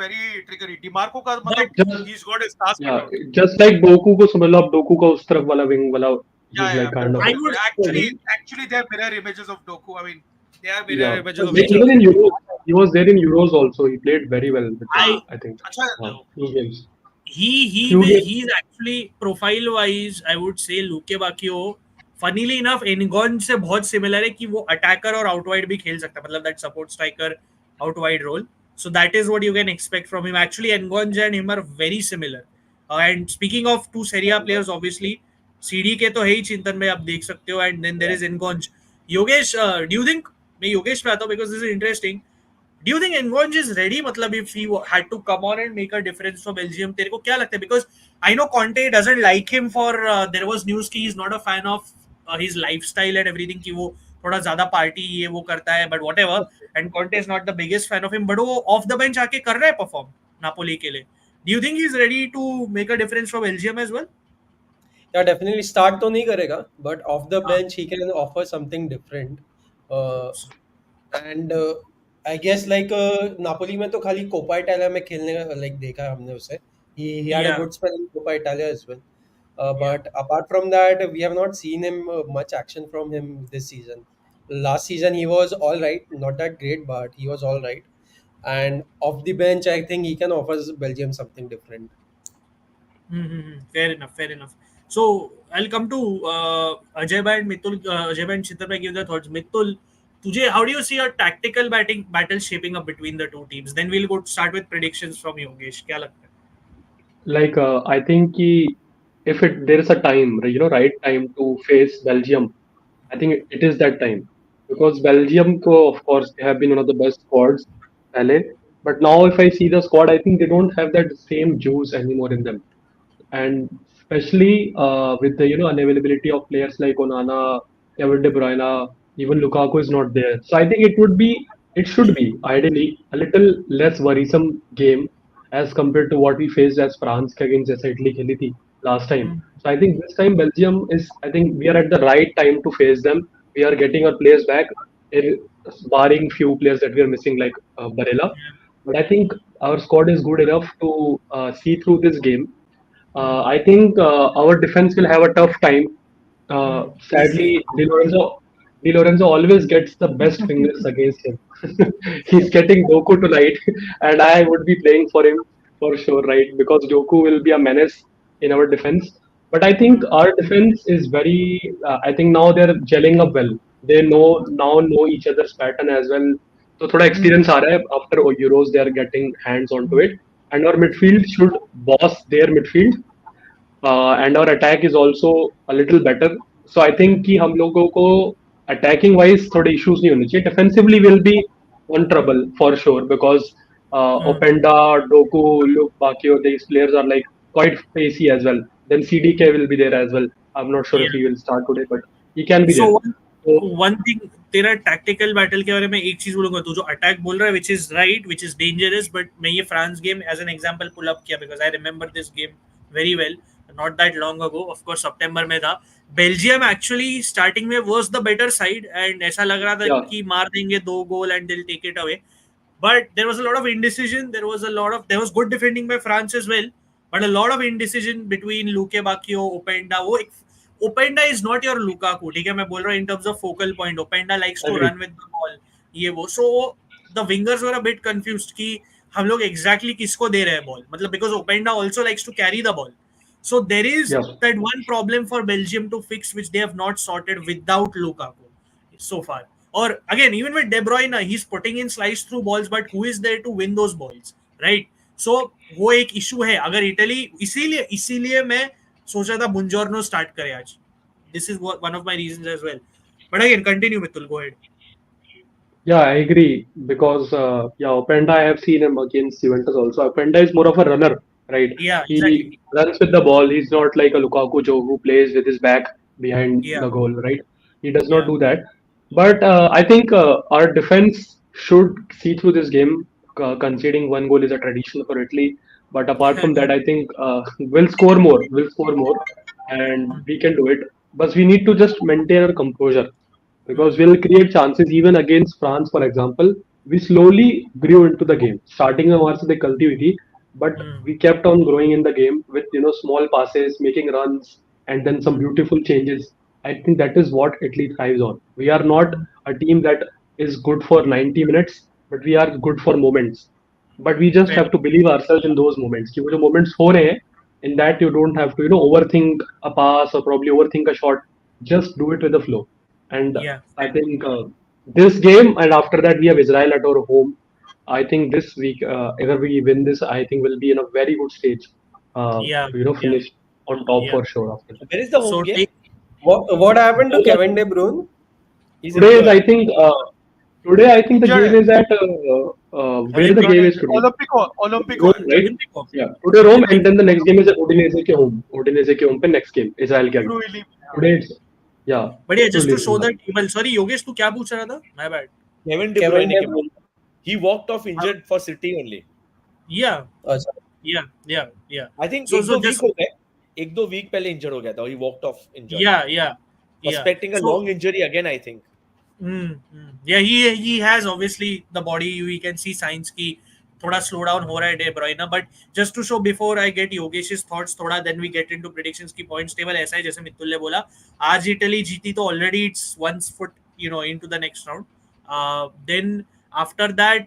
[SPEAKER 5] triggery. DiMarco का
[SPEAKER 2] But
[SPEAKER 5] मतलब he's got his task.
[SPEAKER 3] Yeah, just like Doku को समझ लो आप, Doku का उस तरफ वाला wing वाला, he's
[SPEAKER 5] Yeah,
[SPEAKER 3] like kind of.
[SPEAKER 2] I would
[SPEAKER 5] actually they're mirror images of Doku. I mean, they are mirror
[SPEAKER 3] Yeah.
[SPEAKER 5] images of
[SPEAKER 3] Even in Euros, he was there in Euros also. He played very well. With
[SPEAKER 2] I-
[SPEAKER 3] I think.
[SPEAKER 5] अच्छा
[SPEAKER 3] Few games.
[SPEAKER 2] He's actually profile wise, I would say Luke Bacchio, funnily enough, Ngonj से बहुत similar है कि वो attacker और out wide भी खेल सकता है, मतलब that support striker out wide role. So that is what you can expect from him. Actually, Ngonj and him are very similar. And speaking of two Serie A players, obviously, CDK तो है ही चिंतन में, आप देख सकते हो, and then there is Ngonj. Yogesh, do you think, मैं योगेश पे आता हूँ because this is interesting. Do you think Ngonj is ready? मतलब if he had to come on and make a difference for Belgium, तेरे को क्या लगता है? Because I know Conte doesn't like him for, there was news कि he's not a fan of his lifestyle and everything, कि वो थोड़ा ज़्यादा पार्टी ये वो करता है, but whatever. And Conte is not the biggest fan of him, but वो off the bench आके कर रहा है perform नापोली के लिए. Do you think he's ready to make a difference for Belgium as well?
[SPEAKER 6] Yeah, definitely start तो नहीं करेगा, but off the bench he can offer something different. And I guess like Napoli में तो खाली Coppa Italia में खेलने का like देखा है हमने उसे. He had a good spell in Copa Italia as well. But apart from that, we have not seen him much action from him this season. Last season he was all right, not that great, but he was all right. And off the bench, I think he can offer Belgium something different.
[SPEAKER 2] Fair enough. So I'll come to Ajay Bhai and Mitul. Ajay Bhai and Chintan Bhai give their thoughts. Mitul, तुझे how do you see a tactical battle shaping up between the two teams? Then we'll go start with predictions from Yogesh. क्या लगता है?
[SPEAKER 3] Like I think if there is a time, right time to face Belgium, I think it is that time, because Belgium, of course, they have been one of the best squads, but now if I see the squad, I think they don't have that same juice anymore in them, and especially with the unavailability of players like Onana, Kevin De Bruyne, even Lukaku is not there. So I think it should be ideally a little less worrisome game as compared to what we faced as France against Italy खेली थी last time. So I think this time Belgium I think we are at the right time to face them. We are getting our players back, barring few players that we are missing like Barella. but I think our squad is good enough to see through this game. I think our defense will have a tough time.
[SPEAKER 4] Easily.
[SPEAKER 3] Sadly, Di Lorenzo always gets the best fingers against him. He's getting Doku tonight, and I would be playing for him for sure, right? Because Doku will be a menace in our defense. But I think our defense is very. I think now they're gelling up well. They know each other's pattern as well. So थोड़ा experience आ रहा है after Euros they are getting hands onto it, and our midfield should boss their midfield, and our attack is also a little better. So I think कि हम लोगों को attacking wise थोड़े issues नहीं होने चाहिए. Defensively will be on trouble for sure because Openda, Doku, Luke, Bakio, these players are like quite pacey as well. Then CDK will be there as well. I'm not sure if he will start today, but he can be there.
[SPEAKER 2] So one thing, तेरा tactical battle के बारे में एक चीज बोलूंगा. तू जो attack बोल रहा है, which is right, which is dangerous, but मैं ये France game as an example pull up किया because I remember this game very well. Not that long ago, of course, September में था. Belgium actually starting में was the better side and ऐसा लग रहा था कि मार देंगे 2 goal and they'll take it away. But there was a lot of indecision. There was good defending by France as well, but a lot of indecision between Luke Bacchio, Openda. Openda is not your Lukaku. ठीक है, मैं बोल रहा हूँ in terms of focal point. Openda likes to run with the ball. ये वो. So the wingers were a bit confused कि हम लोग exactly किसको दे रहे हैं ball. मतलब because Openda also likes to carry the ball. So there is that one problem for Belgium to fix, which they have not sorted without Lukaku so far. Or again, even with De Bruyne, he's putting in slice through balls, but who is there to win those balls, right? So वो एक issue है. अगर Italy इसीलिए मैं सोच रहा था बुंजोर्नो start करे आज. This is one of my reasons as well. But again, continue, Mitul. Go ahead.
[SPEAKER 3] Yeah, I agree because Openda, I have seen him against Juventus also. Openda is more of a runner, right?
[SPEAKER 2] Yeah,
[SPEAKER 3] he
[SPEAKER 2] exactly.
[SPEAKER 3] runs with the ball. He's not like a Lukaku who plays with his back behind the goal, right? He does not do that. But I think our defense should see through this game. Conceding 1 goal is a tradition for Italy. But apart from that, I think we'll score more. We'll score more, and we can do it. But we need to just maintain our composure because we'll create chances even against France, for example. We slowly grew into the game. Starting में हमारे से देख गलती हुई थी, but we kept on growing in the game with small passes, making runs, and then some beautiful changes. I think that is what Italy thrives on. We are not a team that is good for 90 minutes, but we are good for moments. But we just have to believe ourselves in those moments. कि वो जो moments हो रहे हैं, in that you don't have to overthink a pass or probably overthink a shot. Just do it with the flow. And I think this game, and after that we have Israel at our home. I think this week, if we win this, I think we'll be in a very good stage to finish on top for sure. After that.
[SPEAKER 4] Where is the home game?
[SPEAKER 6] What happened to Kevin De Bruyne?
[SPEAKER 3] Today is, I think, the game is at where the game is today.
[SPEAKER 5] Olympico.
[SPEAKER 3] Right? Yeah. Today Rome, and then the next game is at Udinese ke home. Udinese ke home पे next game Israel के आगे. Today it's
[SPEAKER 2] But yeah, just to show the table. Sorry, Yogesh, तू क्या पूछ रहा था? My bad.
[SPEAKER 4] Kevin De Bruyne. He walked off injured for City only.
[SPEAKER 2] Yeah. Yeah.
[SPEAKER 4] I think एक दो week पहले injured हो गया था. He walked off injured.
[SPEAKER 2] Yeah.
[SPEAKER 4] Expecting a long injury again, I think.
[SPEAKER 2] Yeah, he has obviously the body. We can see signs की थोड़ा slow down हो रहा है De Bruyne. But just to show before I get Yogesh's thoughts थोड़ा, then we get into predictions की points table ऐसा है जैसे मित्तुल ने बोला. आज इटली जीती तो already it's one foot into the next round. Then after that,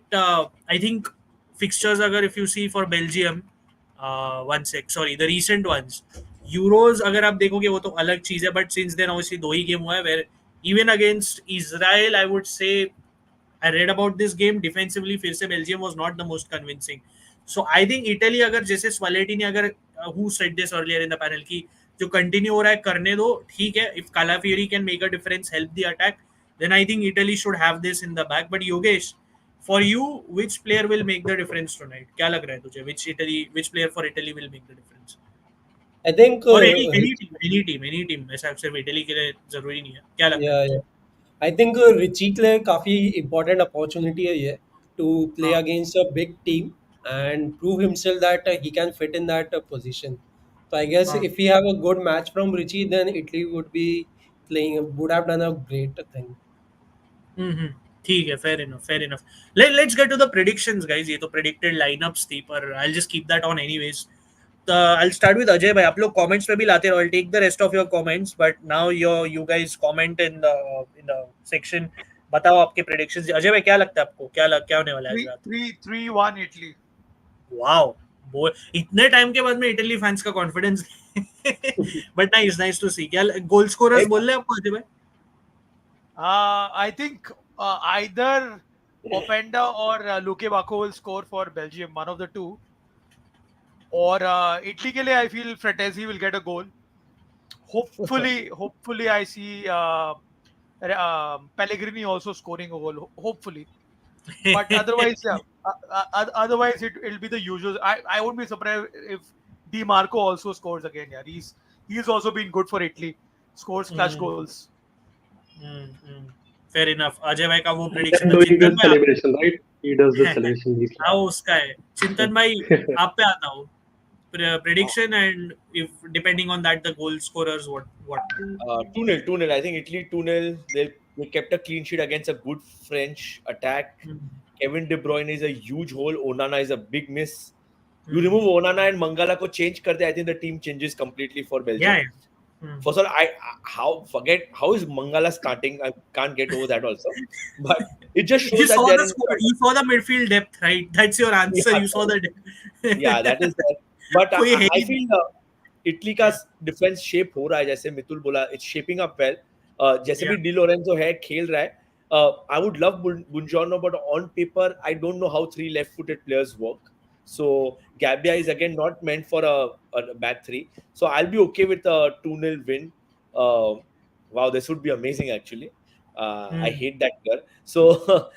[SPEAKER 2] I think fixtures अगर if you see for Belgium, the recent ones, Euros अगर आप देखोगे वो तो अलग चीज है. But since then obviously 2 he game हुआ है, where even against Israel, I would say I read about this game defensively. फिर से Belgium was not the most convincing. So I think Italy अगर जैसे Spalletti ने अगर who said this earlier in the panel कि जो continue हो रहा है करने दो, ठीक है. If Calafiori can make a difference, help the attack, then I think Italy should have this in the back. But Yogesh, for you, which player will make the difference tonight? क्या लग रहा है तुझे? Which player for Italy will make the difference?
[SPEAKER 6] I think
[SPEAKER 2] any team ऐसा सिर्फ Italy के लिए जरूरी नहीं है. क्या लगता है?
[SPEAKER 6] I think Richie के लिए काफी important opportunity है ये to play against a big team and prove himself that he can fit in that position. So I guess if we have a good match from Richie, then Italy would have done a great thing.
[SPEAKER 2] ठीक है, fair enough, fair enough. Let's get to the predictions, guys. ये तो predicted lineups थी, पर I'll just keep that on anyways. I'll start with Ajay भाई. आप लोग comments पे भी लाते रहो. I'll take the rest of your comments, but now you guys comment in the section. बताओ आपके predictions. अजय भाई क्या लगता है आपको? क्या होने वाला है आज रात?
[SPEAKER 5] 3-1 इटली.
[SPEAKER 2] Wow, इतने टाइम के बाद में इटली फैंस का कॉन्फिडेंस. बट नाइस टू सी. क्या गोल स्कोरर्स बोल रहे हैं आपको अजय भाई?
[SPEAKER 5] I think either Openda or Luque Bacco will score for Belgium, one of the two. Or Italy ke liye I feel Fratesi will get a goal. Hopefully I see Pellegrini also scoring a goal. Hopefully. But otherwise, otherwise it'll be the usual. I won't be surprised if Di Marco also scores again. Yeah, he's also been good for Italy. Scores clutch goals.
[SPEAKER 2] Fair enough. Ajay भाई का वो prediction
[SPEAKER 3] doing this celebration, right? He does the celebration.
[SPEAKER 2] हाँ उसका है. चिंतन भाई आप पे आता हूँ. Prediction and if depending on that the goal scorers what
[SPEAKER 4] 2-0. I think Italy 2-0. They kept a clean sheet against a good French attack. Kevin De Bruyne is a huge hole. Onana is a big miss. You remove Onana and Mangala ko change karte, I think the team changes completely for Belgium.
[SPEAKER 2] Yeah.
[SPEAKER 4] First of all, how is Mangala starting? I can't get over that also. But it just shows that
[SPEAKER 2] you saw the midfield depth, right? That's your answer. Yeah. You saw the depth.
[SPEAKER 4] Yeah, that is that. But I feel Italy का defence shape हो रहा है, जैसे मितुल बोला, it's shaping up well. जैसे भी D Lorenzo है खेल रहा है. I would love Buongiorno, but on paper I don't know how 3 left-footed players work. So Gabbia is again not meant for a back 3. So I'll be okay with a 2-0 win. Wow, this would be amazing actually. I hate that girl. So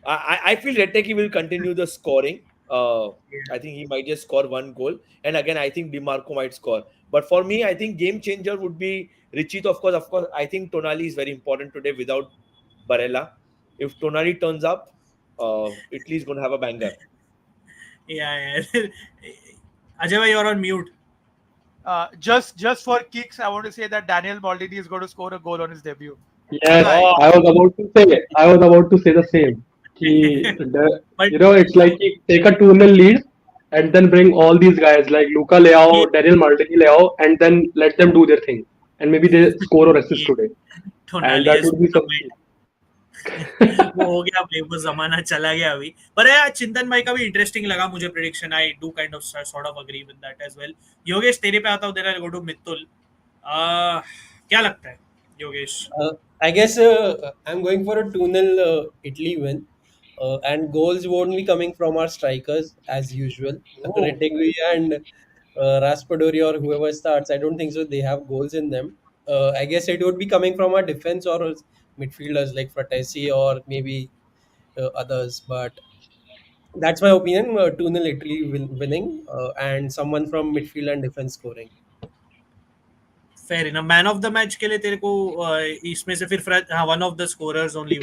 [SPEAKER 4] I feel Retteke will continue the scoring. I think he might just score 1 goal. And again, I think Di Marco might score. But for me, I think game changer would be Richie. Of course, I think Tonali is very important today without Barella. If Tonali turns up, Italy is going to have a banger.
[SPEAKER 2] Yeah. Ajay, you're on mute.
[SPEAKER 5] Just for kicks, I want to say that Daniel Maldini is going to score a goal on his debut.
[SPEAKER 3] Yes, I was about to say the same. It's like take a 2-0 lead and then bring all these guys like Lucca Leao, Daniel Maldini Leao, and then let them do their thing. And maybe they score or assist today. And that would be something.
[SPEAKER 2] वो हो गया भाई, वो जमाना चला गया अभी. पर यार चिंतन भाई का भी इंटरेस्टिंग लगा मुझे prediction. I do kind of sort of agree with that as well. Yogesh तेरे पे आता हूं, देन आई गो टू मित्तुल. क्या लगता है Yogesh?
[SPEAKER 6] I guess I'm going for a 2-0 Italy win. And goals won't be coming from our strikers as usual. Retteke and Raspadori or whoever starts, I don't think so. They have goals in them. I guess it would be coming from our defense or midfielders like Fratesi or maybe others. But that's my opinion. 2-0 Italy winning and someone from midfield and defense scoring.
[SPEAKER 2] Fair enough. Man of the match के लिए तेरे को इसमें से फिर one of the scorers only.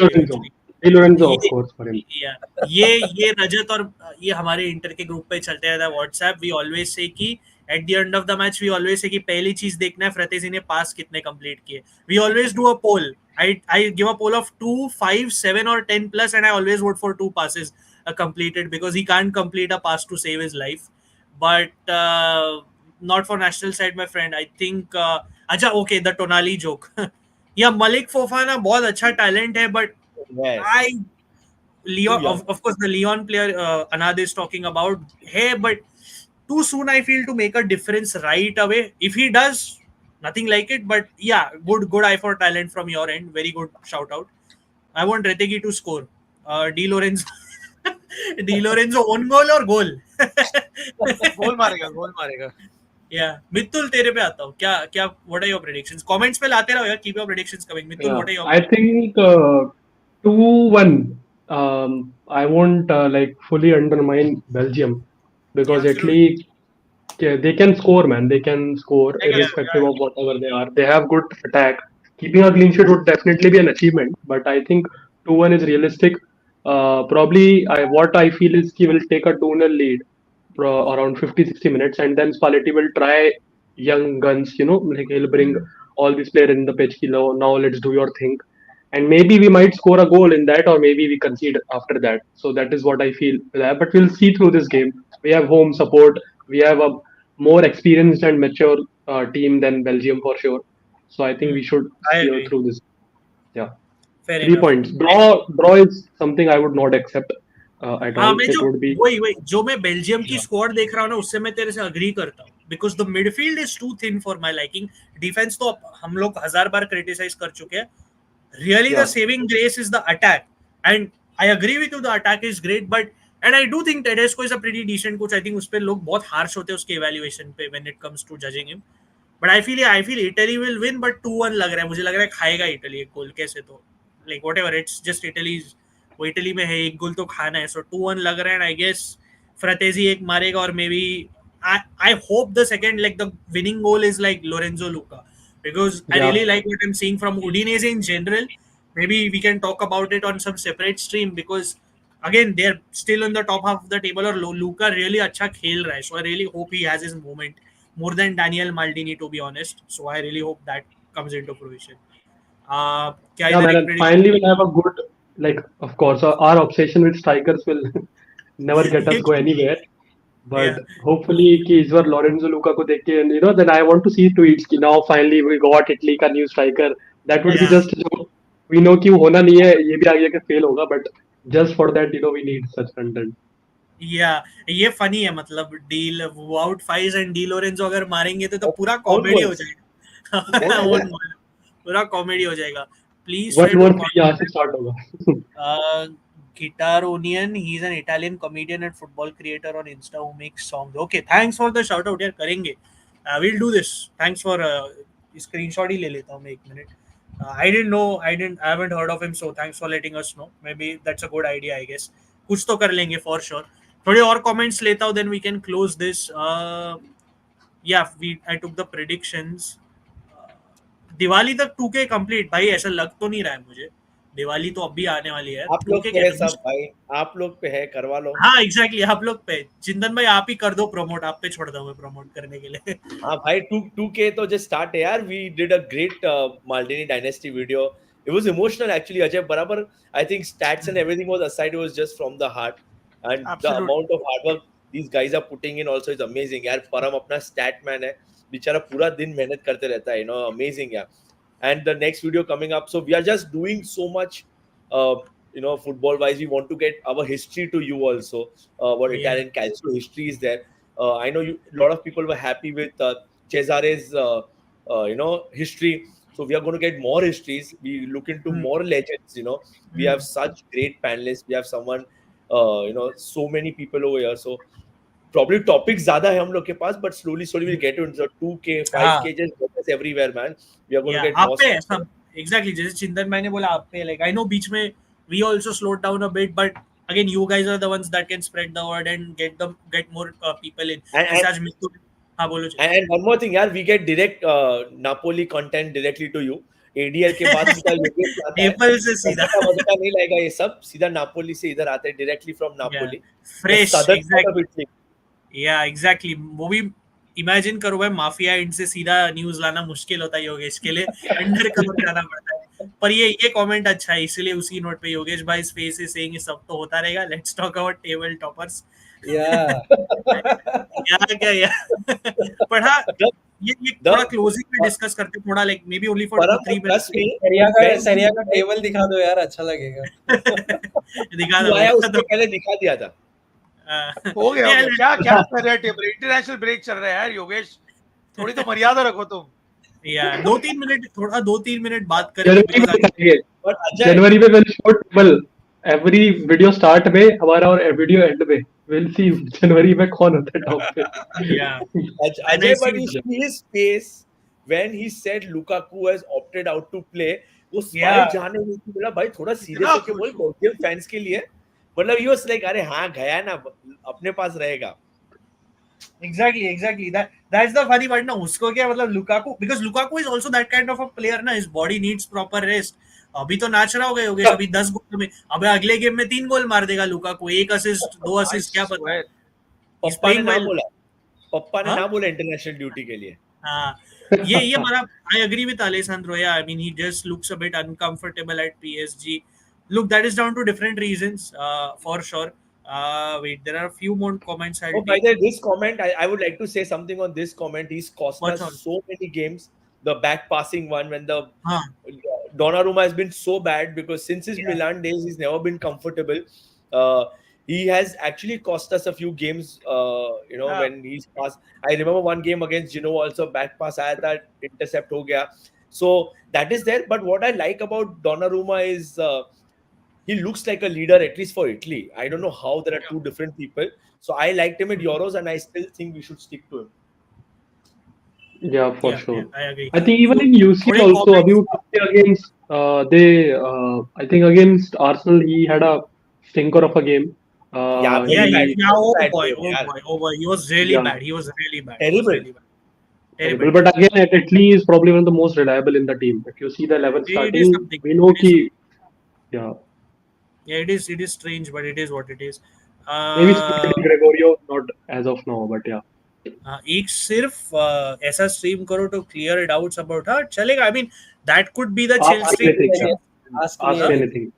[SPEAKER 3] Lorenzo, of course, for him.
[SPEAKER 2] Yeah. ये रजत और ये हमारे इंटर के ग्रुप पे चलते रहता है व्हाट्सएप. वी ऑलवेज से कि at the end of the match we always say कि पहली चीज देखना है फ्रतेजी ने पास कितने कंप्लीट किए. We always do a poll. I give a poll of 2, 5, 7 or 10 plus, and I always vote for 2 passes completed because he can't complete a pass to save his life. But not for national side, my friend. I think अच्छा okay, the Tonali joke. Yeah, Malik Fofana बहुत अच्छा talent है, but
[SPEAKER 4] yes.
[SPEAKER 2] Leon, of course, the Leon player Anad is talking about. Hey, but too soon I feel to make a difference right away. If he does, nothing like it. But yeah, good eye for talent from your end. Very good shout out. I want Retteke to score. D Lorenzo own goal or goal?
[SPEAKER 5] गोल मारेगा.
[SPEAKER 2] Yeah, Mithul तेरे पे आता हूँ. क्या what are your predictions? Comments पे लाते रहो यार. Keep your predictions coming. Mithul, what are your?
[SPEAKER 3] I think 2-1. I won't fully undermine Belgium because Italy, they can score, man. They can score irrespective of whatever they are. They have good attack. Keeping a clean sheet would definitely be an achievement, but I think 2-1 is realistic. Probably, what I feel is he will take a 2-0 lead around 50-60 minutes, and then Spalletti will try young guns. Like he'll bring all these players in the pitch. Now let's do your thing. and maybe we might score a goal in that, or maybe we concede after that. So that is what I feel. But we'll see through this game. We have home support. We have a more experienced and mature team than Belgium for sure. So I think we should
[SPEAKER 2] I
[SPEAKER 3] steer
[SPEAKER 2] agree.
[SPEAKER 3] through this. Yeah,
[SPEAKER 2] Fair
[SPEAKER 3] 3
[SPEAKER 2] enough.
[SPEAKER 3] points. Draw is something I would not accept at
[SPEAKER 2] हाँ
[SPEAKER 3] all.
[SPEAKER 2] मैं
[SPEAKER 3] It
[SPEAKER 2] जो
[SPEAKER 3] would be
[SPEAKER 2] वही जो मैं Belgium की
[SPEAKER 3] yeah,
[SPEAKER 2] squad देख रहा हूँ ना उससे मैं तेरे से अग्री करता हूँ because the midfield is too thin for my liking defence तो हम लोग 1000 बार क्रिटिसाइज कर चुके हैं really the
[SPEAKER 3] yeah,
[SPEAKER 2] saving grace is the attack and I agree with you the attack is great but and I do think Tedesco is a pretty decent coach I think उस पे लोग बहुत harsh होते हैं उसके evaluation पे when it comes to judging him but I feel Italy will win but 2-1 लग रहा है मुझे लग रहा है खाएगा इटली एक गोल कैसे तो like whatever it's just Italy's वो इटली में है एक गोल तो खाना है so 2-1 लग रहा है and I guess Fratesi एक मारेगा और maybe I hope the second like the winning goal is like Lorenzo Lucca because I
[SPEAKER 3] yeah.
[SPEAKER 2] really like what I'm seeing from Udinese in general. Maybe we can talk about it on some separate stream because again they're still on the top half of the table और Luca really अच्छा खेल रहा है. So I really hope he has his moment more than Daniel Maldini to be honest. So I really hope that comes into fruition. क्या
[SPEAKER 3] Yeah,
[SPEAKER 2] इधर
[SPEAKER 3] man,
[SPEAKER 2] एक
[SPEAKER 3] and
[SPEAKER 2] prediction
[SPEAKER 3] finally we'll have a good, like, of course, our obsession with strikers will never get us go anywhere. But
[SPEAKER 2] yeah
[SPEAKER 3] hopefully कि इस बार Lorenzo Lucca को देख के, and then I want to see tweets कि now finally we got Italy का new striker. That would be
[SPEAKER 2] yeah
[SPEAKER 3] just जो we know कि वो होना नहीं है, ये भी आगे के fail होगा, but just for that we need such content.
[SPEAKER 2] yeah ये funny है मतलब deal out Faes and Di Lorenzo अगर मारेंगे तो पूरा
[SPEAKER 4] Own
[SPEAKER 2] कॉमेडी हो
[SPEAKER 4] goals.
[SPEAKER 2] जाएगा
[SPEAKER 4] Own
[SPEAKER 2] Own
[SPEAKER 4] goals.
[SPEAKER 2] goal. पूरा कॉमेडी हो जाएगा please
[SPEAKER 3] One
[SPEAKER 2] try
[SPEAKER 3] more
[SPEAKER 2] to
[SPEAKER 3] thing यहाँ से start होगा.
[SPEAKER 2] Guitar Onion, he's an Italian comedian and football creator on Insta who makes songs. Okay, thanks for the shout out यार करेंगे. We'll do this. Thanks for screenshot ही ले लेता हूँ मैं एक minute. I haven't heard of him, so thanks for letting us know. Maybe that's a good idea, I guess. कुछ तो कर लेंगे for sure. थोड़े और comments लेता हूँ, then we can close this. I took the predictions. Diwali तक 2K complete भाई ऐसा लग तो नहीं रहा है मुझे दिवाली तो अभी आने वाली है
[SPEAKER 4] आप लोग
[SPEAKER 2] 2K
[SPEAKER 4] पे है सब भाई, आप लोग पे है, करवा लो.
[SPEAKER 2] हाँ एग्जैक्टली आप लोग पे चिंतन भाई आप ही कर दो प्रमोट आप पे छोड़ दो मैं प्रमोट करने के लिए
[SPEAKER 4] हाँ भाई, 2K तो just start है यार. We did a great Maldini Dynasty video. It was emotional actually. Ajay Barabar, I think stats and everything was aside. It was just from the heart, and
[SPEAKER 5] Absolutely.
[SPEAKER 4] the amount of hard work these guys are putting in also is amazing. यार परम अपना stat man है, बेचारा पूरा दिन मेहनत करते रहता है. Amazing यार. And the next video coming up. So we are just doing so much, football wise. We want to get our history to you also. What Italian calcio history is there. I know a lot of people were happy with Cesare's, history. So we are going to get more histories. We look into more legends. We have such great panelists. We have someone, so many people over here. So probably topics ज़्यादा है हम लोग के पास, but slowly we'll get into 2K, 5K, just get us everywhere, man. We are going to get
[SPEAKER 2] आप
[SPEAKER 4] more.
[SPEAKER 2] पे सब exactly जैसे चिंतन मैंने बोला आप पे like I know बीच में we also slowed down a bit but again you guys are the ones that can spread the word and get more people in. जैसे आज मित्तू हाँ बोलो
[SPEAKER 4] And one more thing यार, we get direct Napoli content directly to you. ADL के बाद सीधा योगेश आता है.
[SPEAKER 2] Naples से सीधा
[SPEAKER 4] मज़ा नहीं लगेगा ये सब, सीधा नापोली से इधर आते हैं directly from Napoli.
[SPEAKER 2] fresh
[SPEAKER 4] Southern
[SPEAKER 2] exactly
[SPEAKER 4] part of Italy.
[SPEAKER 2] या एग्जैक्टली वो भी इमेजिन करो भाई माफिया इनसे सीधा न्यूज लाना मुश्किल होता है योगेश के लिए अंडर कवर जाना पड़ता है पर ये कमेंट अच्छा है इसलिए उसी नोट पे योगेश भाई स्पेस इज सेइंग सब तो होता रहेगा let's talk about table toppers
[SPEAKER 6] Yeah.
[SPEAKER 2] क्या पर हाँ ये थोड़ा क्लोजिंग में डिस्कस करते थोड़ा लाइक मे बी ओनली फॉर 2-3 मिनट्स
[SPEAKER 6] सेरिया का टेबल दिखा दो यार अच्छा लगेगा
[SPEAKER 2] दिखा दो
[SPEAKER 4] आया उससे पहले दिखा दिया था.
[SPEAKER 5] हो गया क्या कर रहे टेबल इंटरनेशनल ब्रेक चल रहा है यार योगेश थोड़ी तो मर्यादा रखो तुम
[SPEAKER 2] या 2-3 मिनट बात करेंगे
[SPEAKER 3] जनवरी में we'll show table every video start में हमारा और वीडियो एंड में we'll see जनवरी में कौन होता है टॉप पे.
[SPEAKER 4] Ajay, but you see his face when he said Lukaku has opted out to play. वो स्माइल जाने में बोला भाई थोड़ा सीरियस होके बोल बेल्जियम फैंस के लिए मतलब he was like अरे हाँ गया ना अपने पास रहेगा.
[SPEAKER 2] Exactly. That's the funny part ना उसको क्या मतलब Lukaku is also that kind of a player ना his body needs proper rest. अभी तो नाच रहा होगा अभी 10 गोल में अबे अगले गेम में 3 गोल मार देगा Lukaku 1 असिस्ट 2 असिस्ट क्या पता.
[SPEAKER 4] पप्पा ने ना बोला इंटरनेशनल ड्यूटी के लिए.
[SPEAKER 2] हाँ, ये हमारा I agree with Alessandro. Yeah, I mean he just looks a bit uncomfortable at PSG. Look, that is down to different reasons, for sure. Wait, there are a few more comments I'll
[SPEAKER 4] Oh, by
[SPEAKER 2] take.
[SPEAKER 4] the way, this comment, I would like to say something on this comment. He's cost
[SPEAKER 2] What's
[SPEAKER 4] us
[SPEAKER 2] on?
[SPEAKER 4] so many games. The back passing one, when the
[SPEAKER 2] Huh.
[SPEAKER 4] Donnarumma has been so bad because since his
[SPEAKER 2] Yeah.
[SPEAKER 4] Milan days, he's never been comfortable. Uh, he has actually cost us a few games.
[SPEAKER 2] Yeah.
[SPEAKER 4] When he's passed. I remember one game against Genoa also, back pass aaya tha, intercept ho gaya. So that is there. But what I like about Donnarumma is he looks like a leader, at least for Italy. I don't know how there are two different people. So I liked him at Euros, and I still think we should stick to him.
[SPEAKER 3] Yeah, for
[SPEAKER 2] Yeah,
[SPEAKER 3] sure.
[SPEAKER 2] I agree.
[SPEAKER 3] I think even
[SPEAKER 2] So,
[SPEAKER 3] in UCL
[SPEAKER 2] थोड़े
[SPEAKER 3] also, अभी
[SPEAKER 2] comments.
[SPEAKER 3] वो पिछले against I think against Arsenal he had a stinker of a game.
[SPEAKER 4] Yeah, very bad.
[SPEAKER 2] Yeah. Oh
[SPEAKER 4] Bad
[SPEAKER 2] boy,
[SPEAKER 4] game, yeah.
[SPEAKER 2] oh boy. He was really
[SPEAKER 3] Yeah,
[SPEAKER 2] bad. He was really bad.
[SPEAKER 4] Terrible.
[SPEAKER 3] terrible. But again, at Italy is probably one of the most reliable in the team. If you see the 11
[SPEAKER 2] It is
[SPEAKER 3] starting,
[SPEAKER 2] something.
[SPEAKER 3] we know
[SPEAKER 2] It is
[SPEAKER 3] कि yeah,
[SPEAKER 2] Yeah, it is. It is strange, but it is what it is.
[SPEAKER 3] maybe especially Gregorio not as of now, but yeah.
[SPEAKER 2] एक सिर्फ ऐसा stream करो to clear doubts about her चलेगा. I mean that could be the chill
[SPEAKER 3] Ask me
[SPEAKER 2] stream.
[SPEAKER 3] anything.
[SPEAKER 6] Ask me
[SPEAKER 3] Ask me
[SPEAKER 6] anything.
[SPEAKER 3] anything.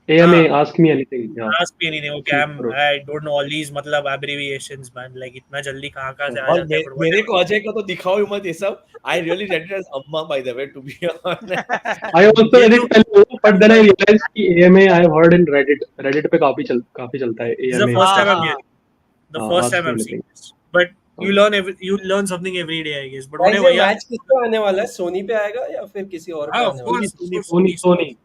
[SPEAKER 3] AMA,
[SPEAKER 2] हाँ.
[SPEAKER 3] ask me anything. Yeah.
[SPEAKER 2] Ask me anything. Okay, I don't know all these मतलब abbreviations man. Like इतना जल्दी कहाँ से आ
[SPEAKER 4] और
[SPEAKER 2] जाते हैं. but
[SPEAKER 4] मेरे
[SPEAKER 2] whatever.
[SPEAKER 4] को अजय का तो दिखाओ ही मत ये सब. I really read it as Amma, by the way, to be honest.
[SPEAKER 3] I also read it पहले, but then I realized कि AMA I have heard in Reddit पे काफी चलता है
[SPEAKER 2] This is the
[SPEAKER 3] AMA.
[SPEAKER 2] first time I'm hearing. The first
[SPEAKER 3] ask
[SPEAKER 2] time
[SPEAKER 3] me
[SPEAKER 2] I'm
[SPEAKER 3] anything.
[SPEAKER 2] seeing this. But you learn something every day, I guess. But
[SPEAKER 6] Guys,
[SPEAKER 2] whatever.
[SPEAKER 6] ये
[SPEAKER 2] Yeah.
[SPEAKER 6] Match किस पे आने वाला है? सोनी पे आएगा या फिर किसी और पे
[SPEAKER 2] हाँ,
[SPEAKER 6] आने
[SPEAKER 2] of
[SPEAKER 6] वाला है?
[SPEAKER 2] course.
[SPEAKER 3] Sony.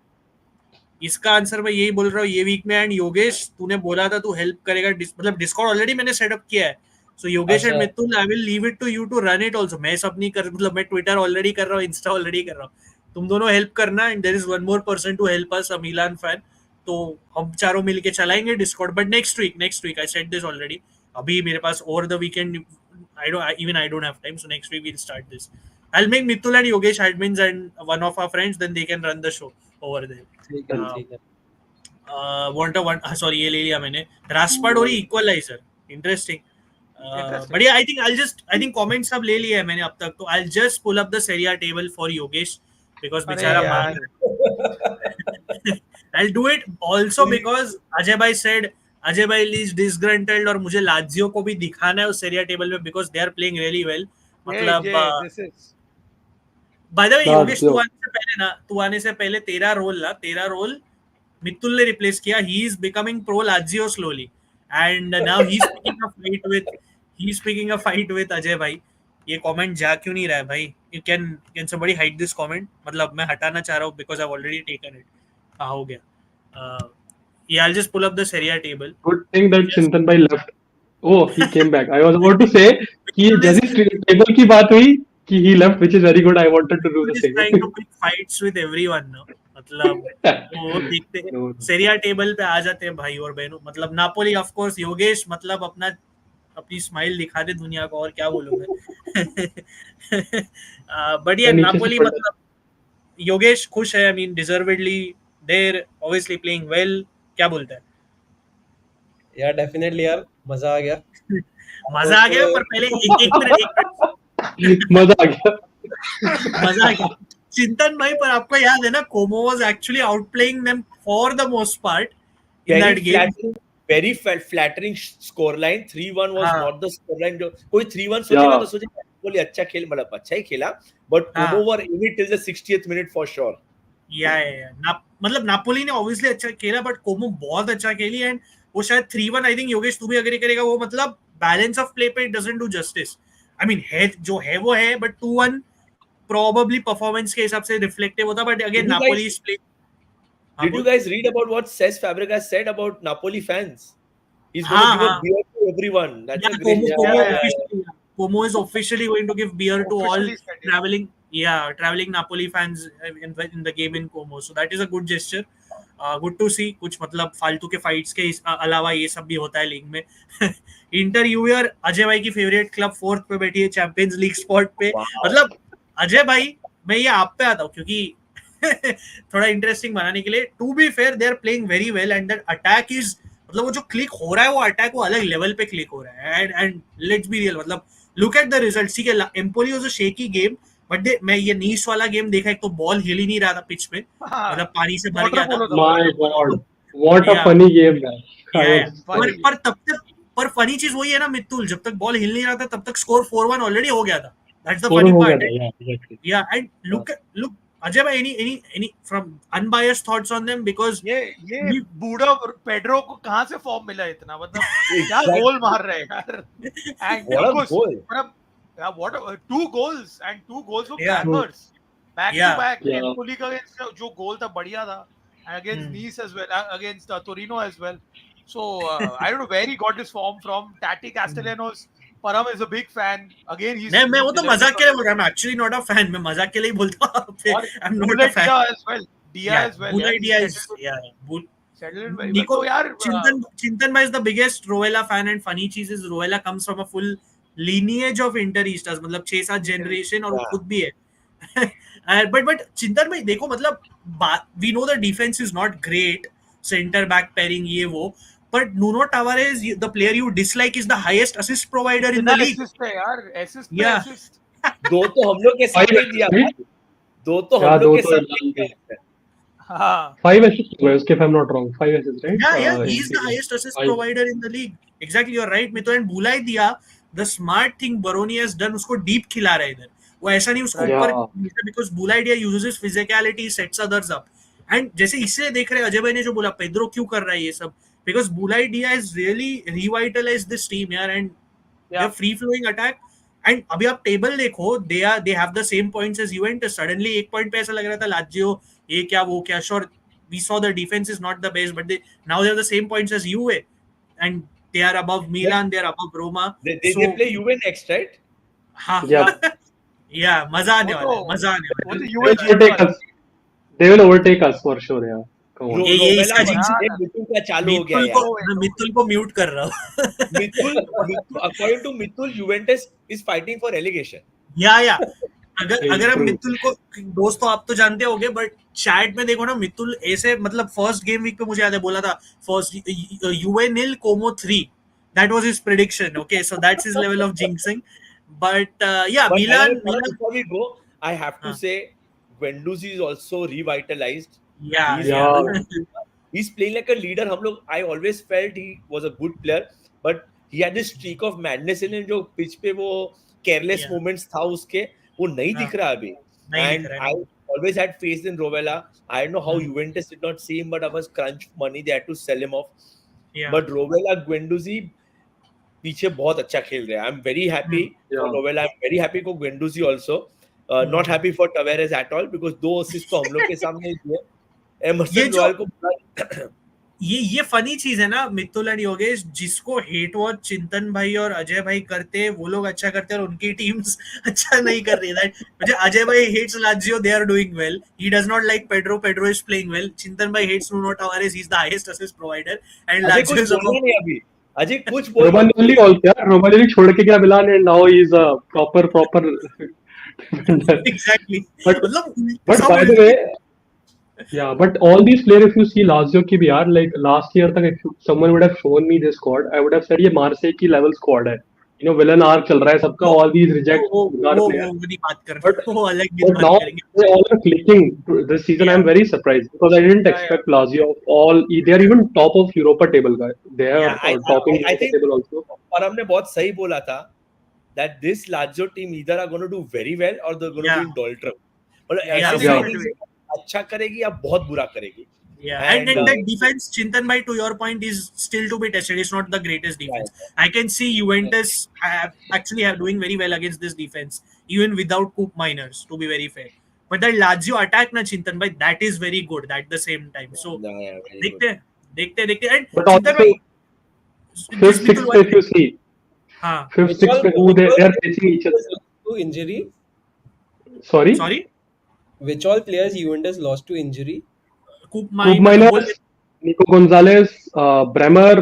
[SPEAKER 2] इसका आंसर मैं यही बोल रहा हूँ ये वीक में. एंड योगेश तूने बोला था तू हेल्प करेगा मतलब डिस्कॉर्ड ऑलरेडी मैंने सेटअप किया है. So Yogesh and Mittul I will leave it to you to run it also. मैं सब नहीं कर मतलब मैं ट्विटर ऑलरेडी कर रहा हूँ, इंस्टा ऑलरेडी कर रहा हूँ. तुम दोनों हेल्प करना. And there is one more person to help us, a Milan fan. तो हम चारों मिलके चलाएंगे Discord. But next week I said this already. अभी मेरे पास over the weekend I don't have time, so next week we'll start this. I'll make Mithul and Yogesh admins and one of our friends, then they can run the show over there.
[SPEAKER 6] ठीक है.
[SPEAKER 2] Sorry, ये ले लिया मैंने. Rashford और equalizer. Interesting. But yeah, I think comments सब ले लिए हैं मैंने अब तक. तो I'll just pull up the Serie A table for Yogesh because बेचारा मान. I'll do it also because Ajay bhai is disgruntled और मुझे लाजियो को भी दिखाना है उस सेरिया टेबल में because they are playing really well. मतलब by the way योगेश तू आने से पहले तेरा रोल मित्तुल ने रिप्लेस किया. he is becoming pro Lazio slowly and now he's picking a fight with Ajay bhai. ये कमेंट जा क्यों नहीं रहा है भाई? You can somebody hide this comment? मतलब मैं हटाना चाह रहा हूँ because I've already taken it. हाँ हो गया. Yeah, I'll just pull up the Serie A table.
[SPEAKER 3] Good thing that Chintan bhai left. Oh, he came back. I was about to say कि जैसे table की बात हुई कि he left, which is very good. I wanted to do the same.
[SPEAKER 2] He's trying to pick fights with everyone now. मतलब वो देखते हैं Serie A table पे आ जाते हैं भाई और बहनों. मतलब नापोली of course योगेश मतलब अपनी स्माइल दिखा दे दुनिया को और क्या बोलूं मैं. But yeah, नापोली मतलब योगेश खुश है. I mean deservedly they're obviously playing well. क्या बोलता है?
[SPEAKER 6] यार डेफिनेटली यार मजा आ गया.
[SPEAKER 2] पर पहले एक मिनट
[SPEAKER 3] मजा आ गया.
[SPEAKER 2] चिंतन भाई पर आपको याद है ना कोमो was actually outplaying them for the most part in that game.
[SPEAKER 4] Very flattering scoreline. 3-1 was not the scoreline. कोई 3-1 सोचेगा तो सोचेगा बोले अच्छा खेल मतलब अच्छा ही खेला. But Como were in it till the 60th minute for sure.
[SPEAKER 2] Yeah. मतलब नापोली ने obviously अच्छा खेला but कोमो बहुत अच्छा खेली and वो शायद 3-1 I think योगेश तू भी अग्री करेगा वो मतलब balance of play पे it doesn't do justice. I mean है जो है वो है but 2-1 probably performance के हिसाब से reflective होता but again Napoli is playing.
[SPEAKER 4] Did you guys read about what Cesc Fabregas said about Napoli fans? He's going to give a beer to everyone. That's a great.
[SPEAKER 2] Como is officially going to give beer to all traveling Napoli fans in the game in Como. So that is a good gesture. Good to see. कुछ मतलब फालतू के fights के अलावा ये सब भी होता है लीग में. इंटर यूयर अजय भाई की फेवरेट क्लब 4th पे बैठी है चैंपियंस लीग स्पॉट पे. मतलब अजय भाई मैं ये आप पे आता हूँ क्योंकि थोड़ा इंटरेस्टिंग बनाने के लिए. To be fair they are playing very well and that attack is मतलब वो जो क्लिक हो रहा है वो अटैक वो अलग लेवल पे क्लिक हो रहा है. एंड लेट्स बी रियल मतलब look at the results. ठीक है, Empoli was a shaky game, but मैं ये नीस वाला गेम देखा, एक तो बॉल हिल ही नहीं रहा था पिच पे, मतलब पानी से भर गया था.
[SPEAKER 3] My God, what a funny game man.
[SPEAKER 2] पर फनी चीज वही है ना मित्तुल, जब तक बॉल हिल नहीं रहा था तब तक स्कोर 4-1 ऑलरेडी हो गया था. That's the funny part. Yeah, and look Ajay bhai, any from unbiased thoughts on them, because
[SPEAKER 5] ये बूढ़ा पेड्रो को कहाँ से फॉर्म मिला इतना, मतलब क्या गोल मार रहे हैं यार. And what 2 goals and 2 goals of Campers back to back. Empoli का जो गोल था बढ़िया था, against Nice as well, against Torino as well. So I don't know where he got this form from. Tati Castellanos, Param is a big fan. Again,
[SPEAKER 2] मैं वो तो मजाक के लिए बोल रहा हूँ. I'm actually not a fan. मैं मजाक के लिए ही बोलता हूँ. I'm not a fan.
[SPEAKER 5] Dia as well. Settled very well. So यार,
[SPEAKER 2] Chintan bhai is the biggest Rovella fan, and funny cheese is Rovella comes from a full lineage of Interistas, मतलब 6-7 generation, और वो खुद भी है. But Chintan bhai देखो, मतलब we know the defense is not great, center back pairing ये वो, but Nuno Tavares, the player you dislike, is the highest assist provider in the league.
[SPEAKER 5] Assist है यार, assist.
[SPEAKER 4] दो तो हम लोग के साथ ही दिया, दो तो हम लोग के साथ.
[SPEAKER 3] 5 assists हुए उसके, if I'm not wrong, 5 assists, right?
[SPEAKER 2] Yeah, he's the highest assist provider in the league. Exactly, you're right, Mito. And बुला ही दिया. The smart thing Baroni has done, उसको deep खिला रहा है इधर. वो ऐसा नहीं उसको ऊपर, because बुला idea uses his physicality, sets others up. And जैसे इससे देख रहे हैं अजय भाई ने जो बोला, पेड्रो क्यों कर रहा है ये सब, because बुला idea has really revitalized this team यार, and they're free flowing attack. And अभी आप टेबल देखो, they have the same points as Juventus. Suddenly 1 point पे ऐसा लग रहा था Lazio ये क्या वो क्या. Sure, we saw the defense is not the best, but now they have the same points as Juve, and they are above Milan, they are above Roma.
[SPEAKER 4] They play Juve next, right?
[SPEAKER 2] हाँ, yeah, मजा आने वाला है.
[SPEAKER 3] They will overtake us for sure, yeah.
[SPEAKER 2] ये इसका
[SPEAKER 4] मितुल का चालू हो गया यार.
[SPEAKER 2] मितुल को म्यूट कर रहा हूँ.
[SPEAKER 4] Mitul according to Mitul, Juventus is fighting for relegation.
[SPEAKER 2] या अगर हम मितुल को, दोस्तों आप तो जानते होंगे, बट चैट में देखो ना, मितुल ऐसे, मतलब फर्स्ट गेम वीक पे मुझे याद है बोला था, first Juve 0, Como 3. That was his prediction. Okay, so that's his level of jinxing. But yeah, but Milan.
[SPEAKER 4] Before we go, I have to say, Guendouzi is also revitalized.
[SPEAKER 2] Yeah.
[SPEAKER 4] He's playing like a leader. I always felt he was a good player, but he had this streak of madness in him. जो pitch पे वो careless moments था उसके, वो नहीं दिख रहा अभी. And I always had faith in Rovella. I don't know how Juventus did not see him, but I was crunch money. They had to sell him off. But Rovella, Guendouzi पीछे बहुत अच्छा खेल रहे हैं. I'm very happy for Rovella. I'm very happy for Guendouzi also. Not happy for Tavares at all, because 2 assists तो हम लोग के सामने दिए. एमरसन रॉयल को
[SPEAKER 2] ये फनी चीज है ना मित्तुल एंड योगेश, जिसको हेट वॉच चिंतन भाई और अजय भाई करते हैं, वो लोग अच्छा करते हैं और उनकी टीम्स अच्छा नहीं कर रही है. मुझे अजय भाई hates Lazio, they are doing well. He does not like Pedro is playing well. Chintan भाई hates Nuno Tavares, he is the highest assist provider. And Lazio is
[SPEAKER 4] नहीं अभी अजय कुछ बोल
[SPEAKER 3] रोमानियोली ऑल्सो यार, रोमानियोली छोड़ के क्या Milan, and now he is a proper
[SPEAKER 2] exactly.
[SPEAKER 3] But by the way, yeah, but all these players, if you see Lazio की भी यार, like last year तक, if someone would have shown me this squad, I would have said ये मार्से की level squad है. You know, villain arc चल रहा है सबका, all these reject but now they all are clicking this season. I'm very surprised because I didn't expect Lazio of all, they are even top of Europa table guy. They are topping Europa table also.
[SPEAKER 4] और हमने बहुत सही बोला था that this Lazio team either are going to do very well or they're going to be in doldrum. मतलब अच्छा करेगी या बहुत बुरा करेगी.
[SPEAKER 2] And that defense, Chintan bhai, to your point, is still to be tested. It's not the greatest defense. I can see Juventus actually doing very well against this defense, even without Coop Miners, to be very fair. But the Lazio attack na Chintan bhai, that is very good at the same time. So देखते and Chintan bhai,
[SPEAKER 3] fifth, sixth, if you see, fifth, sixth, who they are facing each other.
[SPEAKER 6] To injury.
[SPEAKER 3] Sorry.
[SPEAKER 6] Which all players Juventus lost to injury?
[SPEAKER 2] Coop
[SPEAKER 3] Miners, Nico Gonzalez, Bremer,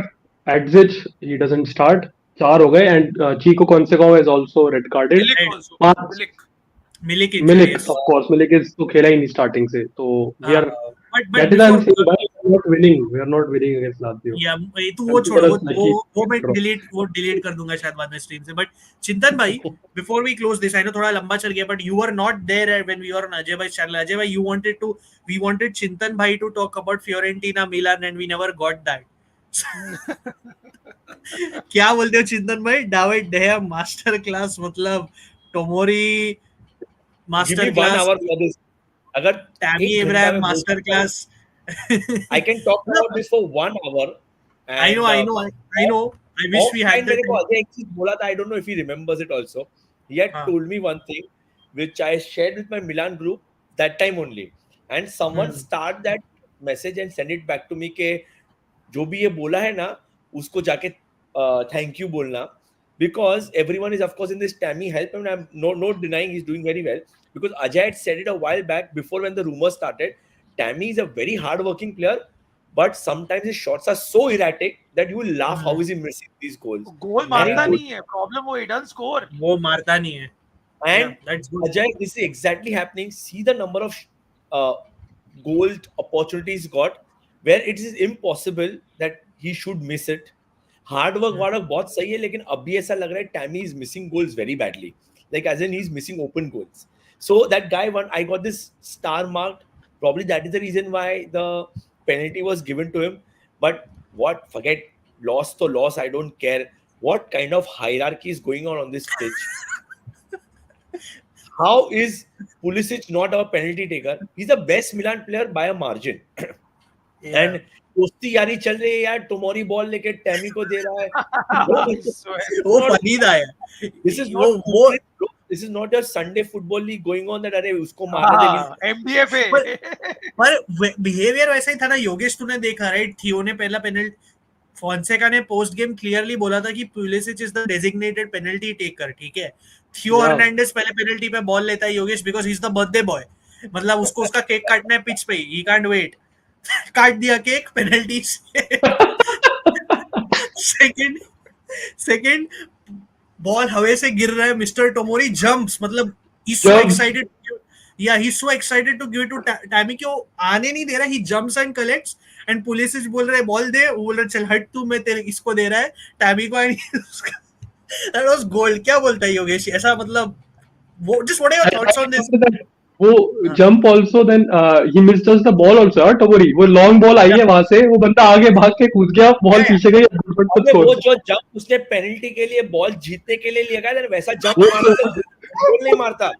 [SPEAKER 3] Adzic, he doesn't start. 4 हो गए, and Chico Consegov is also red carded.
[SPEAKER 2] Milik
[SPEAKER 3] of course, Milik is तो खेला ही नहीं starting से, तो we are That is I'm saying why we are not winning. We are not winning against Lazio.
[SPEAKER 2] या तू वो छोड़ वो मैं डिलीट कर दूंगा शायद बाद में स्ट्रीम से. बट चिंतन भाई, before we close this, I know थोड़ा लंबा चल गया, but you are not there when we were on Ajay भाई चैनल. अजय भाई, we wanted चिंतन भाई to talk about Fiorentina Milan and we never got that. क्या बोलते हो चिंतन भाई? डेविड डेया मास्टर क्लास, मतलब टोमोरी मास्टर क्लास,
[SPEAKER 4] अगर
[SPEAKER 2] Tammy Ibrahim master class.
[SPEAKER 4] I can talk about this for 1 hour.
[SPEAKER 2] I know. I wish we had that.
[SPEAKER 4] I don't know if he remembers it also. He had told me one thing, which I shared with my Milan group that time only. And someone start that message and send it back to me के जो भी ये बोला है ना, उसको जाके thank you बोलना. Because everyone is of course in this Tammy help, and I'm not denying he's doing very well. Because Ajay had said it a while back before when the rumors started. Tammy is a very hard-working player, but sometimes his shots are so erratic that you will laugh. How is he missing these goals?
[SPEAKER 5] Goal मारता नहीं है, problem वो he doesn't score.
[SPEAKER 2] वो मारता नहीं है.
[SPEAKER 4] And Ajay, this is exactly happening. See the number of goal opportunities got, where it is impossible that he should miss it. Hard work बहुत सही है, लेकिन अभी ऐसा लग रहा है Tammy is missing goals very badly. Like as in he's missing open goals. So that guy I got this star marked. Probably that is the reason why the penalty was given to him. But forget, loss to loss, I don't care. What kind of hierarchy is going on this pitch? How is Pulisic not a penalty taker? He's the best Milan player by a margin. And दोस्ती यारी चल रही है यार, टोमोरी ball लेके Tammy को दे रहा है.
[SPEAKER 2] वो फनी था यार.
[SPEAKER 4] This is not your Sunday football league going on that अरे उसको मारने दे.
[SPEAKER 5] MDFA.
[SPEAKER 2] पर बिहेवियर वैसा ही था ना योगेश, तूने देखा राइट? थियो ने पहला पेनल्टी, फोंसेका ने पोस्ट गेम क्लियरली बोला था कि Pulisic is the designated penalty taker. ठीक है, थियो हर्नांडेज पहले पेनल्टी पे बॉल लेता है Yogesh, because he is the birthday boy. मतलब उसको उसका केक काटना है पिच पे, ही कांट वेट. काट दिया केक पेनल्टी से. सेकंड बॉल हवा से गिर रहा है, मिस्टर टोमोरी जंप्स, मतलब he's so excited. Yeah, he's so excited to give it to Tammy कि वो आने नहीं दे रहा. He jumps and collects and police बोल रहा है बॉल दे, वो बोल रहा है चल हट तू, मैं तेरे इसको दे रहा है Tammy को. That was gold. क्या बोलता है योगेश ऐसा? मतलब वो just what are your thoughts on this?
[SPEAKER 3] वो jump also, then he missed just the ball also. टोमोरी वो लॉन्ग बॉल आई है वहां से, वो बंदा आगे भाग के कूद गया, बॉल पीछे गई.
[SPEAKER 4] वो जो जंप उसने पेनल्टी के लिए बॉल जीतने के लिए लिया गया, वैसा जंप मारता गोल नहीं मारता.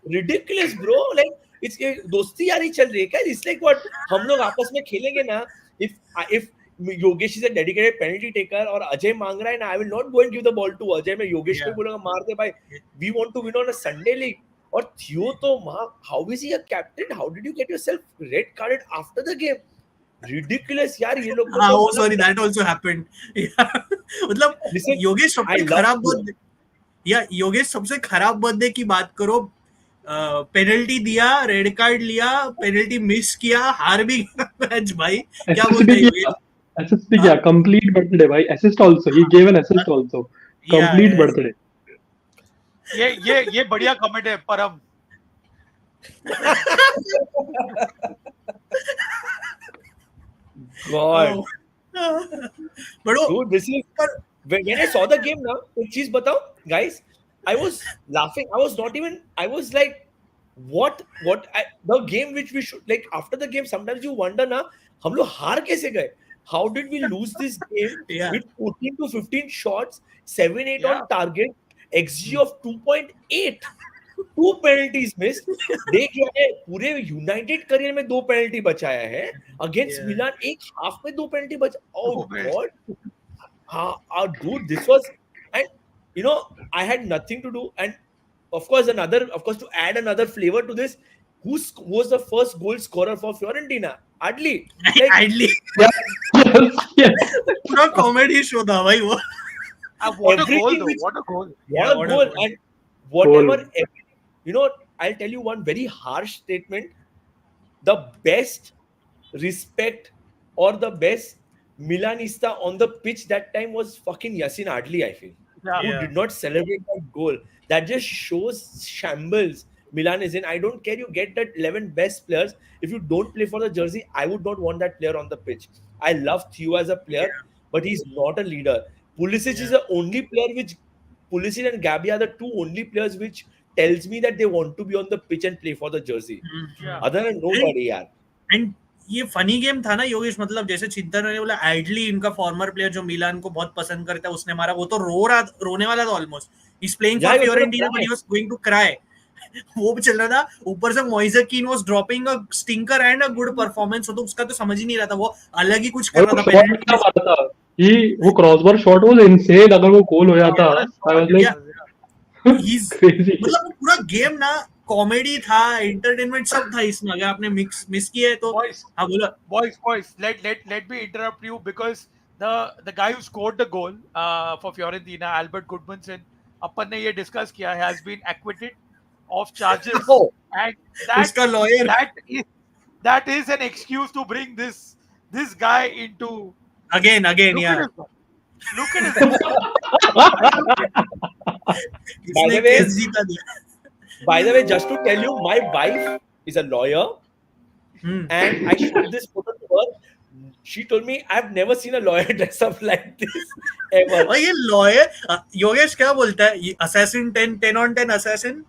[SPEAKER 4] Ridiculous bro, like it's दोस्ती यारी चल रही है क्या? It's like what हम लोग आपस में खेलेंगे ना. If Yogesh is a dedicated penalty taker और अजय मांग रहा है ना, I will not go and give the ball to Ajay. मैं योगेश को बोलूंगा मार दे भाई. We want to win on a Sunday league. और थियो तो how is he a captain? How did you get yourself red carded after the game? Ridiculous यार ये लोग.
[SPEAKER 2] Oh sorry, that also happened. मतलब योगेश सबसे खराब बर्थडे, या योगेश सबसे खराब बर्थडे की बात करो. पेनल्टी दिया, रेड कार्ड लिया, पेनल्टी मिस किया, हार भी मैच भाई. क्या बोलते हैं योगेश?
[SPEAKER 3] असिस्ट किया, कंप्लीट बर्थडे भाई. Assist also, he give an assist also. Complete birthday.
[SPEAKER 5] ये बढ़िया कमेंट है परम.
[SPEAKER 4] God. But dude, this is when I saw the game now. एक चीज बताओ guys, I was laughing. I was like, what the game which we should, like after the game sometimes you wonder ना, हम लोग हार कैसे गए? How did we lose this game with 14 to 15 shots, 7-8 on target, XG of 2.8, 2 penalties missed. देख यार पूरे United career में 2 पेनल्टी बचाया है. अगेंस्ट मिलान एक हाफ में 2 पेनल्टी बचा. Oh god. हाँ dude, this was, and you know I had nothing to do, and of course to add another flavor to this, who was the first goal scorer for Fiorentina? Azzurri. Like,
[SPEAKER 2] Azzurri. Yes. पूरा comedy show था भाई वो.
[SPEAKER 5] What a goal though. What a goal.
[SPEAKER 4] What a goal. And whatever, you know, I'll tell you one very harsh statement. The best respect or the best Milanista on the pitch that time was fucking Azzurri, I feel. Who did not celebrate that goal. That just shows shambles Milan is in. I don't care. You get that 11 best players. If you don't play for the jersey, I would not want that player on the pitch. I love Theo as a player, but he's not a leader. Pulisic is the only player which Pulisic and Gabbia are the two only players which tells me that they want to be on the pitch and play for the jersey. Other than nobody, यार.
[SPEAKER 2] And ये funny game था ना योगेश, मतलब जैसे चिंतन ने बोला एडली इनका फॉर्मर प्लेयर जो मिलान को बहुत पसंद करता है, उसने मारा, वो तो रोने वाला था almost. He is playing for Fiorentina but he was going to cry. वो भी चल रहा था. ऊपर से Moise Kean was dropping a stinker and a good performance. तो उसका तो समझ ही नहीं रहा था, वो अलग ही कुछ कर रहा था पहले.
[SPEAKER 3] वो क्रॉसबार शॉट वाज इनसेन. अगर वो गोल हो जाता, आई वाज लाइक
[SPEAKER 2] मतलब पूरा गेम ना कॉमेडी था, एंटरटेनमेंट सब था इसमें. अगर आपने मिस किया है तो हाँ बोलो.
[SPEAKER 5] Boys, let me interrupt you because the guy who scored the goal for Fiorentina, Albert Goodmanson, अपन ने ये डिस्कस किया, has been acquitted of charges, and
[SPEAKER 2] उसका lawyer
[SPEAKER 5] that is an excuse to bring this guy into
[SPEAKER 2] again yeah.
[SPEAKER 5] Look at his
[SPEAKER 4] By the way, just to tell you, my wife is a lawyer, and I showed this photo to her. She told me, I've never seen a lawyer dress up like this ever.
[SPEAKER 2] और ये lawyer Yogesh क्या बोलता है? Assassin 10 on 10 assassin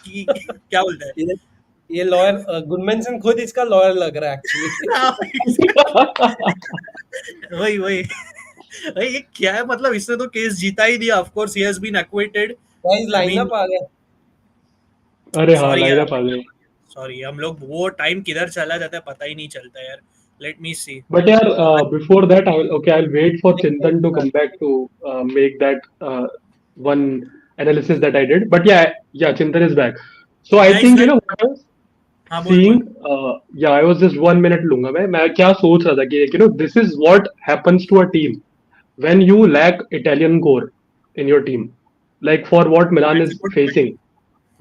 [SPEAKER 2] क्या बोलता है?
[SPEAKER 6] ये lawyer गुडमैनसन खुद इसका लॉयर लग रहा है एक्चुअली.
[SPEAKER 2] वही ये क्या है, मतलब इसने तो केस जीता ही दिया. Of course he has been acquitted.
[SPEAKER 6] Guys lineup आ गया.
[SPEAKER 3] अरे हाँ, लाइनअप आ गया.
[SPEAKER 2] सॉरी, हम लोग वो टाइम किधर चला जाता है पता ही नहीं चलता यार. Let me see.
[SPEAKER 3] But yeah, before that, I'll wait for Chintan to come back to make that one analysis that I did. But yeah, Chintan is back. So I think what I was seeing, I was just 1 minute लूंगा मैं क्या सोच रहा था कि this is what happens to a team when you lack Italian core in your team, like for what Milan is facing.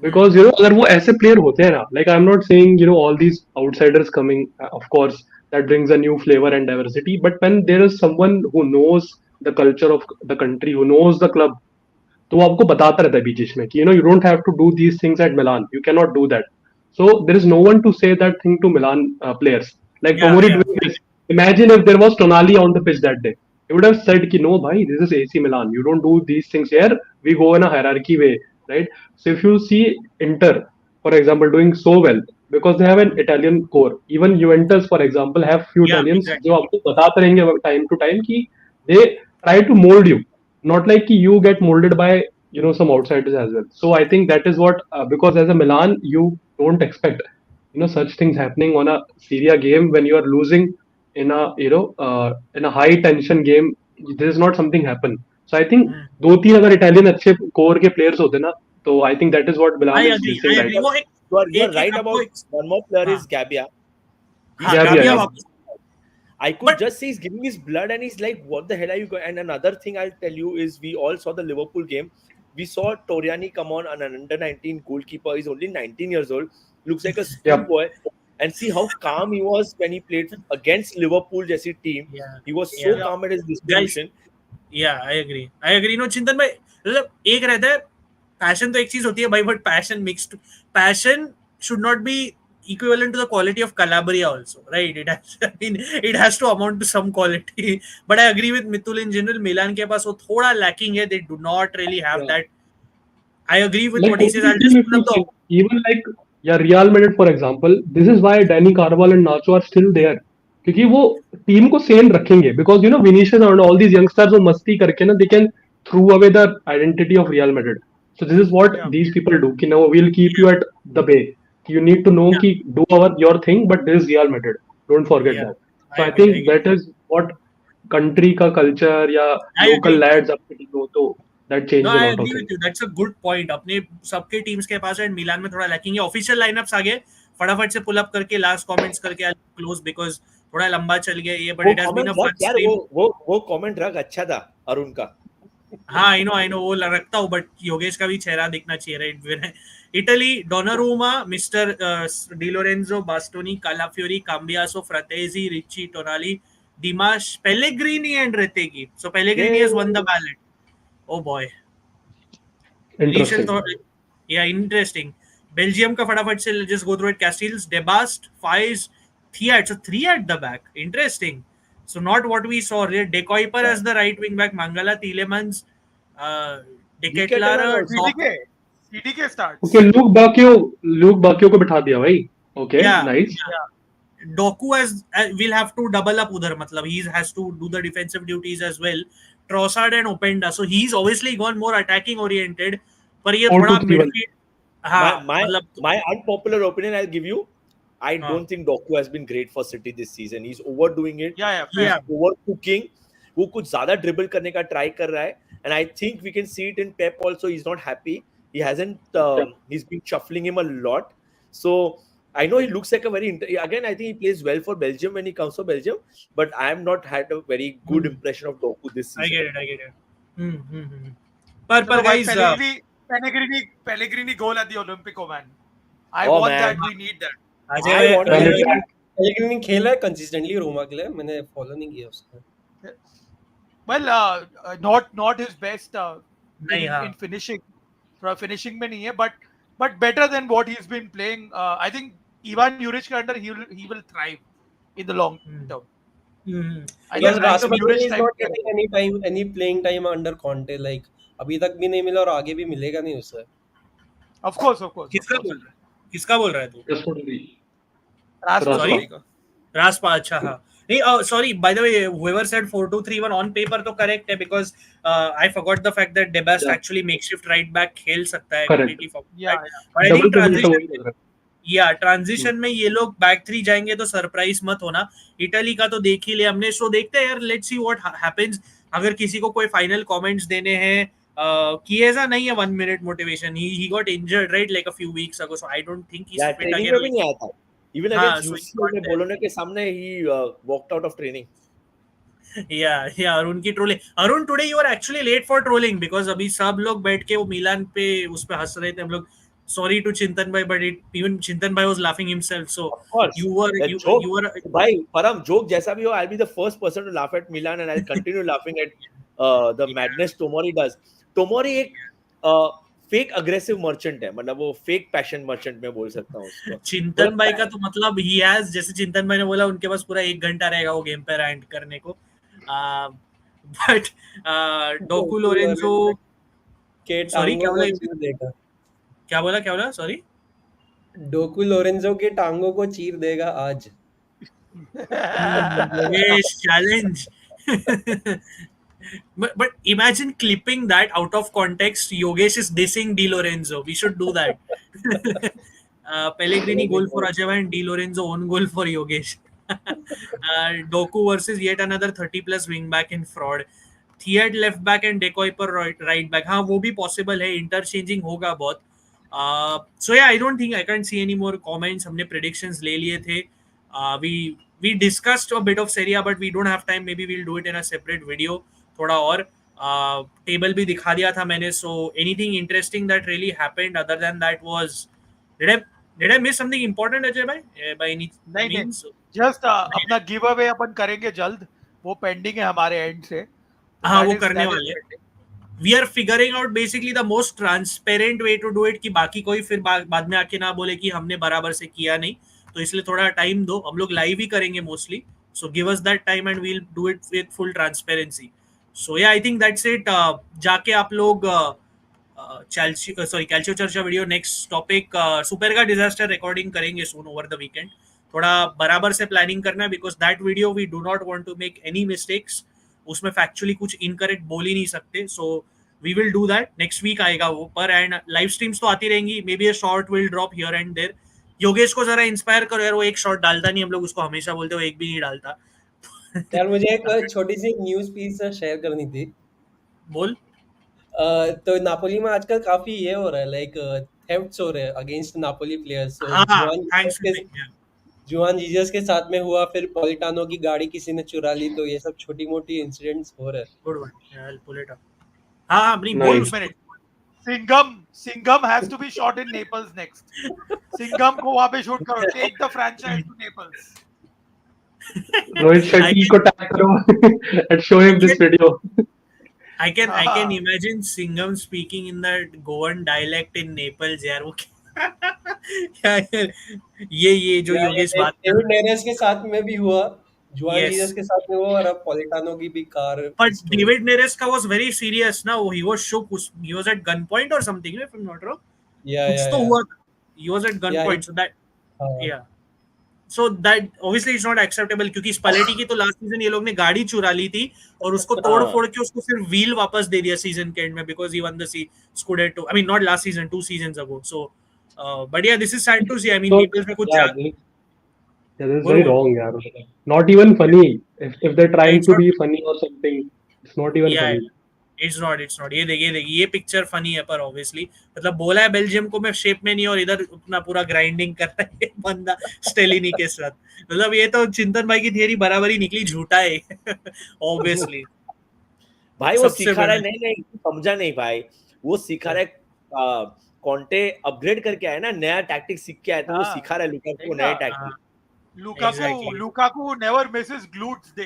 [SPEAKER 3] Because अगर वो ऐसे player होते हैं ना, like I'm not saying all these outsiders coming, of course that brings a new flavor and diversity, but when there is someone who knows the culture of the country, who knows the club, तो वो आपको बताता रहता है बीच में कि you don't have to do these things at Milan, you cannot do that. So there is no one to say that thing to Milan players. Like Tomori doing this. Imagine if there was Tonali on the pitch that day. He would have said ki no bhai, this is AC Milan, you don't do these things here, we go in a hierarchy way, right? So if you see Inter, for example, doing so well because they have an Italian core. Even Juventus, for example, have few Italians जो आपको बताते रहेंगे time to time कि they try to mold you, not like कि you get molded by some outsiders as well. So I think that is what because as a Milan you don't expect such things happening on a Serie A game when you are losing in a in a high tension game. This is not something happen. So I think 2-3 अगर Italian अच्छे core के players होते ना, तो I think that is what Milan is missing right now.
[SPEAKER 4] You're right about one more player is Gabbia.
[SPEAKER 3] Gabbia.
[SPEAKER 4] I could just see he's giving his blood and he's like, what the hell are you going? And another thing I'll tell you is we all saw the Liverpool game. We saw Toriani come on an under-19 goalkeeper. He's only 19 years old. Looks like a schoolboy. And see how calm he was when he played against Liverpool Jesse team. He was so calm at his distribution.
[SPEAKER 2] Yeah, I agree. No, Chintan bhai, मतलब एक रहता है passion तो एक चीज होती है भाई, but passion should not be equivalent to the quality of Calabria also, right? It has to amount to some quality. But I agree with Mitul in general. Milan के पास वो थोड़ा lacking है. They do not really have that. I agree with what he says. I'll just put up the
[SPEAKER 3] even like Real Madrid for example. This is why Dani Carvajal and Nacho are still there. क्योंकि वो team को sane रखेंगे because Vinicius and all these youngsters वो मस्ती करके ना they can throw away the identity of Real Madrid. So this is what these people do. कि no, we'll keep you at the bay. You need to know कि do your thing, but this is Real Madrid. Don't forget that. So I think that is what country का culture या local lads आपके हो तो that changes a lot of things. I agree with
[SPEAKER 2] you. That's a good point. अपने सबके teams के पास and मिलान में थोड़ा lacking है. Official lineups आ गए. फटाफट से pull up करके last comments करके I'll close because थोड़ा लंबा चल गया ये. But it has been a fun stream.
[SPEAKER 4] वो comment रख अच्छा था अरुण का.
[SPEAKER 2] हाँ, I know वो रखता हूँ, but योगेश का भी चेहरा दिखना चाहिए, right? Italy, Donnarumma, Mr. Di Lorenzo, Bastoni, Calafiori, Cambiaso, Fratesi, Ricci, Tonali, Dimash, Pellegrini and Retegui. So Pellegrini has won the ballot. Oh boy.
[SPEAKER 3] Interesting.
[SPEAKER 2] Interesting. Belgium का फटाफट से just go through it. Castells, Debast, Faiz, Thiat. So 3 at the back. Interesting. So not what we saw earlier. De Kuiper as the right wing back. Mangala, Tielemans, De Ketelaere,
[SPEAKER 5] CDK. CDK starts.
[SPEAKER 3] Okay, Luke Bakio को बिठा दिया भाई. Okay, nice.
[SPEAKER 2] Yeah. Doku as will have to double up udhar. Matlab he has to do the defensive duties as well. Trossard and Openda. So he's obviously gone more attacking oriented. पर ये थोड़ा midfield.
[SPEAKER 4] My unpopular opinion I'll give you. I don't think Doku has been great for City this season. He's overdoing it. He's overcooking. वो कुछ ज़्यादा dribble करने का try कर रहा है. And I think we can see it in Pep also. He's not happy. He hasn't. He's been shuffling him a lot. So I know he looks like a very. Again, I think he plays well for Belgium when he comes for Belgium. But I have not had a very good impression of Doku this season.
[SPEAKER 2] I get it. But guys,
[SPEAKER 5] Pellegrini goal at the Olympico, man. I want that. We need that.
[SPEAKER 6] Pellegrini खेला है consistently Roma के लिए. मैंने follow नहीं किया उसको.
[SPEAKER 5] Well, not his best in finishing. Finishing में नहीं है, but better than what he's been playing. I think Ivan Juric under he will thrive in the long term.
[SPEAKER 6] Because Rasmussen is not getting any playing time under Conte. Like अभी तक भी नहीं मिला और आगे भी मिलेगा नहीं उसे.
[SPEAKER 5] Of course.
[SPEAKER 2] किसका बोल रहा है तू? रास्पा अच्छा हाँ. नहीं, sorry. By the way, whoever said 4-2-3-1 on paper तो correct है because I forgot the fact that Debast actually makeshift right back खेल सकता है completely for. But I think transition में ये लोग back 3 जाएंगे तो surprise मत होना. इटली का तो देख ही ले हमने. So देखते हैं यार. Let's see what happens. अगर किसी को कोई final comments देने हैं, Chiesa नहीं है 1 minute motivation. He got injured right like a few weeks ago. So I don't think he's fit again.
[SPEAKER 4] Even against UCL में बोलोने के सामने he walked out of training.
[SPEAKER 2] Yeah, Arun की trolling. Arun today you were actually late for trolling because अभी सब लोग बैठ के वो मिलान पे उस पे हंस रहे थे हम लोग. Sorry to Chintan bhai, but even Chintan bhai was laughing himself. So you were
[SPEAKER 4] भाई Param joke जैसा भी हो, I'll be the first person to laugh at Milan and I'll continue laughing at the madness Tomori does. Tomori एक fake aggressive merchant है, मतलब वो fake passion merchant में बोल सकता हूँ उसको.
[SPEAKER 2] चिंतन भाई का तो मतलब ही हैज, जैसे चिंतन भाई ने बोला उनके पास पूरा 1 घंटा रहेगा वो गेम पे रैंट करने को. बट डोकू लोरेंजो
[SPEAKER 6] के
[SPEAKER 2] सॉरी क्या बोला सॉरी
[SPEAKER 6] डोकू लोरेंजो के टांगों को चीर देगा आज.
[SPEAKER 2] Challenge. But imagine clipping that out of context. Yogesh is dissing Di Lorenzo. We should do that. Pellegrini goal for Ajay and Di Lorenzo own goal for Yogesh. Doku versus yet another 30+ wing back in fraud. Thiat left back and De Kuiper right back. हाँ वो भी possible है. Interchanging होगा बहुत. So yeah, I don't think I can't see any more comments. हमने predictions ले लिए थे. We discussed a bit of Serie A, but we don't have time. Maybe we'll do it in a separate video. थोड़ा और table भी दिखा दिया था मैंने. So anything interesting that really happened other than that was did I miss something important Ajay bhai by any means?
[SPEAKER 5] Just अपना give away अपन करेंगे जल्द, वो पेंडिंग है हमारे एंड से.
[SPEAKER 2] हाँ वो करने वाले हैं. We are figuring out basically the most transparent way to do it कि बाकी कोई फिर बाद में आके ना बोले कि हमने बराबर से किया नहीं. तो इसलिए थोड़ा टाइम दो. हम लोग लाइव ही करेंगे mostly. So give us that time and we'll do it with full transparency. So yeah, I think that's it. जाके आप लोग Calcio चर्चा वीडियो नेक्स्ट टॉपिक सुपर का डिजास्टर रिकॉर्डिंग करेंगे soon over the weekend. थोड़ा बराबर से प्लानिंग करना because that video we do not want to make any mistakes. उसमें फैक्चुअली कुछ इनकरेक्ट बोल ही नहीं सकते. So we will do that. Next week आएगा वो पर. एंड लाइव स्ट्रीम्स तो आती रहेंगी. Maybe a short will drop here and there. Yogesh को जरा इंस्पायर करो यार. वो एक शॉट डालता नहीं. हम लोग उसको हमेशा बोलते हो एक भी नहीं डालता.
[SPEAKER 6] यार मुझे एक छोटी सी न्यूज़ पीस शेयर करनी थी.
[SPEAKER 2] बोल.
[SPEAKER 6] तो नापोली में आजकल काफी ये हो रहा है, लाइक थेफ्ट्स हो रहे हैं अगेंस्ट नापोली प्लेयर्स. जुआन जीजस के साथ में हुआ, फिर पॉलिटानो की गाड़ी किसी ने चुरा ली. तो ये सब छोटी मोटी इंसिडेंट्स हो रहे हैं.
[SPEAKER 2] गुड वन यार पोलेटा. हां अपनी बोल उसमें.
[SPEAKER 5] Singham has to be shot in Naples next. Singham को वहाँ पे शूट करो. Take the franchise to Naples.
[SPEAKER 3] Rohit Shetty को tag करो and show him this video.
[SPEAKER 2] I can imagine Singham speaking in that Goan dialect in Naples यार. वो ये जो योगेश बात कर
[SPEAKER 6] डेविड नेरेस के साथ में भी हुआ, जुआन
[SPEAKER 2] Yes.
[SPEAKER 6] जीसस के साथ में हुआ, और अब पोलिटानो की भी car
[SPEAKER 2] But
[SPEAKER 6] story.
[SPEAKER 2] David Neres का was very serious ना, he was shook, he was at gunpoint or something, if I'm not wrong. कुछ तो हुआ था. He was at gunpoint, so that yeah. So that obviously it's not acceptable, क्योंकि स्पेलेटी की तो last season ये लोग ने गाड़ी चुरा ली थी और उसको तोड़ फोड़ के उसको सिर्फ व्हील वापस दे दिया सीजन के एंड में, because he won the Scudetto. I mean not last season, 2 seasons ago. So but yeah, this is sad to see. I mean
[SPEAKER 3] So,
[SPEAKER 2] people में कुछ
[SPEAKER 3] this is very wrong, yaar. Not even funny. If they're trying to be funny or something, it's not even funny.
[SPEAKER 2] It's not. ये देखिए ये picture funny है, पर obviously मतलब बोला है बेल्जियम को मैं शेप में नहीं, और इधर अपना पूरा ग्राइंडिंग कर रहा है बंदा स्टेलिनी के साथ. मतलब ये तो चिंतन भाई की थियरी बराबरी निकली, झूठा है ऑब्वियसली.
[SPEAKER 4] भाई वो सिखा रहा है, नहीं समझा नहीं भाई, वो सिखा रहा है कॉन्टे अपग्रेड करके आया ना, नया टैक्टिक सीख के आया, तो वो सिखा रहा है लुकाकू को नया tactic.
[SPEAKER 5] Lukaku never Mrs glutes day.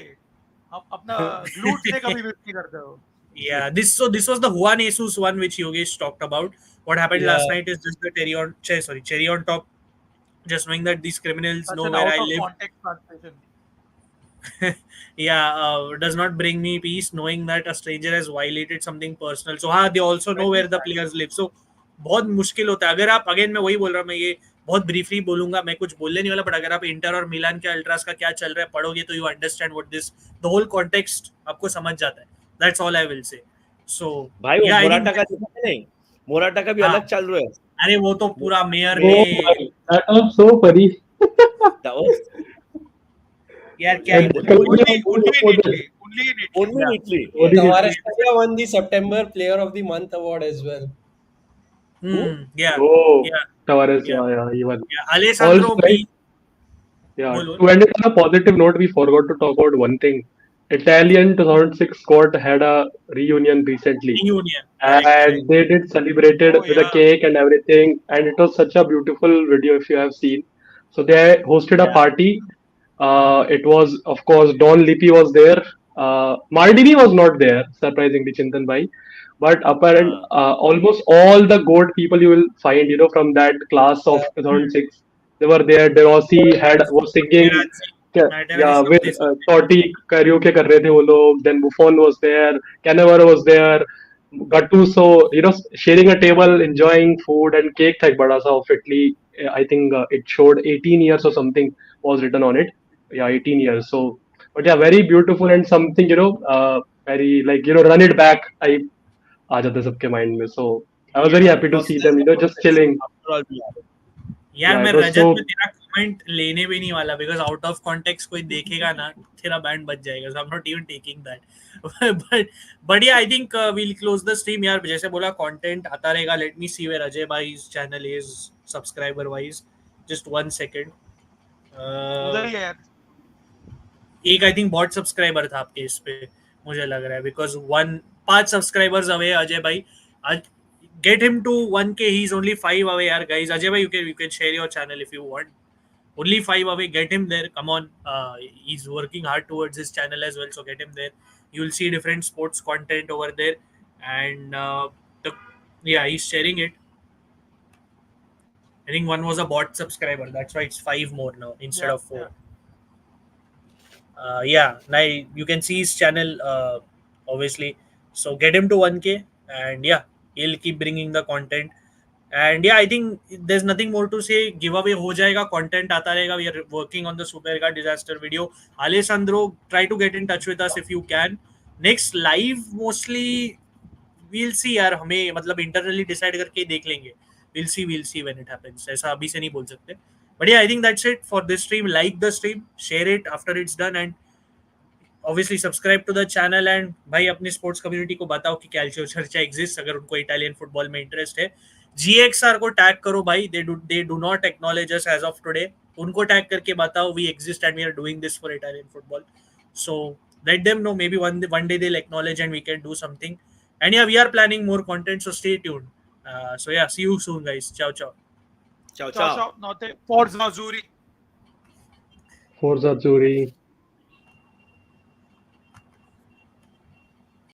[SPEAKER 5] अपना ग्लूट्स डे कभी मिस नहीं करते हो.
[SPEAKER 2] Yeah, this was the Juan Jesus one which Yogesh talked about. What happened last night is just the cherry on top. Just knowing that these criminals know where I live. Does not bring me peace knowing that a stranger has violated something personal. So they also know where the players live. So बहुत मुश्किल होता है. अगर आप again मैं वही बोल रहा हूँ, मैं ये बहुत ब्रीफली बोलूंगा, मैं कुछ बोलने नहीं वाला, बट अगर आप इंटर और मिलान के अल्ट्रास का क्या चल रहा है पढ़ोगे तो you understand what this the whole context आपको समझ जाता है. That's all I will say. So
[SPEAKER 4] भाई वो मोराटा का नहीं, मोराटा का भी अलग चल रहा है.
[SPEAKER 2] अरे वो तो पूरा मेयर ने
[SPEAKER 3] that was so funny.
[SPEAKER 2] यार क्या
[SPEAKER 6] only in Italy. Tavares won the September Player of the Month award as well.
[SPEAKER 3] Tavares, he won.
[SPEAKER 2] Alessandro B.
[SPEAKER 3] To end it on a positive note, we forgot to talk about one thing. Italian 2006 squad had a reunion recently. And they did celebrated with a cake and everything, and it was such a beautiful video if you have seen. So they hosted a party. It was, of course, Don Lippi was there. Maldini was not there, surprisingly, Chintan Bhai. But almost all the GOAT people you will find, from that class of 2006, they were there. De Rossi was singing. With Totti karaoke कर रहे थे वो लोग. Then Buffon was there, Cannavaro was there, Gattuso, sharing a table, enjoying food, and cake था एक बड़ा सा of Italy. I think it showed 18 years or something was written on it. 18 years. So, but very beautiful and something very like run it back type आ जाता है सबके mind में. So I was very happy to see them, just chilling.
[SPEAKER 2] यार मैं रजत में तेरा comment लेने भी नहीं वाला, बिकॉज आउट ऑफ कॉन्टेक्स्ट कोई देखेगा ना तेरा बैंड बच जाएगा. So I am not even taking that. But I think we will close the stream. यार जैसे बोला कंटेंट आता रहेगा. Let me see where Ajay भाई's channel is subscriber wise. Just 1 second. एक आई थिंक बॉट सब्सक्राइबर था आपके इस पे, मुझे लग रहा है, बिकॉज 5 सब्सक्राइबर्स अवे अजय भाई. Get him to 1K. He's only 5 away, yaar, guys. Ajay bhai, you can share your channel if you want. Only 5 away. Get him there. Come on. He's working hard towards his channel as well. So get him there. You'll see different sports content over there. And he's sharing it. I think one was a bot subscriber. That's why it's 5 more now instead of 4. Now you can see his channel, obviously. So get him to 1K. And he'll keep bringing the content. And I think there's nothing more to say. Giveaway ho jayega, content aata rahega. We are working on the Superga disaster video. Alessandro, try to get in touch with us if you can. Next live mostly we'll see यार, हमें मतलब internally decide करके देख लेंगे. We'll see when it happens. ऐसा अभी से नहीं बोल सकते. But I think that's it for this stream. Like the stream, share it after it's done, and obviously subscribe to the channel. And भाई अपनी स्पोर्ट्स कम्युनिटी को बताओ कि कैल्चियो चर्चा एग्जिस्ट, अगर उनको इटालियन फुटबॉल में इंटरेस्ट है. GXR को टैग करो भाई. they do not acknowledge us as of today. उनको टैग करके बताओ we exist and we are doing this for Italian football. So let them know. Maybe one day they'll acknowledge and we can do something. And we are planning more content, so stay tuned. See you soon, guys. Ciao ciao.
[SPEAKER 5] Ciao ciao. Forza Azzurri.
[SPEAKER 3] Forza Azzurri.